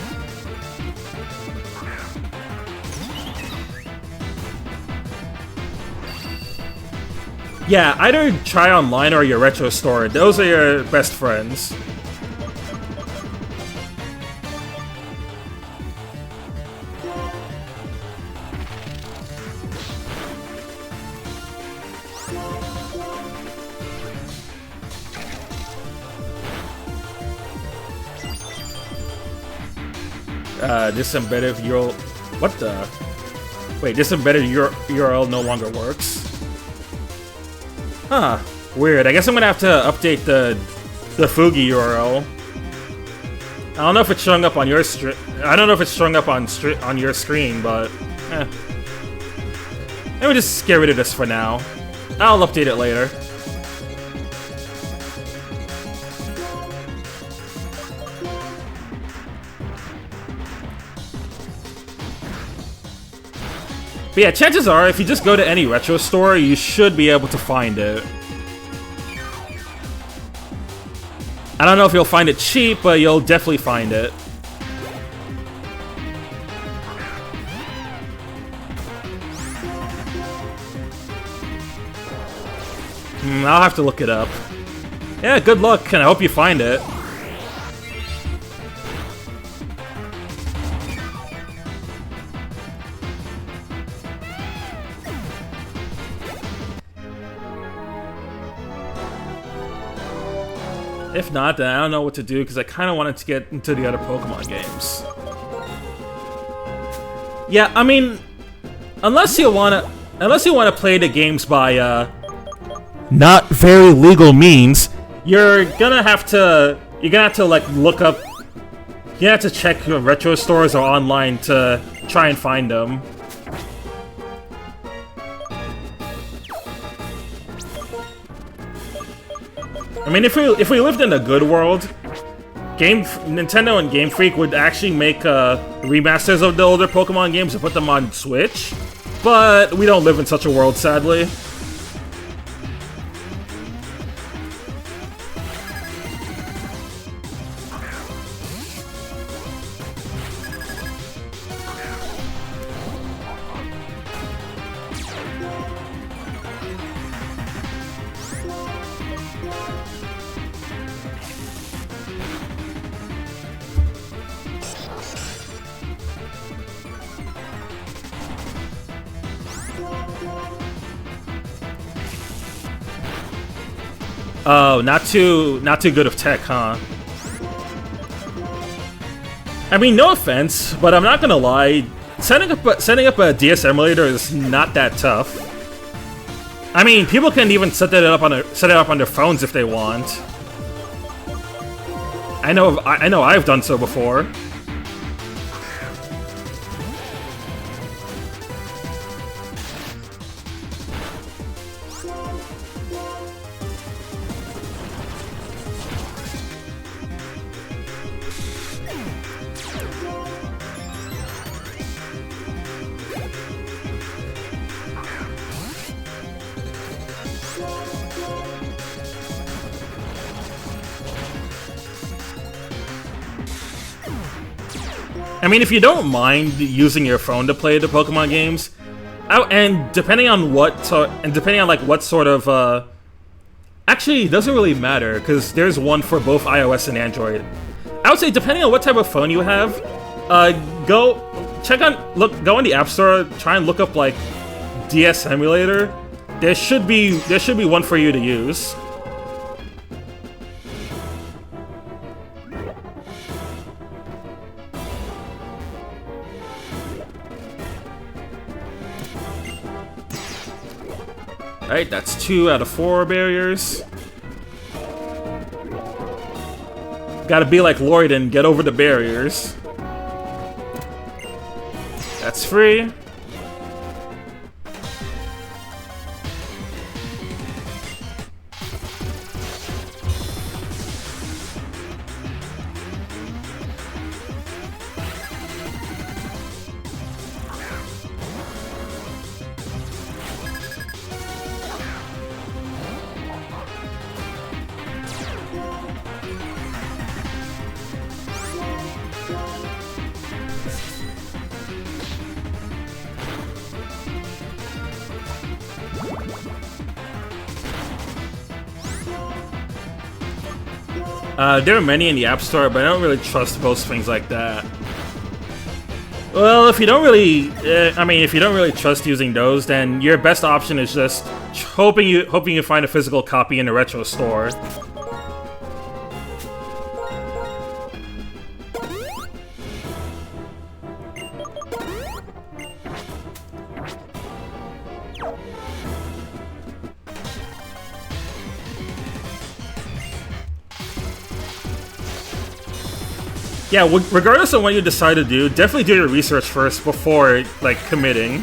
Yeah, either try online or your retro store. Those are your best friends. This embedded URL... What the... Wait, this embedded URL no longer works? Huh. Weird. I guess I'm gonna have to update the Fugi URL. I don't know if it's showing up on your I don't know if it's showing up on your screen, but... Let me just get rid of this for now. I'll update it later. But yeah, chances are, if you just go to any retro store, you should be able to find it. I don't know if you'll find it cheap, but you'll definitely find it. I'll have to look it up. Yeah, good luck, and I hope you find it. If not, then I don't know what to do, because I kind of wanted to get into the other Pokemon games. Yeah, I mean, unless you wanna play the games by not very legal means, you're gonna have to like look up. You have to check your retro stores or online to try and find them. I mean, if we lived in a good world, Nintendo and Game Freak would actually make remasters of the older Pokemon games and put them on Switch. But we don't live in such a world, sadly. Oh, not too good of tech, huh? I mean, no offense, but I'm not gonna lie. Setting up a DS emulator is not that tough. I mean, people can even set it up on their phones if they want. I know I've done so before. I mean, if you don't mind using your phone to play the Pokemon games, and depending on what sort of, actually, it doesn't really matter because there's one for both iOS and Android. I would say depending on what type of phone you have, go on the App Store, try and look up like DS Emulator. There should be one for you to use. Alright, that's 2 out of 4 barriers. Gotta be like Lloyd and get over the barriers. That's free. There are many in the App Store, but I don't really trust most things like that. Well, if you don't really trust using those, then your best option is just hoping you find a physical copy in a retro store. Yeah, regardless of what you decide to do, definitely do your research first before, like, committing.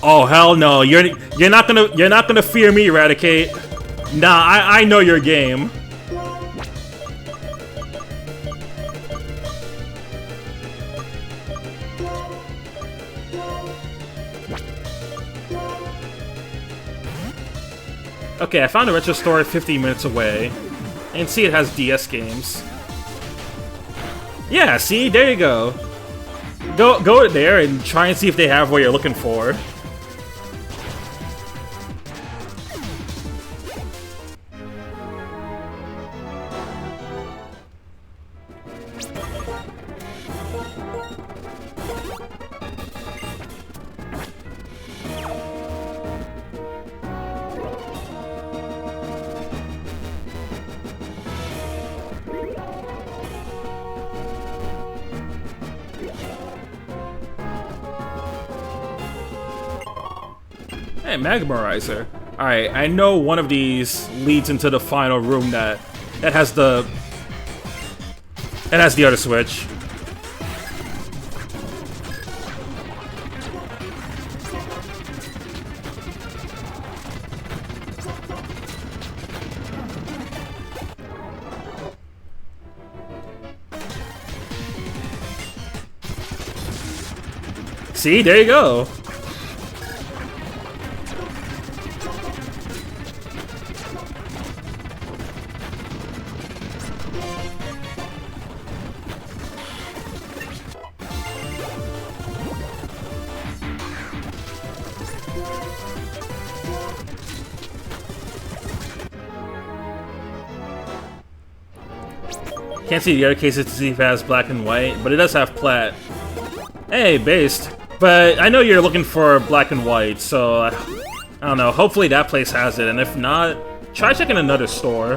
Oh hell no. You're not gonna fear me, Eradicate. Nah, I know your game. Okay, I found a retro store 50 minutes away. And see, it has DS games. Yeah, see, there you go. Go there and try and see if they have what you're looking for. Hey, Magmarizer. Alright, I know one of these leads into the final room that has the other switch. See, there you go. Can't see the other cases to see if it has black and white, but it does have plat. Hey, based. But I know you're looking for black and white, so I don't know. Hopefully that place has it, and if not, try checking another store.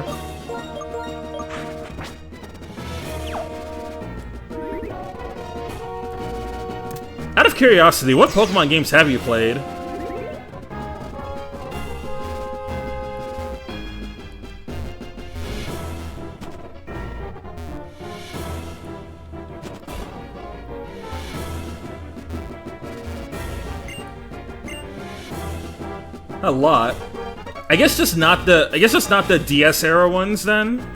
Out of curiosity, what Pokemon games have you played? A lot. I guess just not the DS era ones then.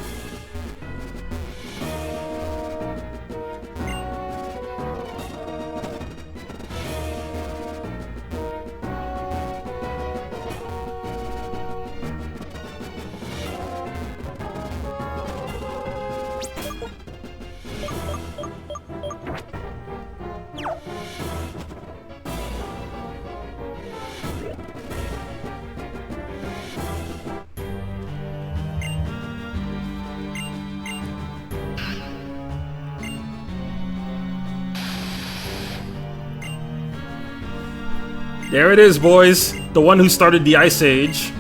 There it is, boys. The one who started the Ice Age.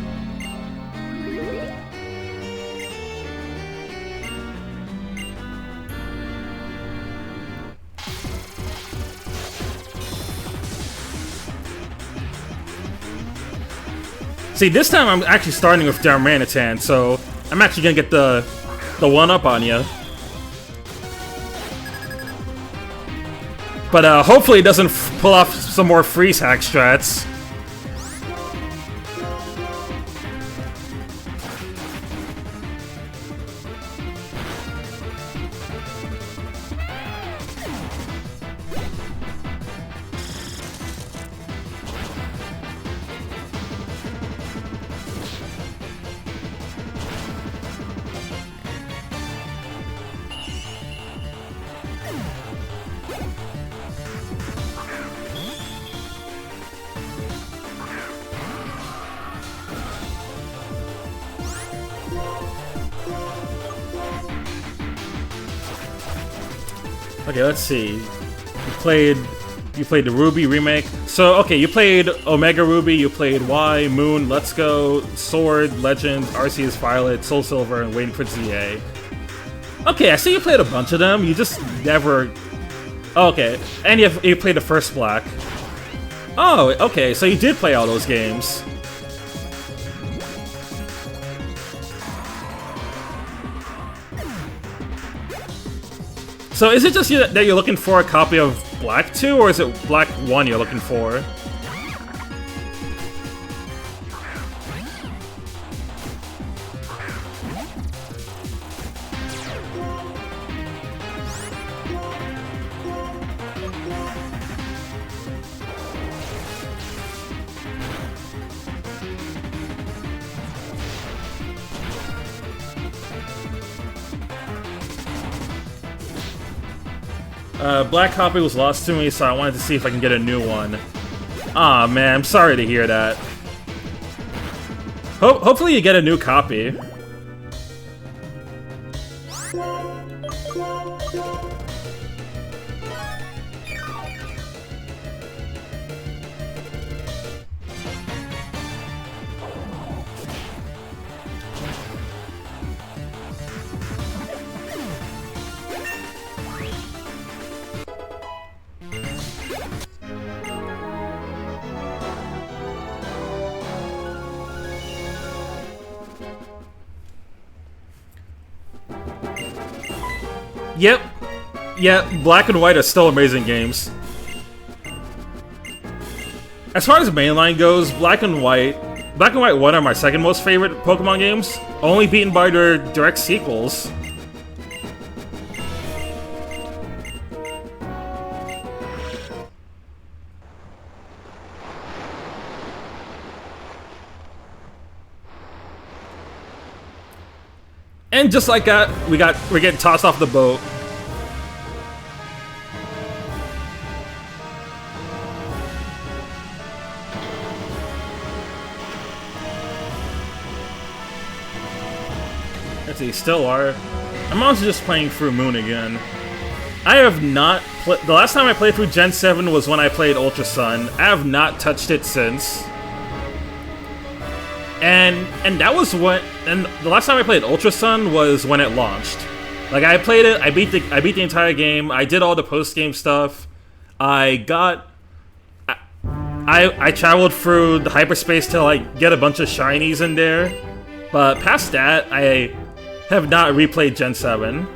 See, this time I'm actually starting with Darmanitan, so I'm actually gonna get the one-up on you. But hopefully it doesn't pull off some more freeze hack strats. Okay, let's see. You played the Ruby remake. So, okay, you played Omega Ruby, you played Y, Moon, Let's Go, Sword, Legend, Arceus Violet, Soul Silver, and waiting for ZA. Okay, I see you played a bunch of them. You just never. Oh, okay, and you played the first Black. Oh, okay, so you did play all those games. So is it just that you're looking for a copy of Black 2, or is it Black 1 you're looking for? Black copy was lost to me, so I wanted to see if I can get a new one. Aw, man, I'm sorry to hear that. Hopefully you get a new copy. Yep, Black and White are still amazing games. As far as mainline goes, Black and White 1 are my second most favorite Pokemon games, only beaten by their direct sequels. And just like that, we're getting tossed off the boat. Let's see, still are. I'm also just playing through Moon again. I have not the last time I played through Gen 7 was when I played Ultra Sun. I have not touched it since. And that was what. And the last time I played Ultra Sun was when it launched. Like I played it, I beat the entire game. I did all the post game stuff. I traveled through the hyperspace to like get a bunch of shinies in there. But past that, I have not replayed Gen 7.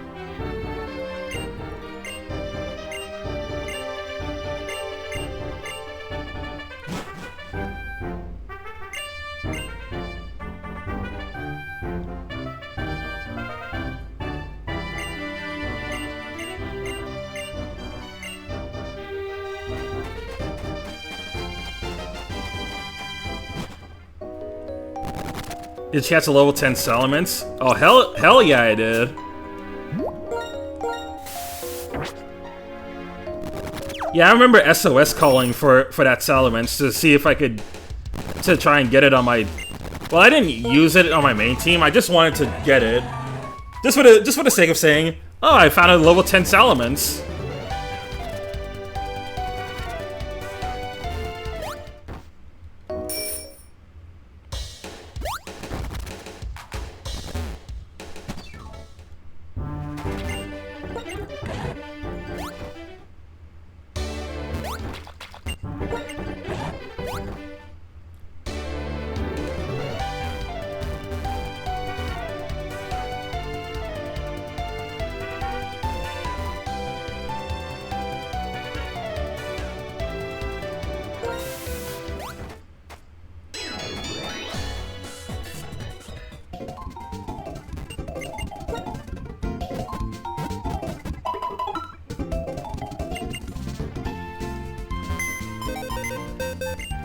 Did you catch a level 10 Salamence? Oh, hell yeah, I did. Yeah, I remember SOS calling for that Salamence to see if I could to try and get it on my. Well, I didn't use it on my main team. I just wanted to get it, just for the sake of saying, oh, I found a level 10 Salamence.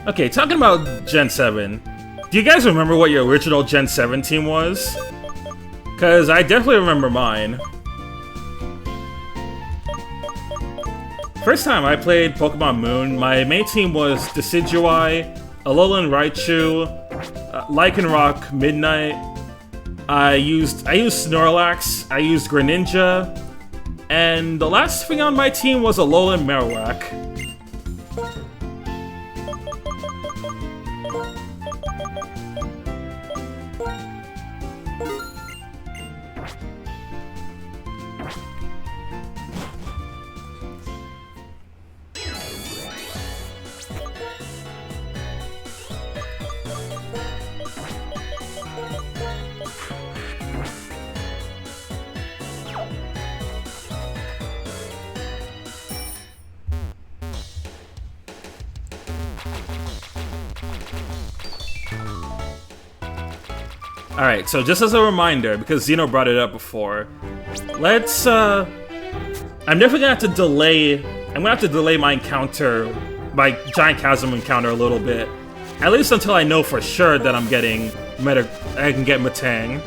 Okay, talking about Gen 7, do you guys remember what your original Gen 7 team was? Because I definitely remember mine. First time I played Pokemon Moon, my main team was Decidueye, Alolan Raichu, Lycanroc, Midnight. I used Snorlax, I used Greninja, and the last thing on my team was Alolan Marowak. Alright, so just as a reminder, because Xeno brought it up before, let's, I'm definitely gonna have to delay, my encounter, my Giant Chasm encounter a little bit. At least until I know for sure that I'm getting I can get Metang.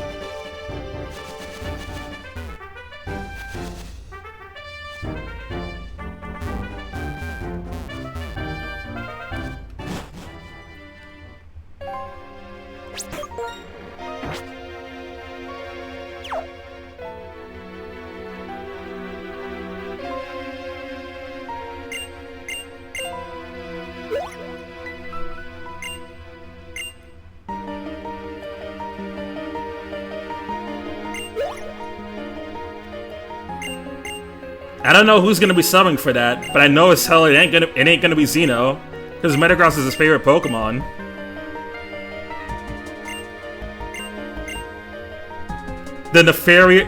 I don't know who's gonna be subbing for that, but I know as hell it ain't gonna be Xeno, because Metagross is his favorite Pokemon. The nefarious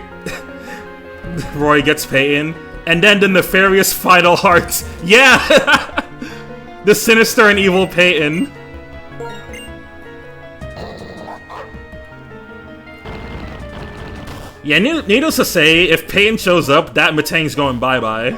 Roy gets Peyton, and then the nefarious Final Hearts. Yeah, the sinister and evil Peyton. Yeah, needless to say, if Peyton shows up, that Metang's going bye-bye.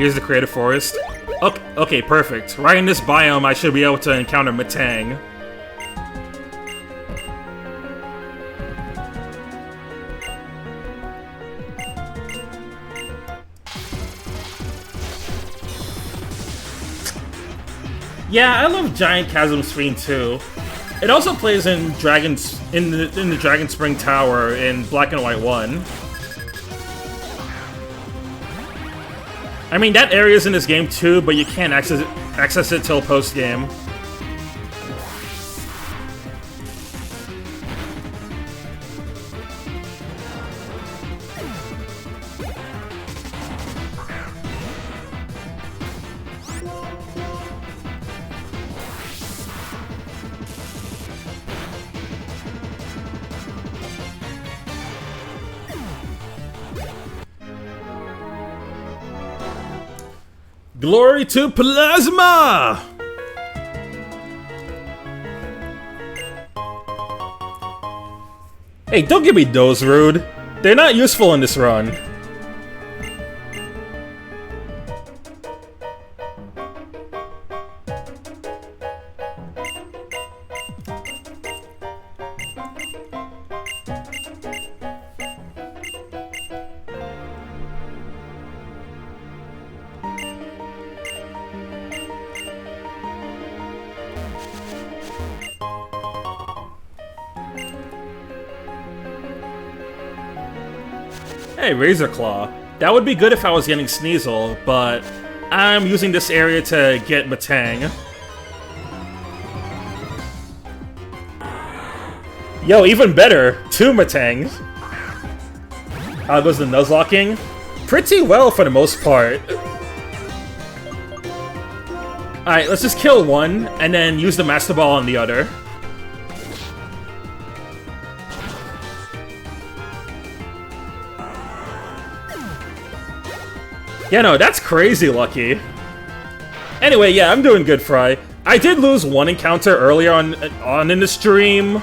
Here's the creative forest. Okay, perfect. Right in this biome, I should be able to encounter Metang. Yeah, I love Giant Chasm Stream too. It also plays in the Dragon Spring Tower in Black and White 1. I mean, that area's in this game too, but you can't access it till post-game. Glory to Plasma! Hey, don't give me those, Rude. They're not useful in this run. Hey, Razor Claw. That would be good if I was getting Sneasel, but I'm using this area to get Metang. Yo, even better! 2 Metangs. How goes the Nuzlocking? Pretty well for the most part. Alright, let's just kill one, and then use the Master Ball on the other. Yeah, no, that's crazy lucky. Anyway, yeah, I'm doing good, Fry. I did lose one encounter earlier on in the stream.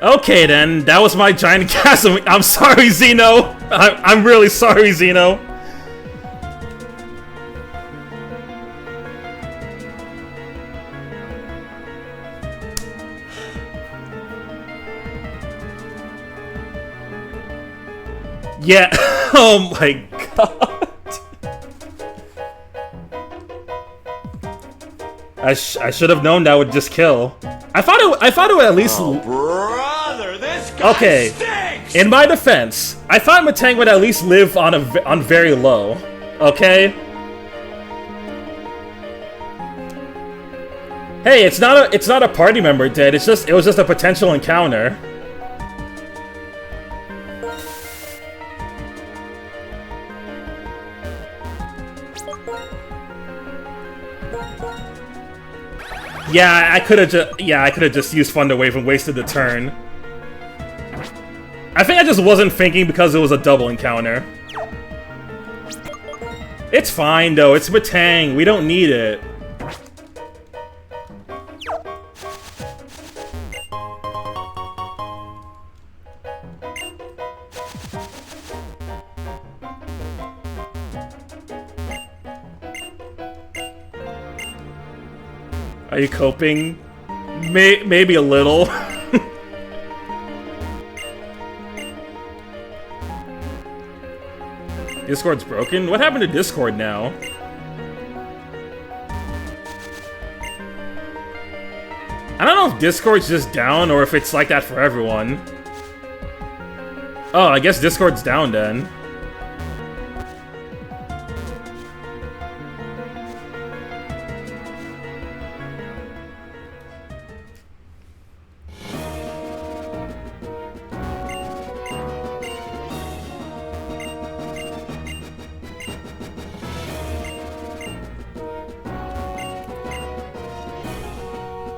Okay then, that was my giant chasm. I'm sorry, Xeno. I'm really sorry, Xeno. Yeah. Oh my god. I should have known that would just kill. I thought it would at least. Oh, brother, this guy okay. stinks! In my defense, I thought Metang would at least live on very low. Okay. Hey, it's not a party member dead. It was just a potential encounter. Yeah, I could have just used Thunder Wave and wasted the turn. I think I just wasn't thinking because it was a double encounter. It's fine though, it's Metang, we don't need it. Are you coping? Maybe a little. Discord's broken? What happened to Discord now? I don't know if Discord's just down or if it's like that for everyone. Oh, I guess Discord's down then.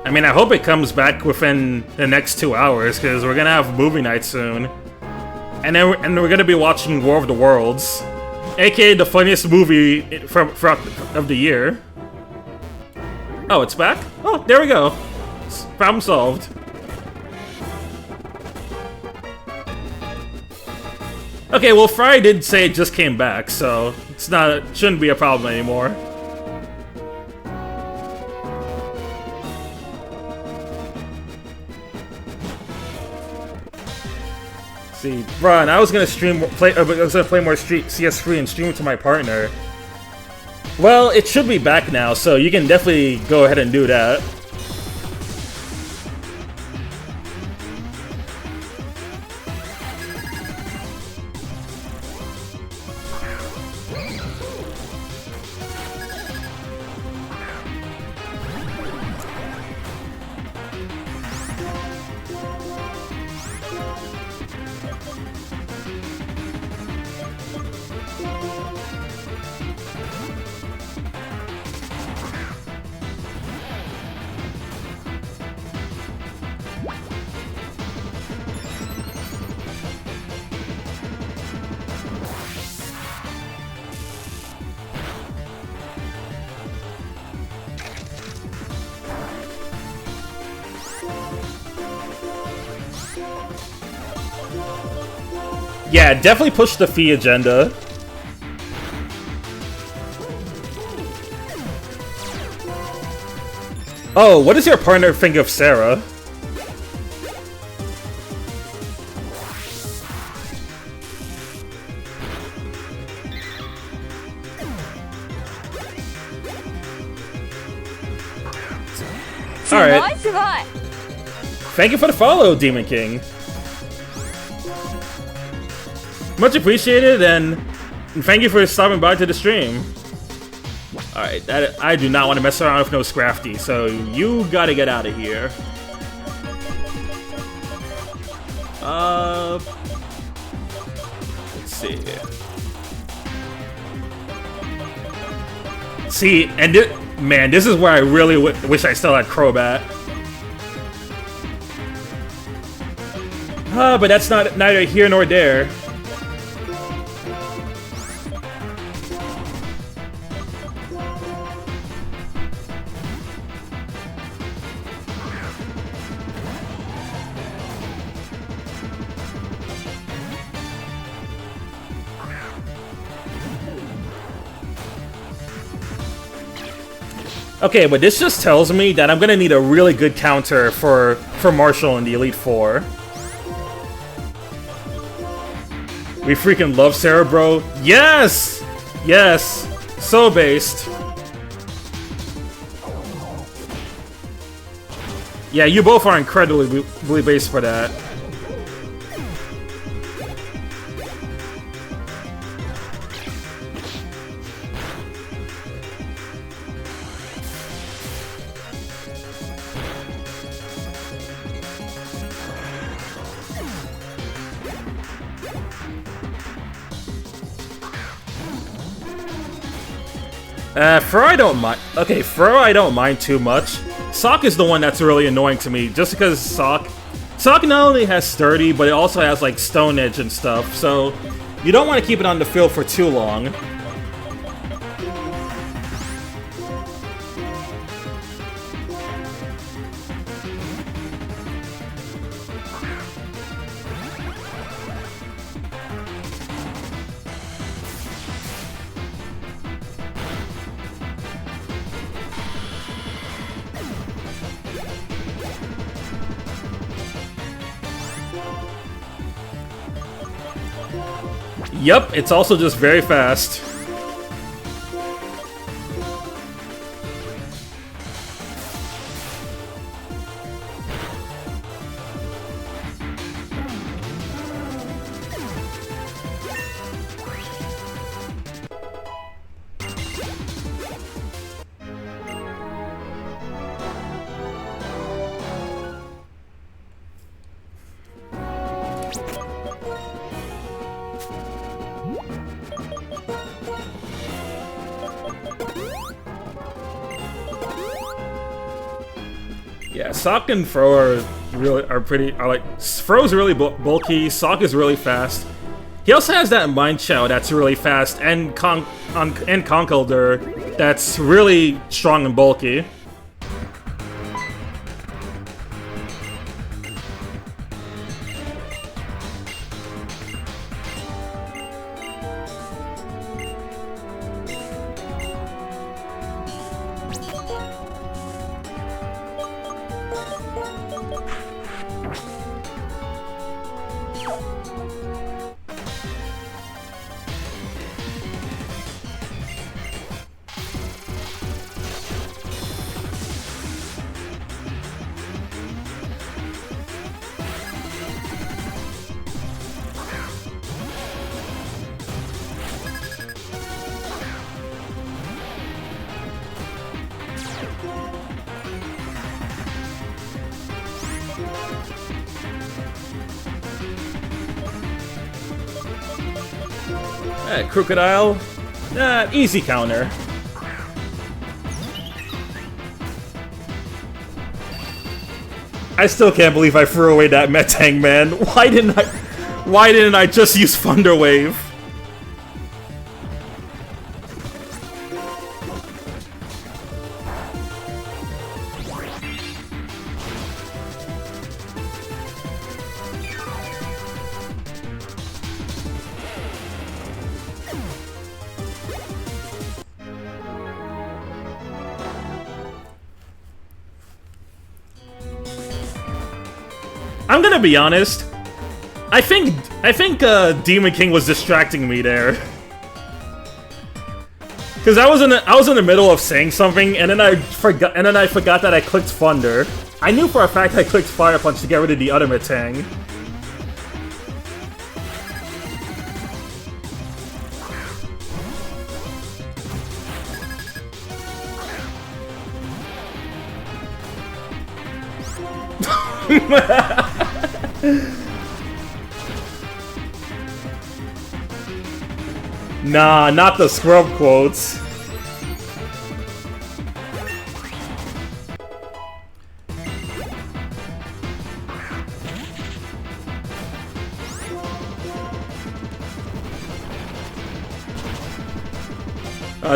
I mean, I hope it comes back within the next 2 hours, because we're gonna have movie night soon. And we're gonna be watching War of the Worlds, aka the funniest movie of the year. Oh, it's back? Oh, there we go. Problem solved. Okay, well, Fry did say it just came back, so it's not shouldn't be a problem anymore. See, Ron, I was gonna play more CS3 and stream it to my partner. Well, it should be back now, so you can definitely go ahead and do that. Yeah, definitely push the fee agenda. Oh, what does your partner think of Sarah? Alright. Thank you for the follow, Demon King. Much appreciated, and thank you for stopping by to the stream. Alright, I do not want to mess around with no Scrafty, so you gotta get out of here. Let's see. See, and man, this is where I really wish I still had Crobat. But that's neither here nor there. Okay, but this just tells me that I'm gonna need a really good counter for Marshall in the Elite Four. We freaking love Sarah, bro. Yes! Yes! So based. Yeah, you both are incredibly based for that. Fro I don't mind. Okay, Fro I don't mind too much. Sock is the one that's really annoying to me, just because Sock not only has sturdy, but it also has like Stone Edge and stuff, so you don't want to keep it on the field for too long. Yep, it's also just very fast. Yeah, Sock and Fro Fro's really bulky, Sock is really fast. He also has that Mind Chow that's really fast, and Conkeldurr that's really strong and bulky. Crocodile. Easy counter. I still can't believe I threw away that Metang, man. Why didn't I just use Thunder Wave? I'm gonna be honest. I think Demon King was distracting me there. Cause I was in the middle of saying something, and then I forgot that I clicked Thunder. I knew for a fact I clicked Fire Punch to get rid of the other Metang. Nah, not the scrub quotes.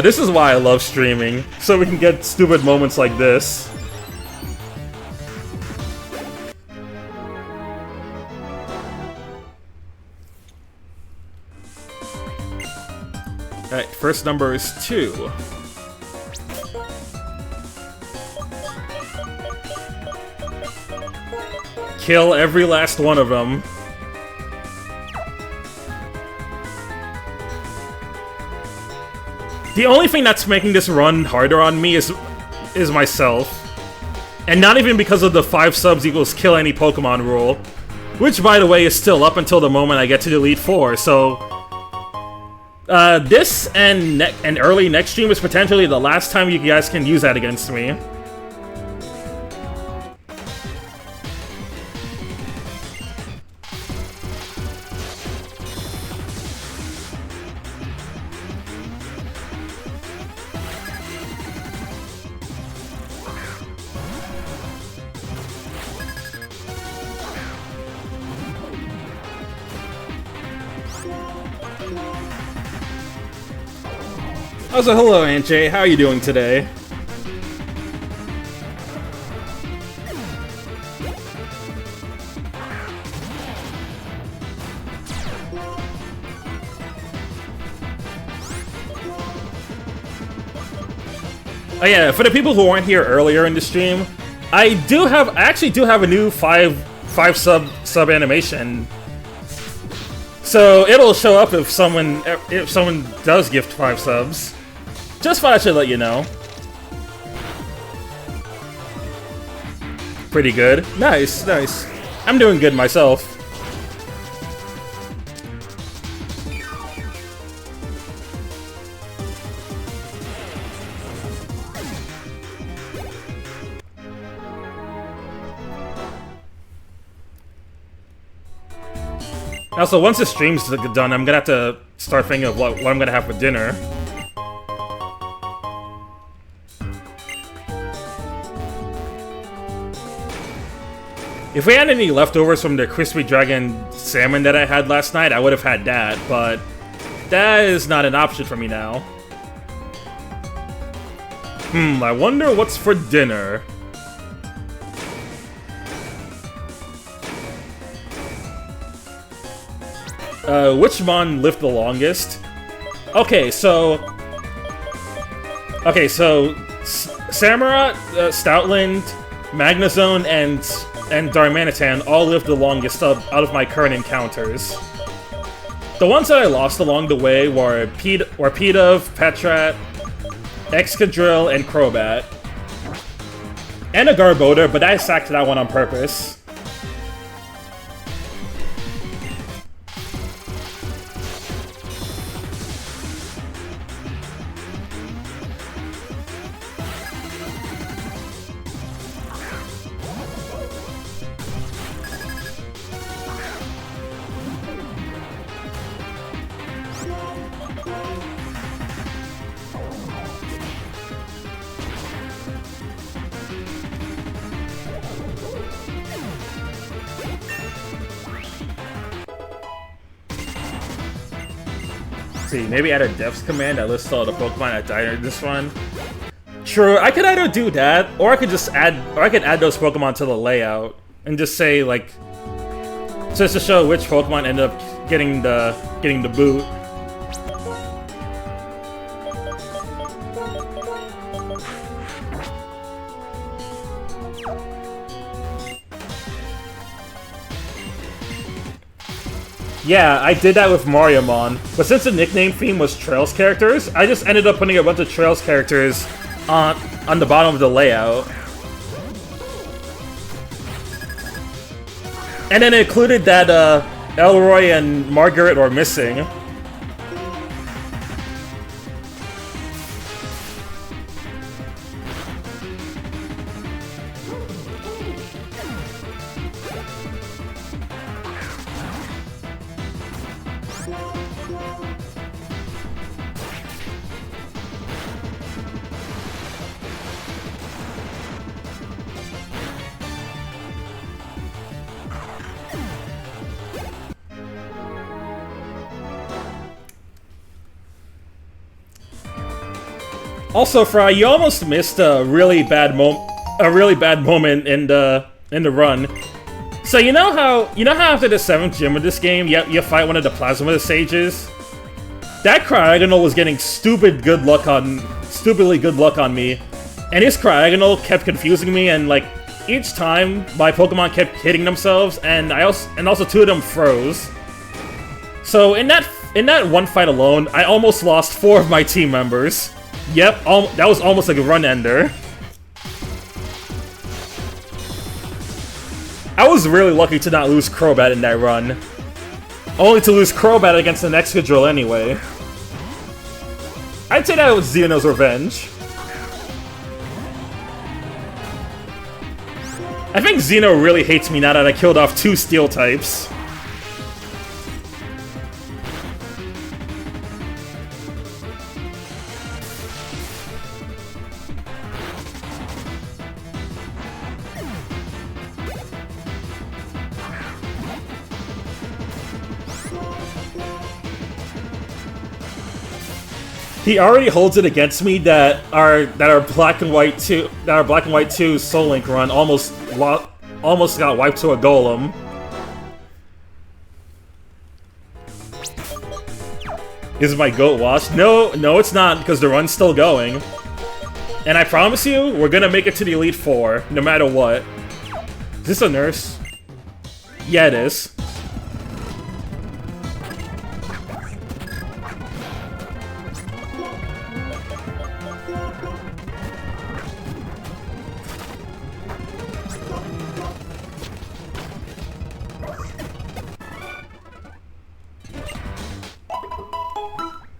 This is why I love streaming, so we can get stupid moments like this. Alright, first number is 2. Kill every last one of them. The only thing that's making this run harder on me is myself. And not even because of the 5 subs equals kill any Pokemon rule. Which, by the way, is still up until the moment I get to the Elite 4, so... this and early next stream is potentially the last time you guys can use that against me. Also, hello, Aunt Jay. How are you doing today? Oh yeah, for the people who weren't here earlier in the stream, I actually do have a new 5 sub animation. So it'll show up if someone does gift 5 subs. Just thought I should let you know. Pretty good. Nice, nice. I'm doing good myself. Also, once the stream's done, I'm gonna have to start thinking of what I'm gonna have for dinner. If we had any leftovers from the crispy dragon salmon that I had last night, I would have had that, but that is not an option for me now. I wonder what's for dinner. Which mon lived the longest? Okay, so Samara, Stoutland, Magnezone, and Darmanitan all lived the longest out of my current encounters. The ones that I lost along the way were Pidove, Petrat, Excadrill, and Crobat. And a Garbodor, but I sacked that one on purpose. See, maybe add a devs command that lists all the Pokemon that died in this run. True, I could either do that, or I could just add, those Pokemon to the layout and just say like, just to show which Pokemon ended up getting the boot. Yeah, I did that with Mariamon, but since the nickname theme was Trails characters, I just ended up putting a bunch of Trails characters on the bottom of the layout. And then it included that Elroy and Margaret were missing. Also, Fry, you almost missed a really bad moment in the run. So you know how after the 7th gym of this game, you fight one of the Plasma Sages? That Cryogonal was getting stupidly good luck on me, and his Cryogonal kept confusing me, and like each time my Pokemon kept hitting themselves, and also 2 of them froze. So in that one fight alone, I almost lost 4 of my team members. Yep, that was almost like a run ender. I was really lucky to not lose Crobat in that run. Only to lose Crobat against an Excadrill anyway. I'd say that was Xeno's revenge. I think Xeno really hates me now that I killed off 2 Steel types. He already holds it against me that our Black and White 2 Soul Link run almost got wiped to a Golem. Is my goat washed? No, it's not, because the run's still going. And I promise you, we're gonna make it to the Elite Four, no matter what. Is this a nurse? Yeah, it is.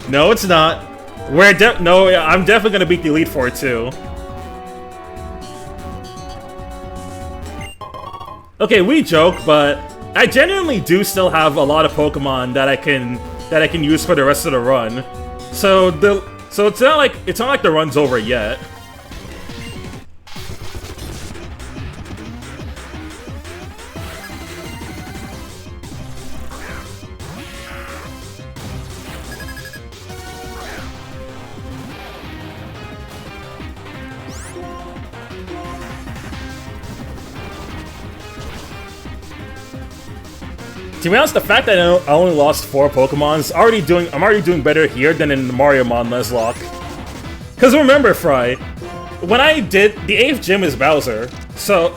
No, it's not. I'm definitely gonna beat the Elite Four too. Okay, we joke, but I genuinely do still have a lot of Pokemon that I can use for the rest of the run. So it's not like the run's over yet. To be honest, the fact that I only lost 4 Pokemon I'm already doing better here than in Mariamon Nuzlocke. Cause remember, Fry, when I did the 8th gym is Bowser.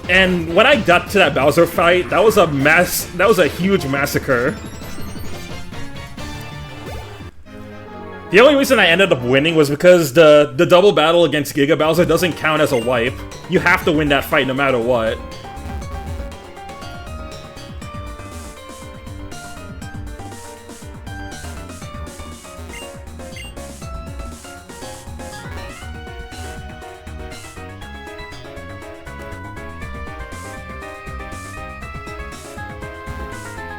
And when I got to that Bowser fight, that was a huge massacre. The only reason I ended up winning was because the double battle against Giga Bowser doesn't count as a wipe. You have to win that fight no matter what.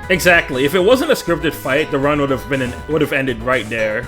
Exactly. If it wasn't a scripted fight, the run would have ended right there.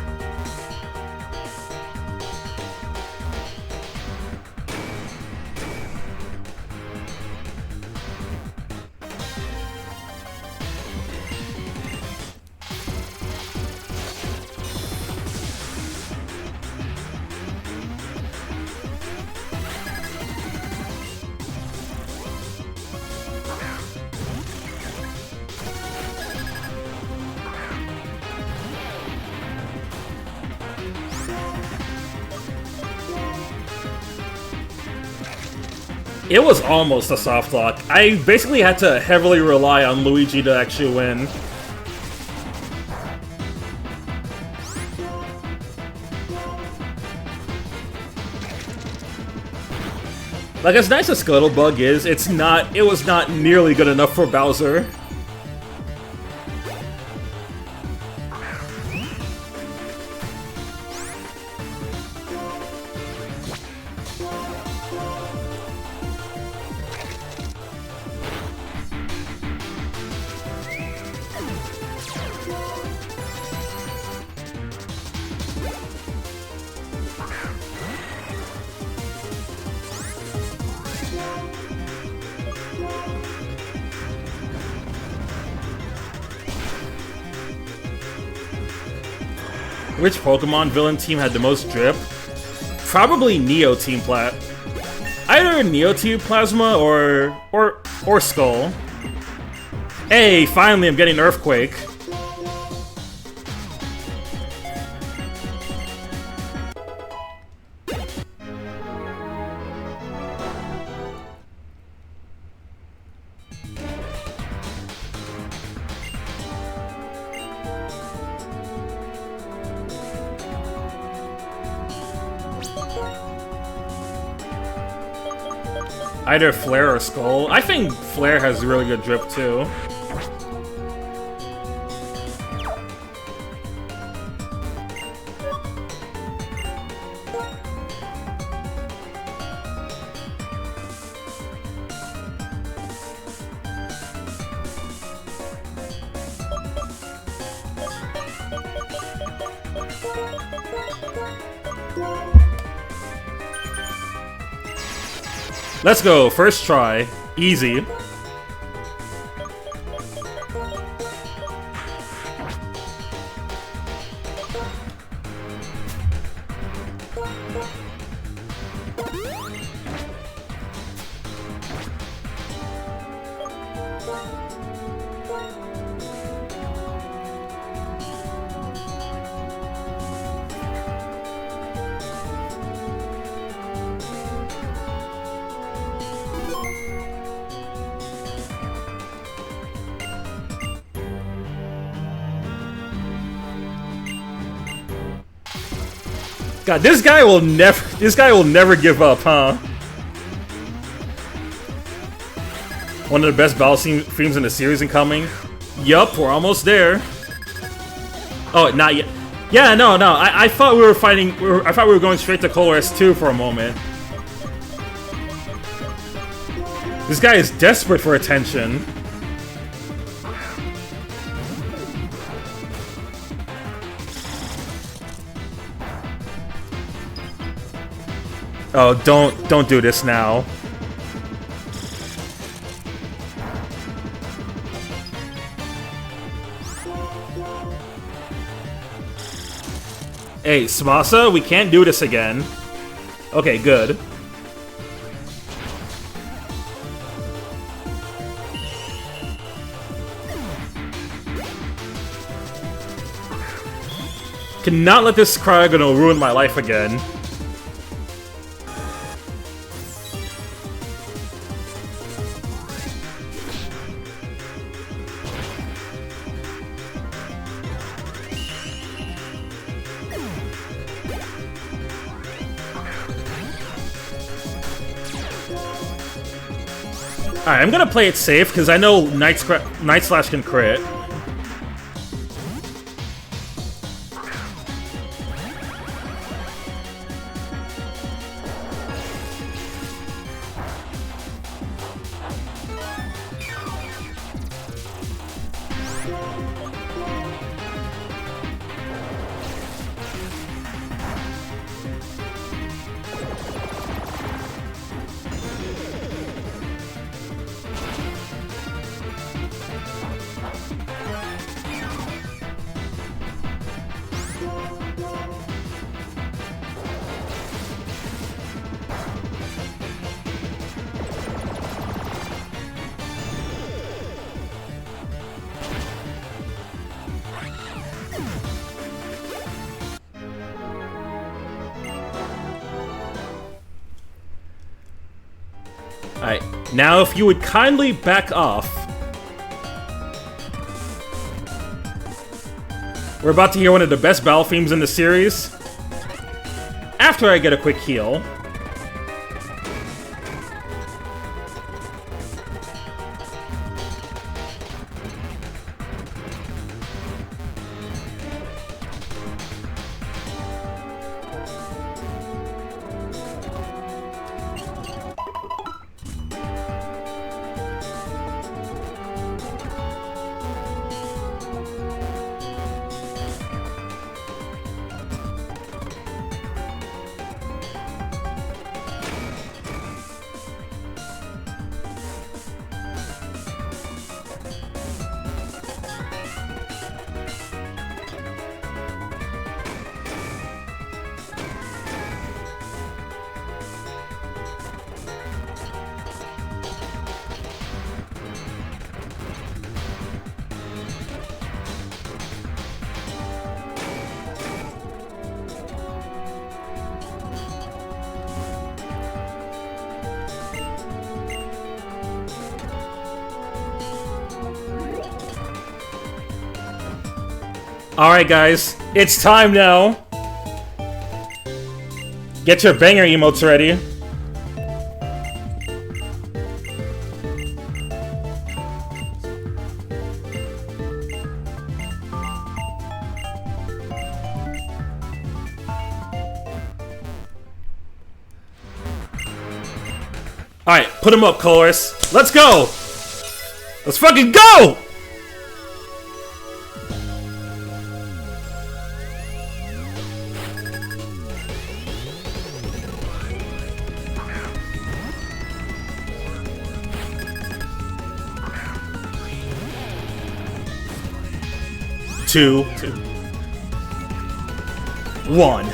It was almost a soft lock. I basically had to heavily rely on Luigi to actually win. Like, as nice as Scuttlebug is, it was not nearly good enough for Bowser. Which Pokemon villain team had the most drip? Probably Neo Team either Neo Team Plasma or Skull. Hey, finally I'm getting Earthquake. Either Flare or Skull. I think Flare has really good drip too. Let's go, first try. Easy. God, this guy will never give up, huh? One of the best battle themes in the series incoming. Yup, we're almost there. Oh, not yet. Yeah, no. I thought we were fighting. I thought we were going straight to Colorless 2 for a moment. This guy is desperate for attention. Oh, don't do this now. Hey, Smasa, we can't do this again. Okay, good. Cannot let this Cryogonal ruin my life again. Alright, I'm gonna play it safe, because I know Night Slash can crit. Alright, now if you would kindly back off. We're about to hear one of the best battle themes in the series. After I get a quick heal. Alright guys, it's time now! Get your banger emotes ready. Alright, put them up, Chorus. Let's go! Let's fucking go! Two, 1.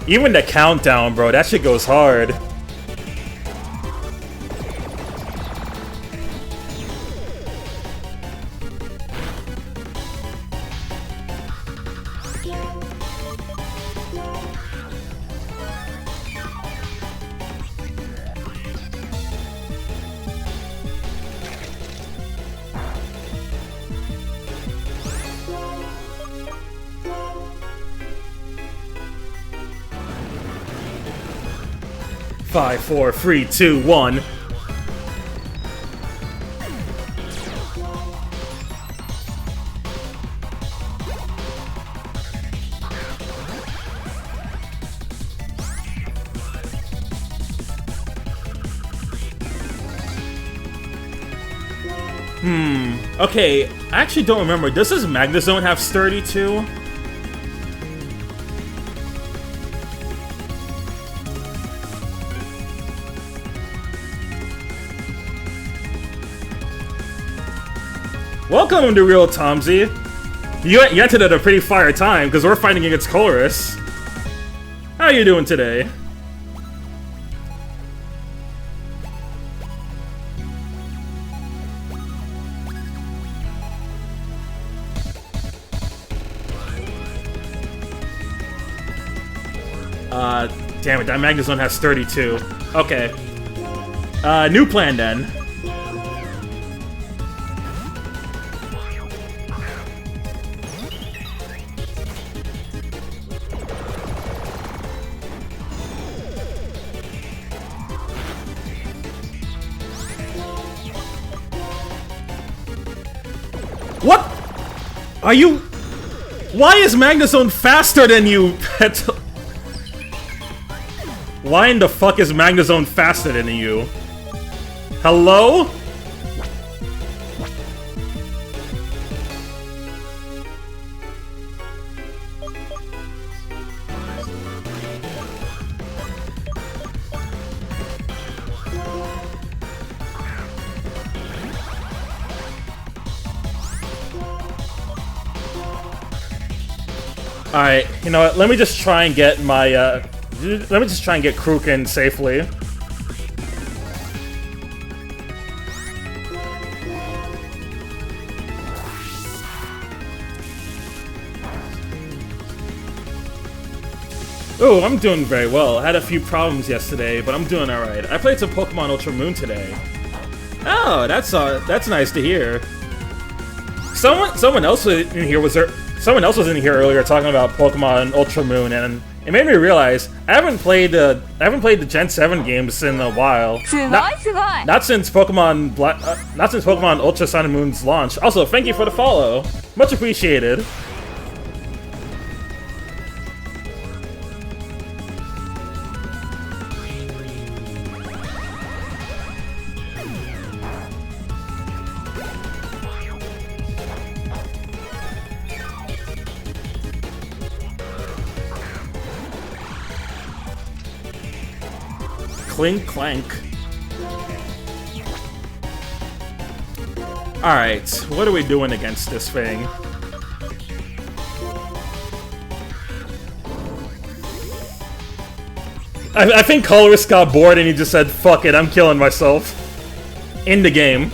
Even the countdown, bro, that shit goes hard. Five, 4, 3, 2, 1. Okay, I actually don't remember. Does this Magnezone have Sturdy too? Welcome to Real Tomsy. You entered at a pretty fire time because we're fighting against Chorus. How you doing today? Damn it, that Magnezone has 32. Okay. New plan then. What? Are you... Why is Magnezone faster than you? Why in the fuck is Magnezone faster than you? Hello? Alright, you know what, let me just try and get my, let me just try and get Kruken safely. Oh, I'm doing very well. I had a few problems yesterday, but I'm doing alright. I played some Pokemon Ultra Moon today. Oh, that's nice to hear. Someone else was in here someone else was in here earlier talking about Pokemon Ultra Moon, and it made me realize I haven't played the Gen 7 games in a while. Not since Pokemon Ultra Sun and Moon's launch. Also, thank you for the follow. Much appreciated. Clink clank. Alright, what are we doing against this thing? I think Colorist got bored and he just said, fuck it, I'm killing myself. In the game.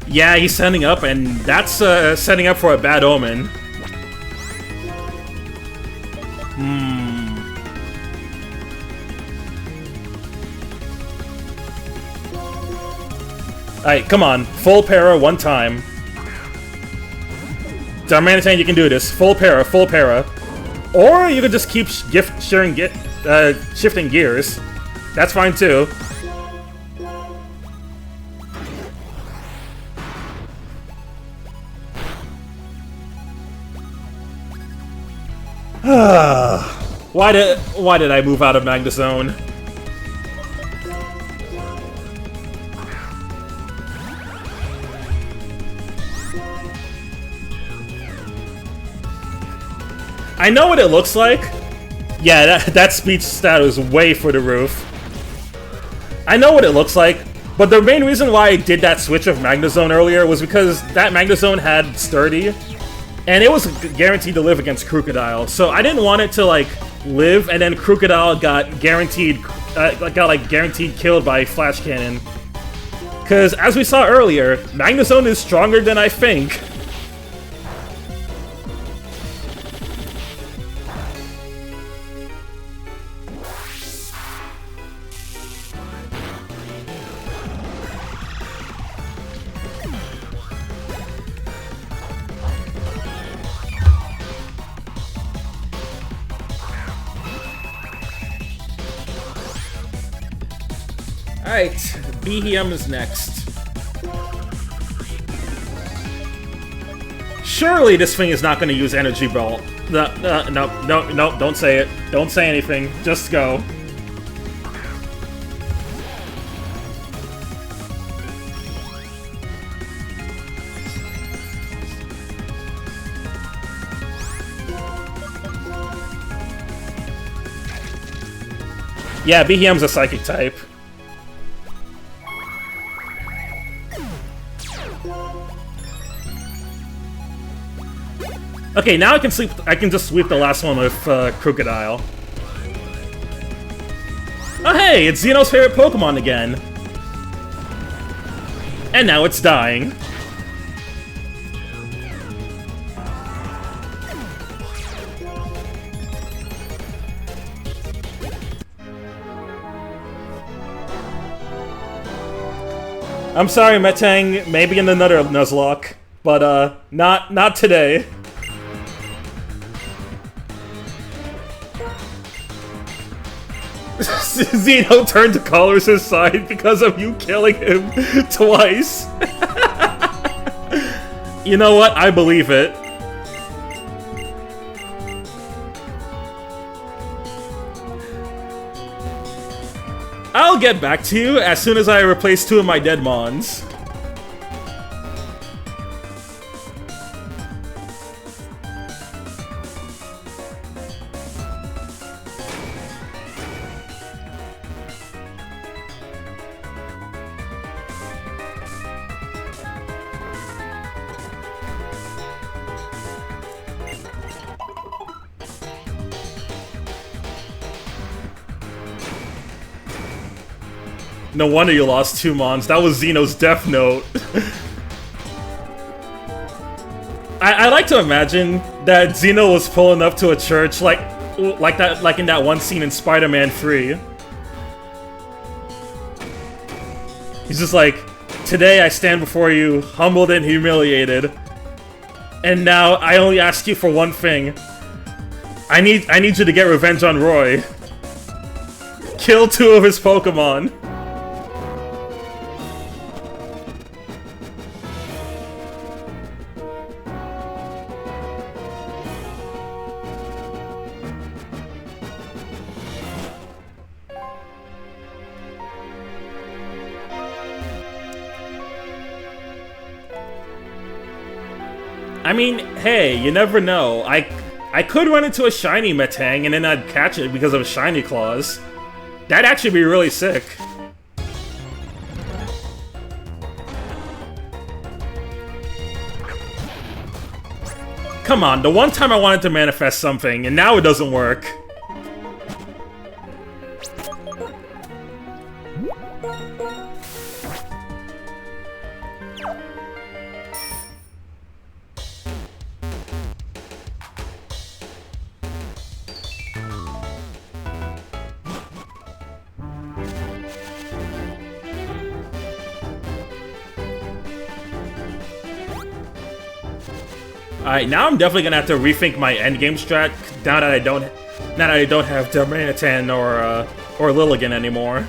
Yeah, he's setting up, and that's setting up for a bad omen. Alright, come on. Full para one time. Darmanitan, you can do this. Full para, full para. Or you could just keep shifting gears. That's fine too. Why did I move out of Magnezone? I know what it looks like. Yeah, that speech stat is way for the roof. I know what it looks like, but the main reason why I did that switch of Magnezone earlier was because that Magnezone had Sturdy. And it was guaranteed to live against Crocodile, so I didn't want it to like live, and then Crocodile got guaranteed killed by Flash Cannon. Because as we saw earlier, Magnezone is stronger than I think. Alright, BHM is next. Surely this thing is not going to use Energy Ball. No, don't say it. Don't say anything. Just go. Yeah, BHM's a Psychic type. Okay, now I can just sweep the last one with Crocodile. Oh hey, it's Xeno's favorite Pokemon again. And now it's dying. I'm sorry, Metang, maybe in another Nuzlocke, but not today. Xeno turned to Colors' side because of you killing him twice. You know what? I believe it. I'll get back to you as soon as I replace 2 of my dead mons. No wonder you lost 2 Mons. That was Xeno's Death Note. I like to imagine that Xeno was pulling up to a church like in that one scene in Spider-Man 3. He's just like, today I stand before you, humbled and humiliated. And now I only ask you for one thing. I need you to get revenge on Roy. Kill 2 of his Pokemon. I mean, hey, you never know. I could run into a shiny Metang and then I'd catch it because of a shiny claws. That'd actually be really sick. Come on, the one time I wanted to manifest something and now it doesn't work. Alright, now I'm definitely gonna have to rethink my endgame strat now that I don't have Darmanitan or Lilligant anymore.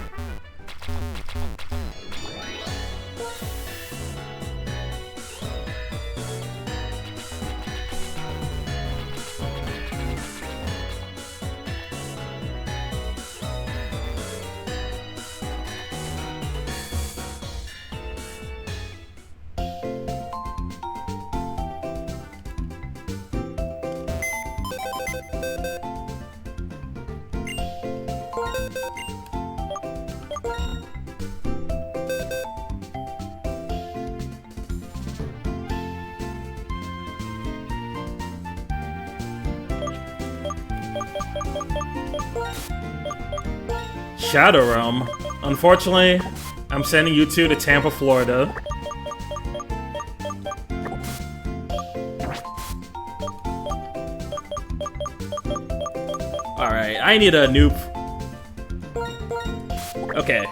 Shadow Realm. Unfortunately, I'm sending you 2 to Tampa, Florida. Alright, I need a new... Okay.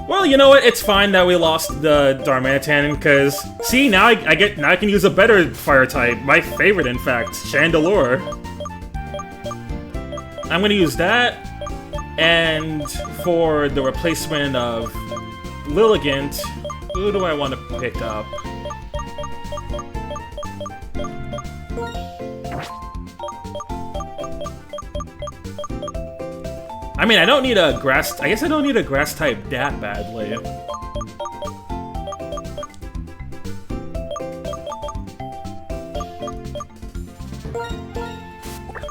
Well, you know what? It's fine that we lost the Darmanitan, because... See, now I can use a better fire type. My favorite, in fact. Chandelure. I'm gonna use that. And for the replacement of Lilligant, who do I want to pick up? I mean, I don't need a grass... I guess I don't need a grass type that badly.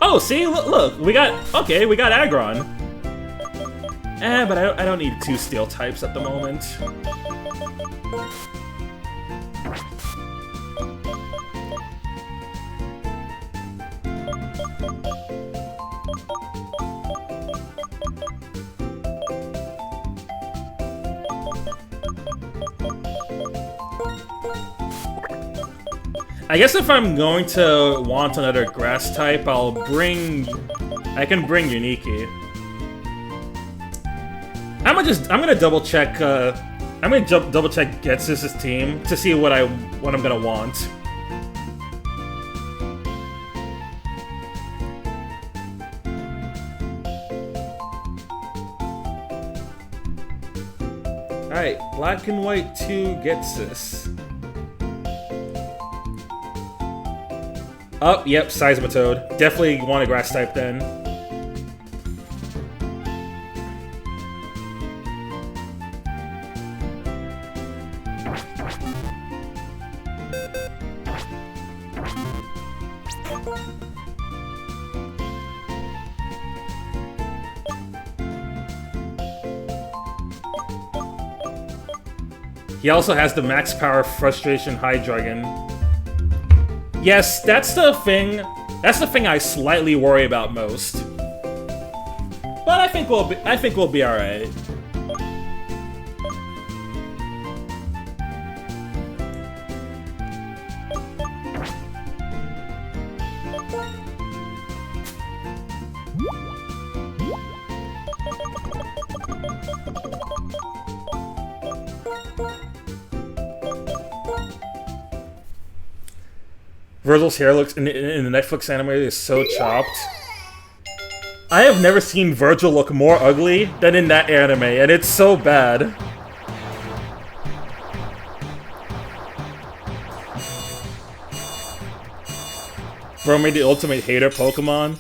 Oh, see? Look, we got... Okay, we got Aggron. But I don't need 2 steel types at the moment. I guess if I'm going to want another grass type, I can bring Uniki. I'm gonna double check. I'm gonna double check Getsus' team to see what I'm gonna want. All right, Black and White 2 Getsus. Oh, yep, Seismitoad. Definitely want a grass type then. He also has the max power Frustration Hydreigon. Yes, that's the thing. That's the thing I slightly worry about most. But I think we'll be all right. Virgil's hair looks in the Netflix anime is so chopped. I have never seen Virgil look more ugly than in that anime, and it's so bad. Bro made the ultimate hater Pokemon.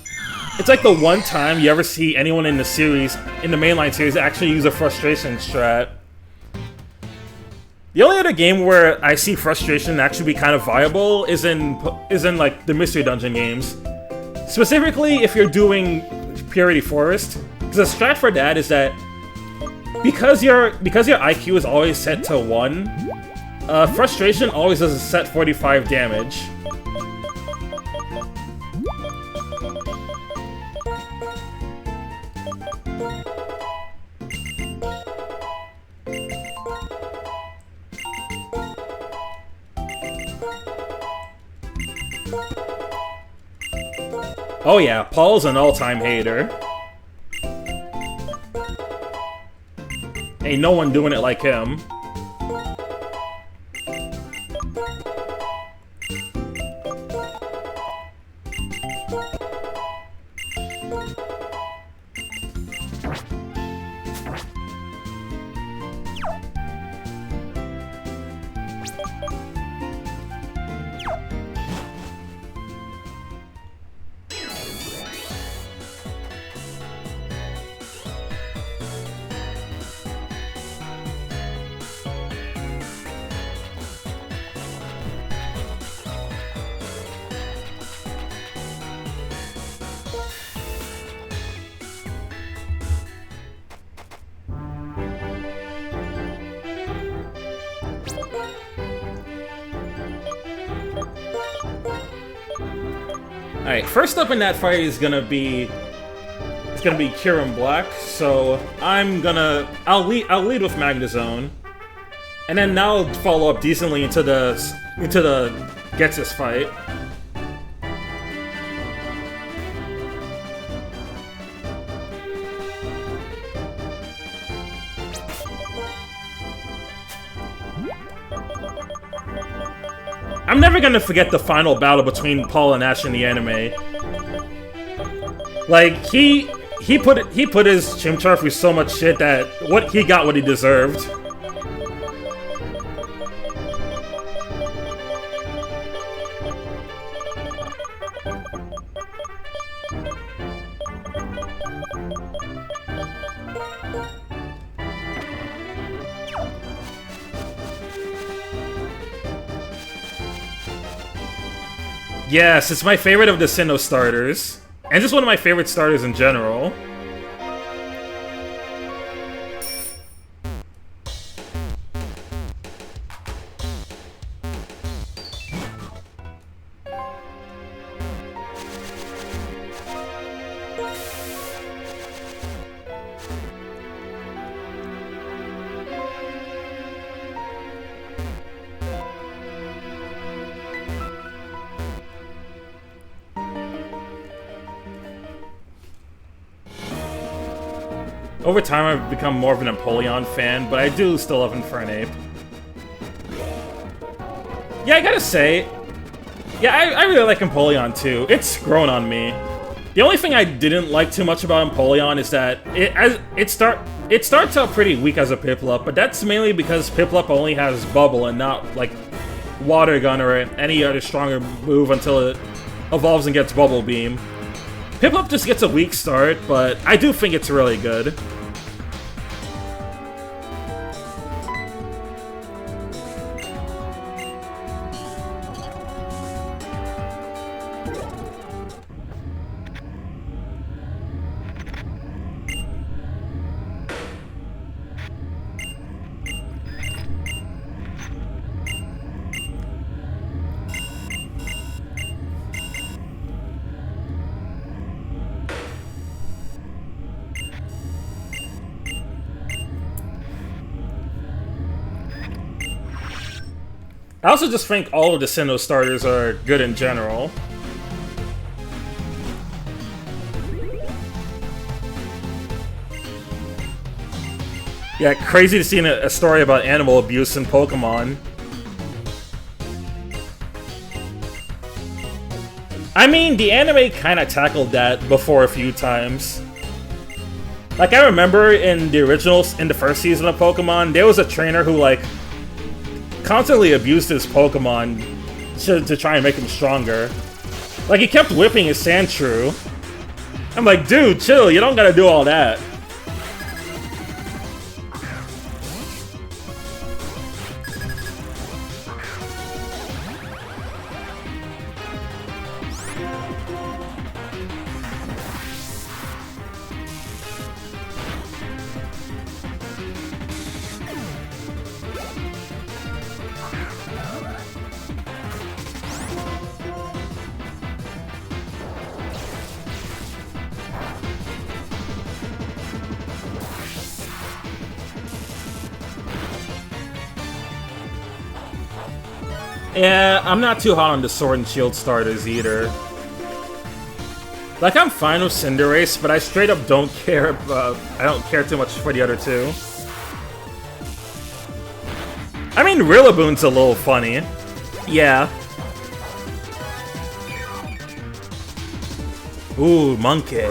It's like the one time you ever see anyone in the series, in the mainline series, actually use a frustration strat. The only other game where I see frustration actually be kind of viable is in like the Mystery Dungeon games. Specifically, if you're doing Purity Forest, because the strat for that is that because your IQ is always set to 1, frustration always does a set 45 damage. Oh yeah, Paul's an all-time hater. Ain't no one doing it like him. Alright, first up in that fight is gonna be Kieran Black, so I'll lead with Magnezone. And then now I'll follow up decently into the Getsus fight. I'm never gonna forget the final battle between Paul and Ash in the anime. Like, he put his Chimchar through so much shit that he got what he deserved. Yes, it's my favorite of the Sinnoh starters. And just one of my favorite starters in general. Over time, I've become more of an Empoleon fan, but I do still love Infernape. Yeah, I gotta say, yeah, I really like Empoleon too. It's grown on me. The only thing I didn't like too much about Empoleon is that it starts out pretty weak as a Piplup, but that's mainly because Piplup only has Bubble and not like Water Gun or any other stronger move until it evolves and gets Bubble Beam. Piplup just gets a weak start, but I do think it's really good. I also just think all of the Sinnoh starters are good in general. Yeah, crazy to see a story about animal abuse in Pokemon. I mean, the anime kind of tackled that before a few times. Like, I remember in the first season of Pokemon, there was a trainer who, like, constantly abused his Pokemon to try and make him stronger. Like, he kept whipping his Sandshrew. I'm like, dude, chill, you don't gotta do all that. Yeah, I'm not too hot on the Sword and Shield starters either. Like, I'm fine with Cinderace, but I straight up don't care. I don't care too much for the other two. I mean, Rillaboom's a little funny. Yeah. Ooh, Monkey.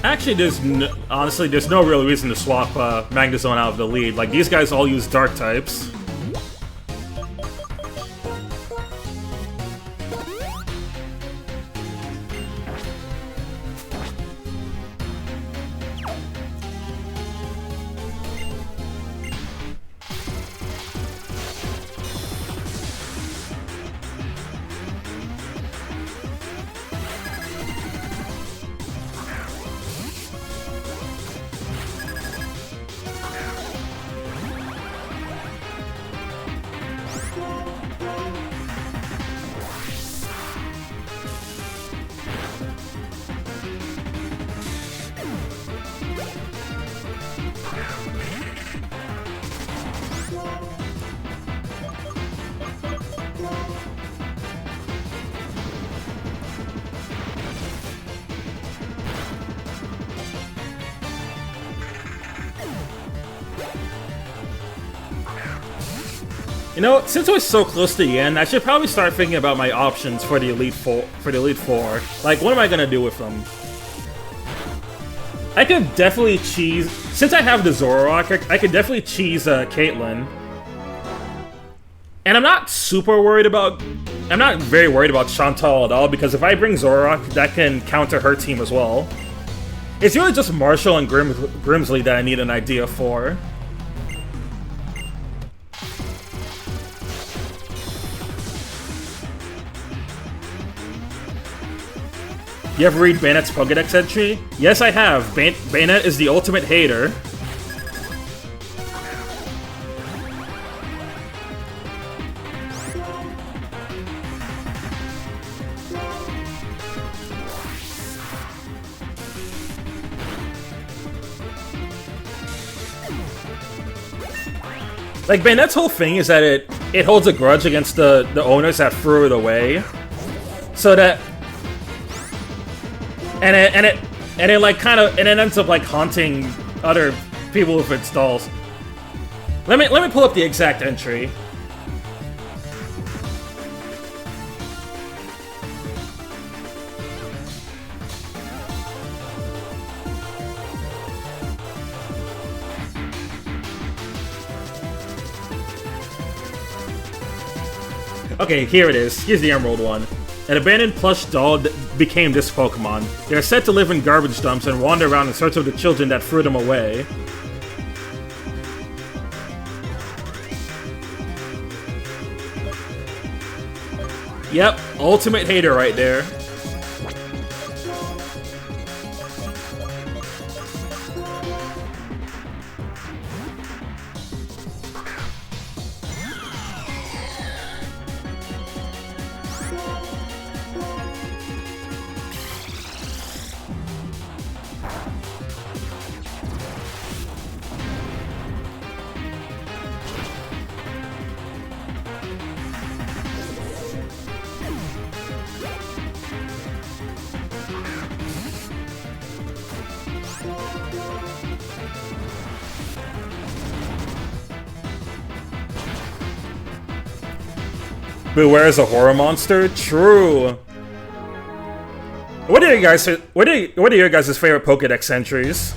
Actually, honestly, there's no real reason to swap Magnezone out of the lead. Like, these guys all use Dark types. You know, since we're so close to the end, I should probably start thinking about my options for the Elite Four. Like, what am I gonna do with them? I could definitely cheese... Since I have the Zoroark, I could definitely cheese Caitlyn. And I'm not super worried about... I'm not very worried about Chantal at all, because if I bring Zoroark, that can counter her team as well. It's really just Marshall and Grimsley that I need an idea for. You ever read Bayonet's Pokédex entry? Yes, I have. Bayonet is the ultimate hater. Like, Bayonet's whole thing is that it holds a grudge against the owners that threw it away. So that... And it like kind of, and it ends up like haunting other people with its dolls. Let me pull up the exact entry. Okay, here it is. Here's the Emerald one. An abandoned plush doll became this Pokemon. They are said to live in garbage dumps and wander around in search of the children that threw them away. Yep, ultimate hater right there. Beware is a horror monster? True. What are you guys? What are your guys' favorite Pokédex entries?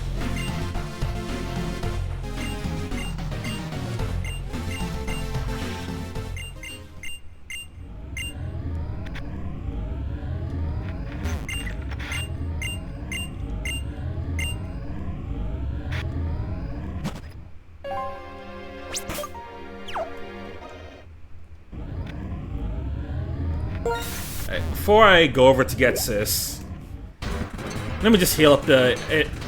Before I go over to get Sis, let me just heal up the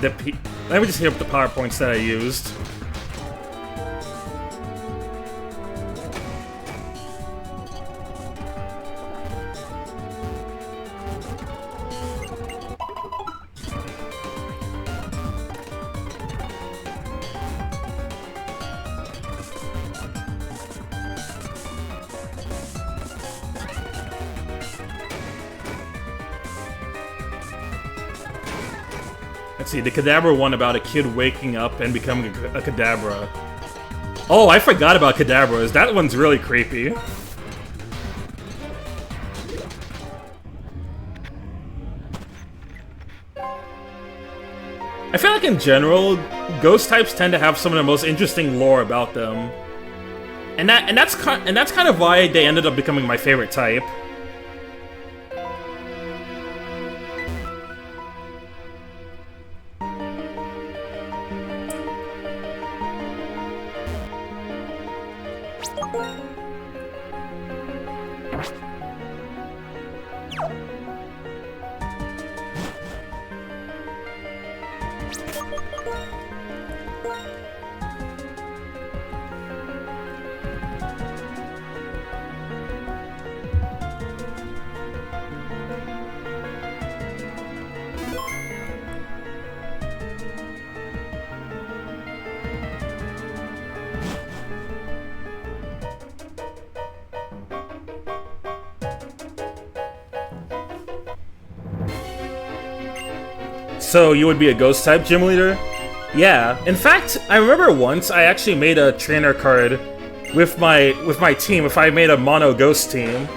PowerPoints that I used. Let's see, the Kadabra one about a kid waking up and becoming a Kadabra. Oh, I forgot about Kadabras. That one's really creepy. I feel like in general, ghost types tend to have some of the most interesting lore about them. And that's kind of why they ended up becoming my favorite type. So you would be a ghost type gym leader? Yeah. In fact, I remember once I actually made a trainer card with my team if I made a mono ghost team.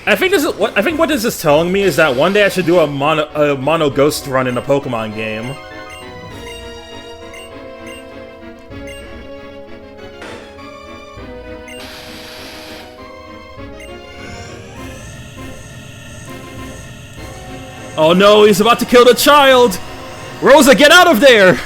I think what this is telling me is that one day I should do a mono ghost run in a Pokemon game. Oh no, he's about to kill the child! Rosa, get out of there!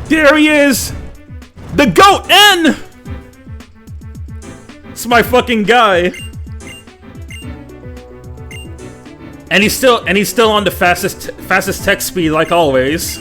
There he is! The GOAT N! It's my fucking guy. And he's still on the fastest tech speed like always.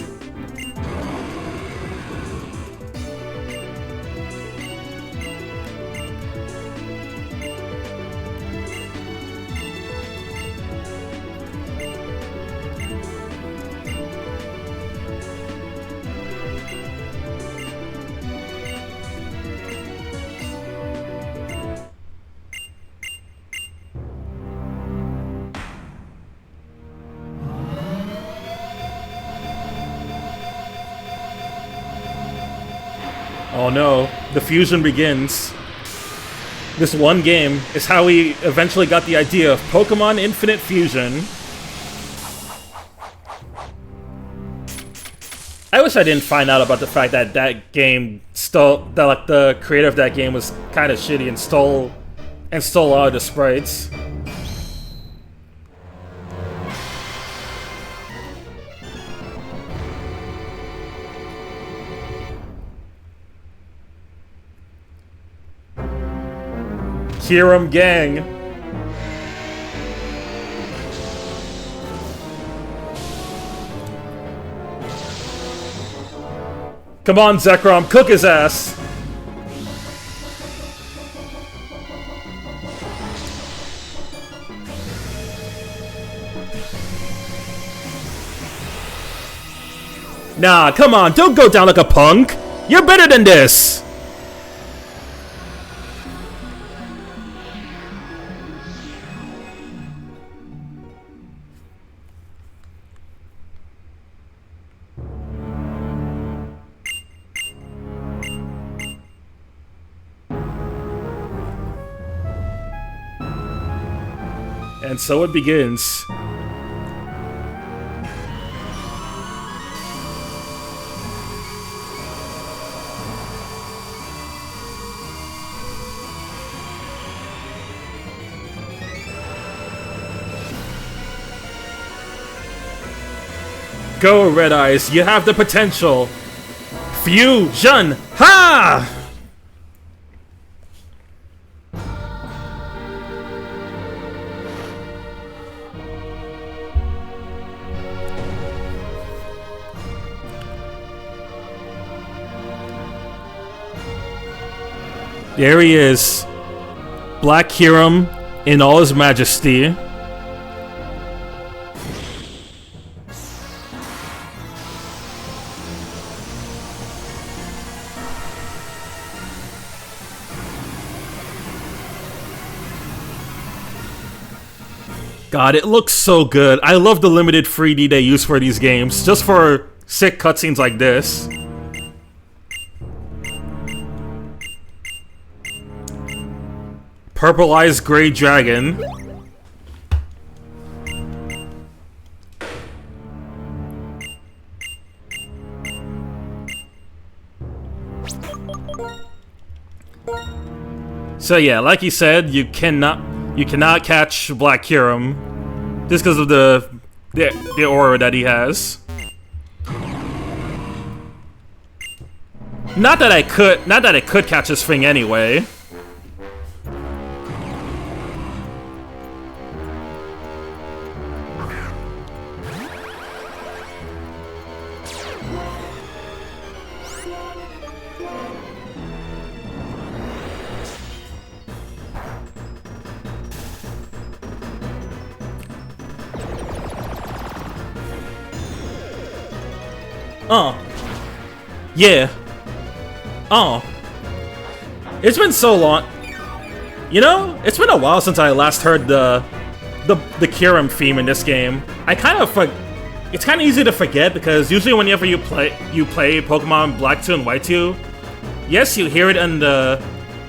Oh no, the fusion begins. This one game is how we eventually got the idea of Pokemon Infinite Fusion. I wish I didn't find out about the fact that that game like the creator of that game was kind of shitty and stole a lot of the sprites. Kiram gang. Come on, Zekrom, cook his ass. Nah, come on, don't go down like a punk. You're better than this. And so it begins. Go, Red Eyes, you have the potential. Fusion! Ha! There he is. Black Hiram in all his majesty. God, it looks so good. I love the limited 3D they use for these games, just for sick cutscenes like this. Purple Eyes Grey Dragon. So yeah, like he said, you cannot catch Black Hiram just because of the aura that he has. Not that I could catch this thing anyway. Yeah. It's been so long. You know, it's been a while since I last heard the Kirim theme in this game. It's kind of easy to forget because usually whenever you play Pokemon Black 2 and White 2, yes, you hear it in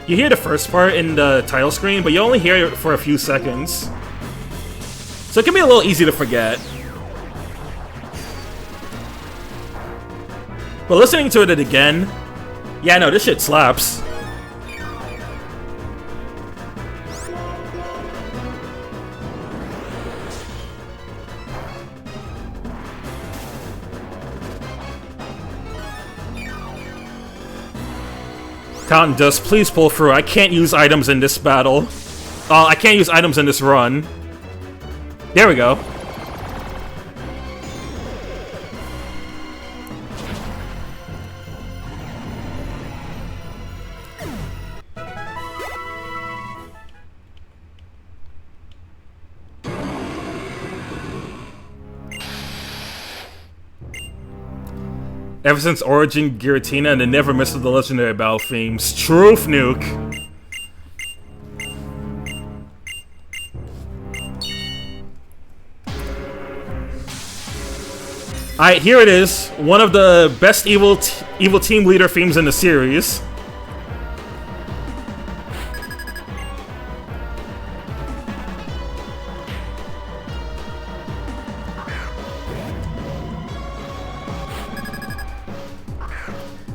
you hear the first part in the title screen, but you only hear it for a few seconds. So it can be a little easy to forget. But listening to it again, yeah, no, this shit slaps. Cotton Dust, please pull through. I can't use items in this battle. I can't use items in this run. There we go. Ever since Origin, Giratina, and they never missed the legendary battle themes. Truth, Nuke! Alright, here it is. One of the best evil team leader themes in the series.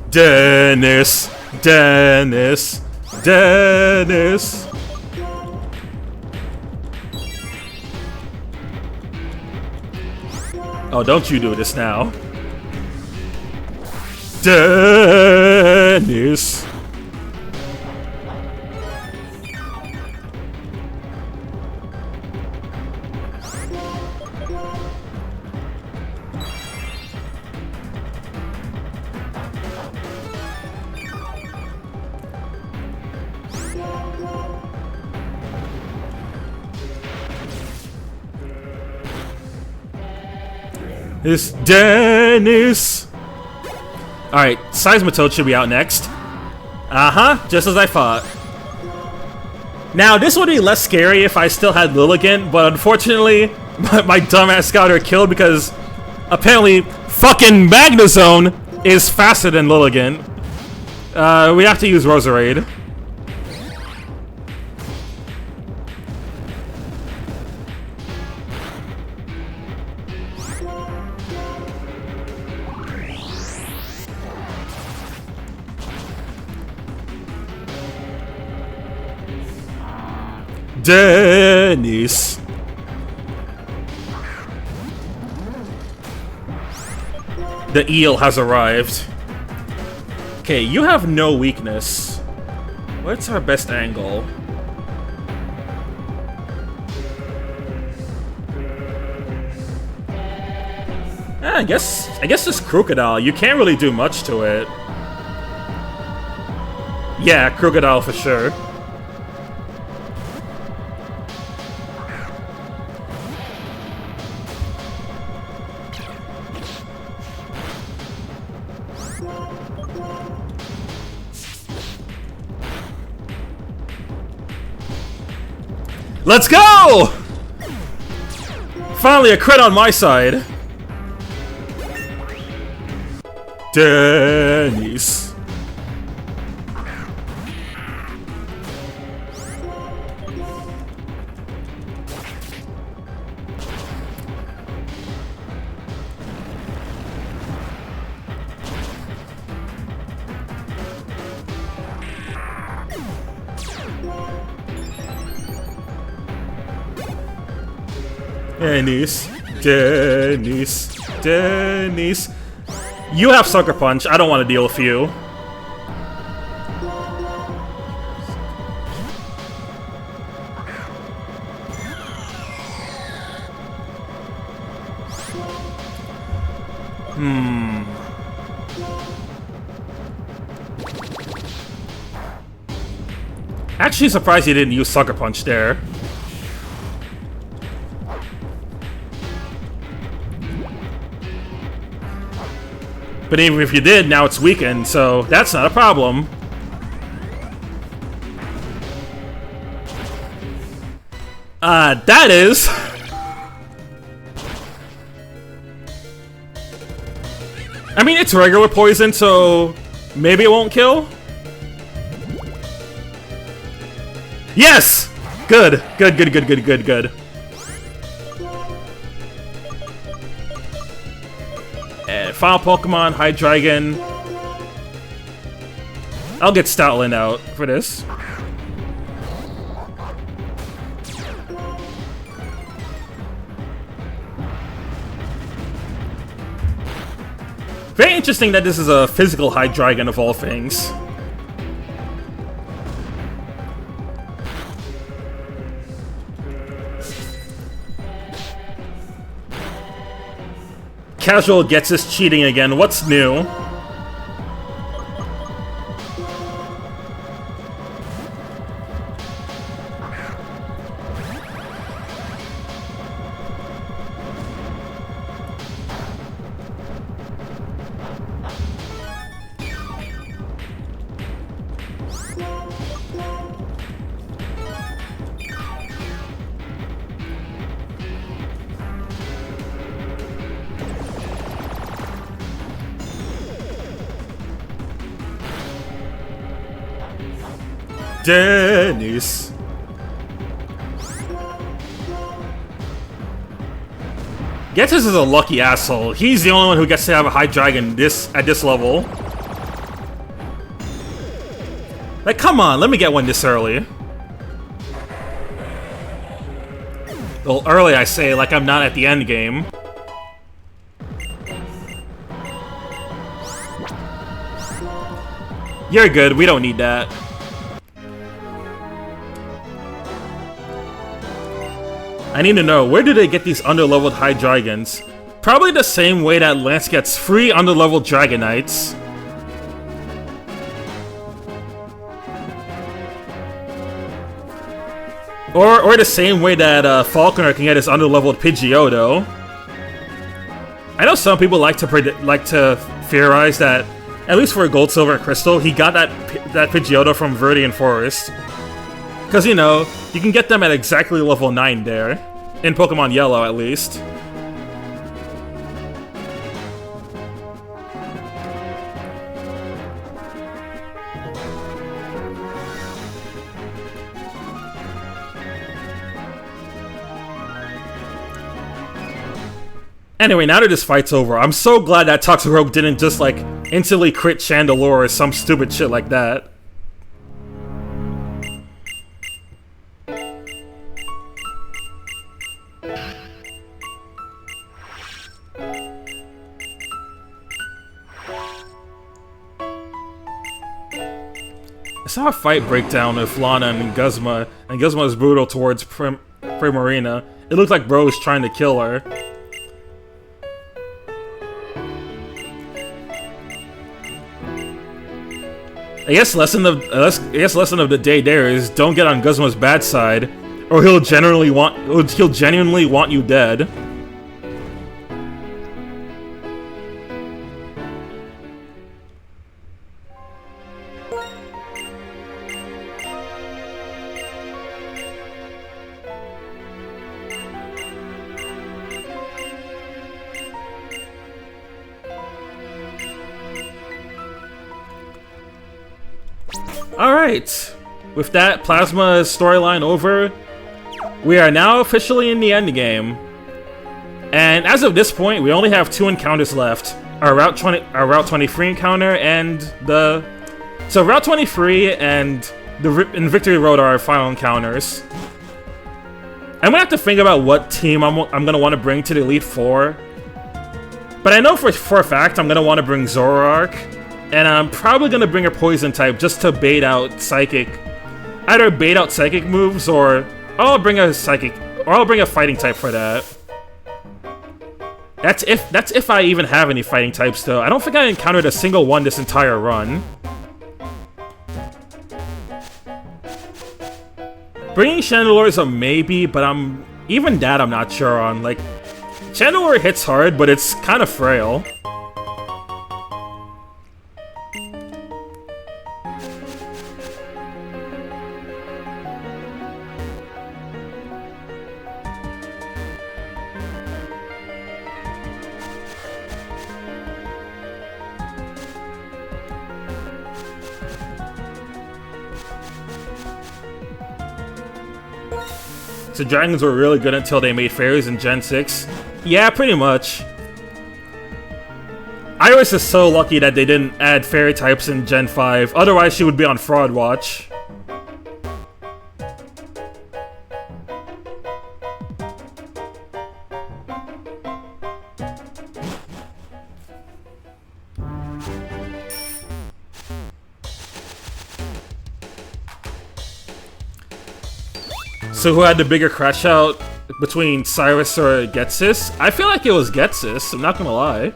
Dennis! Dennis! Dennis! Oh, don't you do this now. Dennis! It's Dennis! Alright, Seismitoad should be out next. Just as I thought. Now, this would be less scary if I still had Lilligant, but unfortunately, my dumbass scouter killed because apparently fucking Magnezone is faster than Lilligant. We have to use Roserade. Dennis. The eel has arrived. Okay, you have no weakness. What's our best angle? I guess this Crocodile. You can't really do much to it. Yeah, Crocodile for sure. Let's go! Finally, a crit on my side. Dennis. Dennis. You have Sucker Punch. I don't want to deal with you. Actually surprised you didn't use Sucker Punch there. But even if you did, now it's weakened, so that's not a problem. That is... I mean, it's regular poison, so maybe it won't kill? Yes! Good. Good. Final Pokemon, Hydreigon. I'll get Stoutland out for this. Very interesting that this is a physical Hydreigon of all things. Casual gets us cheating again. What's new? Dennis. Getzis is a lucky asshole. He's the only one who gets to have a Hydreigon at this level. Like, come on, let me get one this early. Well, early I say, like I'm not at the end game. You're good, we don't need that. I need to know, where do they get these underleveled Hydreigons? Probably the same way that Lance gets free underleveled Dragonites. Or the same way that Falconer can get his underleveled Pidgeotto. I know some people like to theorize that at least for a Gold, Silver, and Crystal, he got that Pidgeotto from Viridian Forest. Because, you know, you can get them at exactly level 9 there. In Pokemon Yellow, at least. Anyway, now that this fight's over, I'm so glad that Toxicroak didn't just, like, instantly crit Chandelure or some stupid shit like that. I saw a fight breakdown of Lana and Guzma is brutal towards Primarina. It looked like bro was trying to kill her. I guess lesson of the day there is don't get on Guzma's bad side, or he'll genuinely want you dead. Alright, with that Plasma storyline over, we are now officially in the endgame. And as of this point, we only have 2 encounters left. Our Route 23 encounter and the... So Route 23 and Victory Road are our final encounters. I'm gonna have to think about what team I'm gonna want to bring to the Elite Four. But I know for a fact I'm gonna want to bring Zoroark. And I'm probably gonna bring a Poison type just to bait out Psychic. Either bait out Psychic moves, or I'll bring a Fighting type for that. That's if I even have any Fighting types, though. I don't think I encountered a single one this entire run. Bringing Chandelure is a maybe, but even that I'm not sure on. Like, Chandelure hits hard, but it's kind of frail. So dragons were really good until they made fairies in Gen 6. Yeah, pretty much. Iris is so lucky that they didn't add fairy types in Gen 5, otherwise she would be on Fraud Watch. So who had the bigger crash out between Cyrus or Getsis? I feel like it was Getsis, I'm not gonna lie.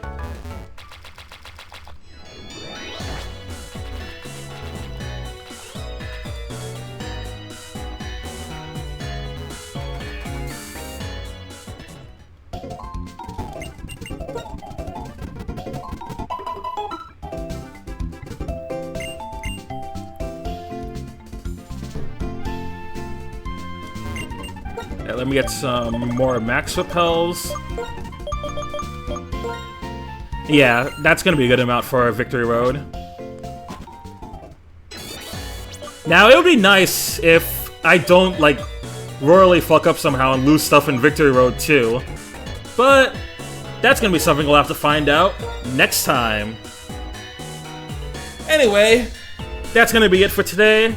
Let me get some more max repels. Yeah, that's gonna be a good amount for Victory Road. Now, it would be nice if I don't, like, royally fuck up somehow and lose stuff in Victory Road too. But that's gonna be something we'll have to find out next time. Anyway, that's gonna be it for today.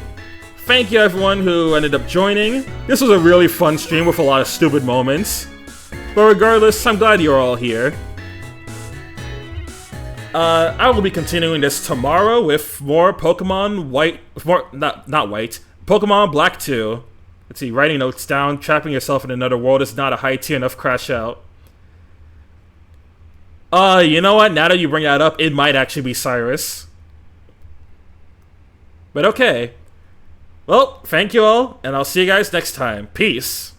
Thank you everyone who ended up joining. This was a really fun stream with a lot of stupid moments. But regardless, I'm glad you're all here. I will be continuing this tomorrow with more Pokemon White... Not White. Pokemon Black 2. Let's see, writing notes down. Trapping yourself in another world is not a high tier enough crash out. You know what? Now that you bring that up, it might actually be Cyrus. But okay. Well, thank you all, and I'll see you guys next time. Peace.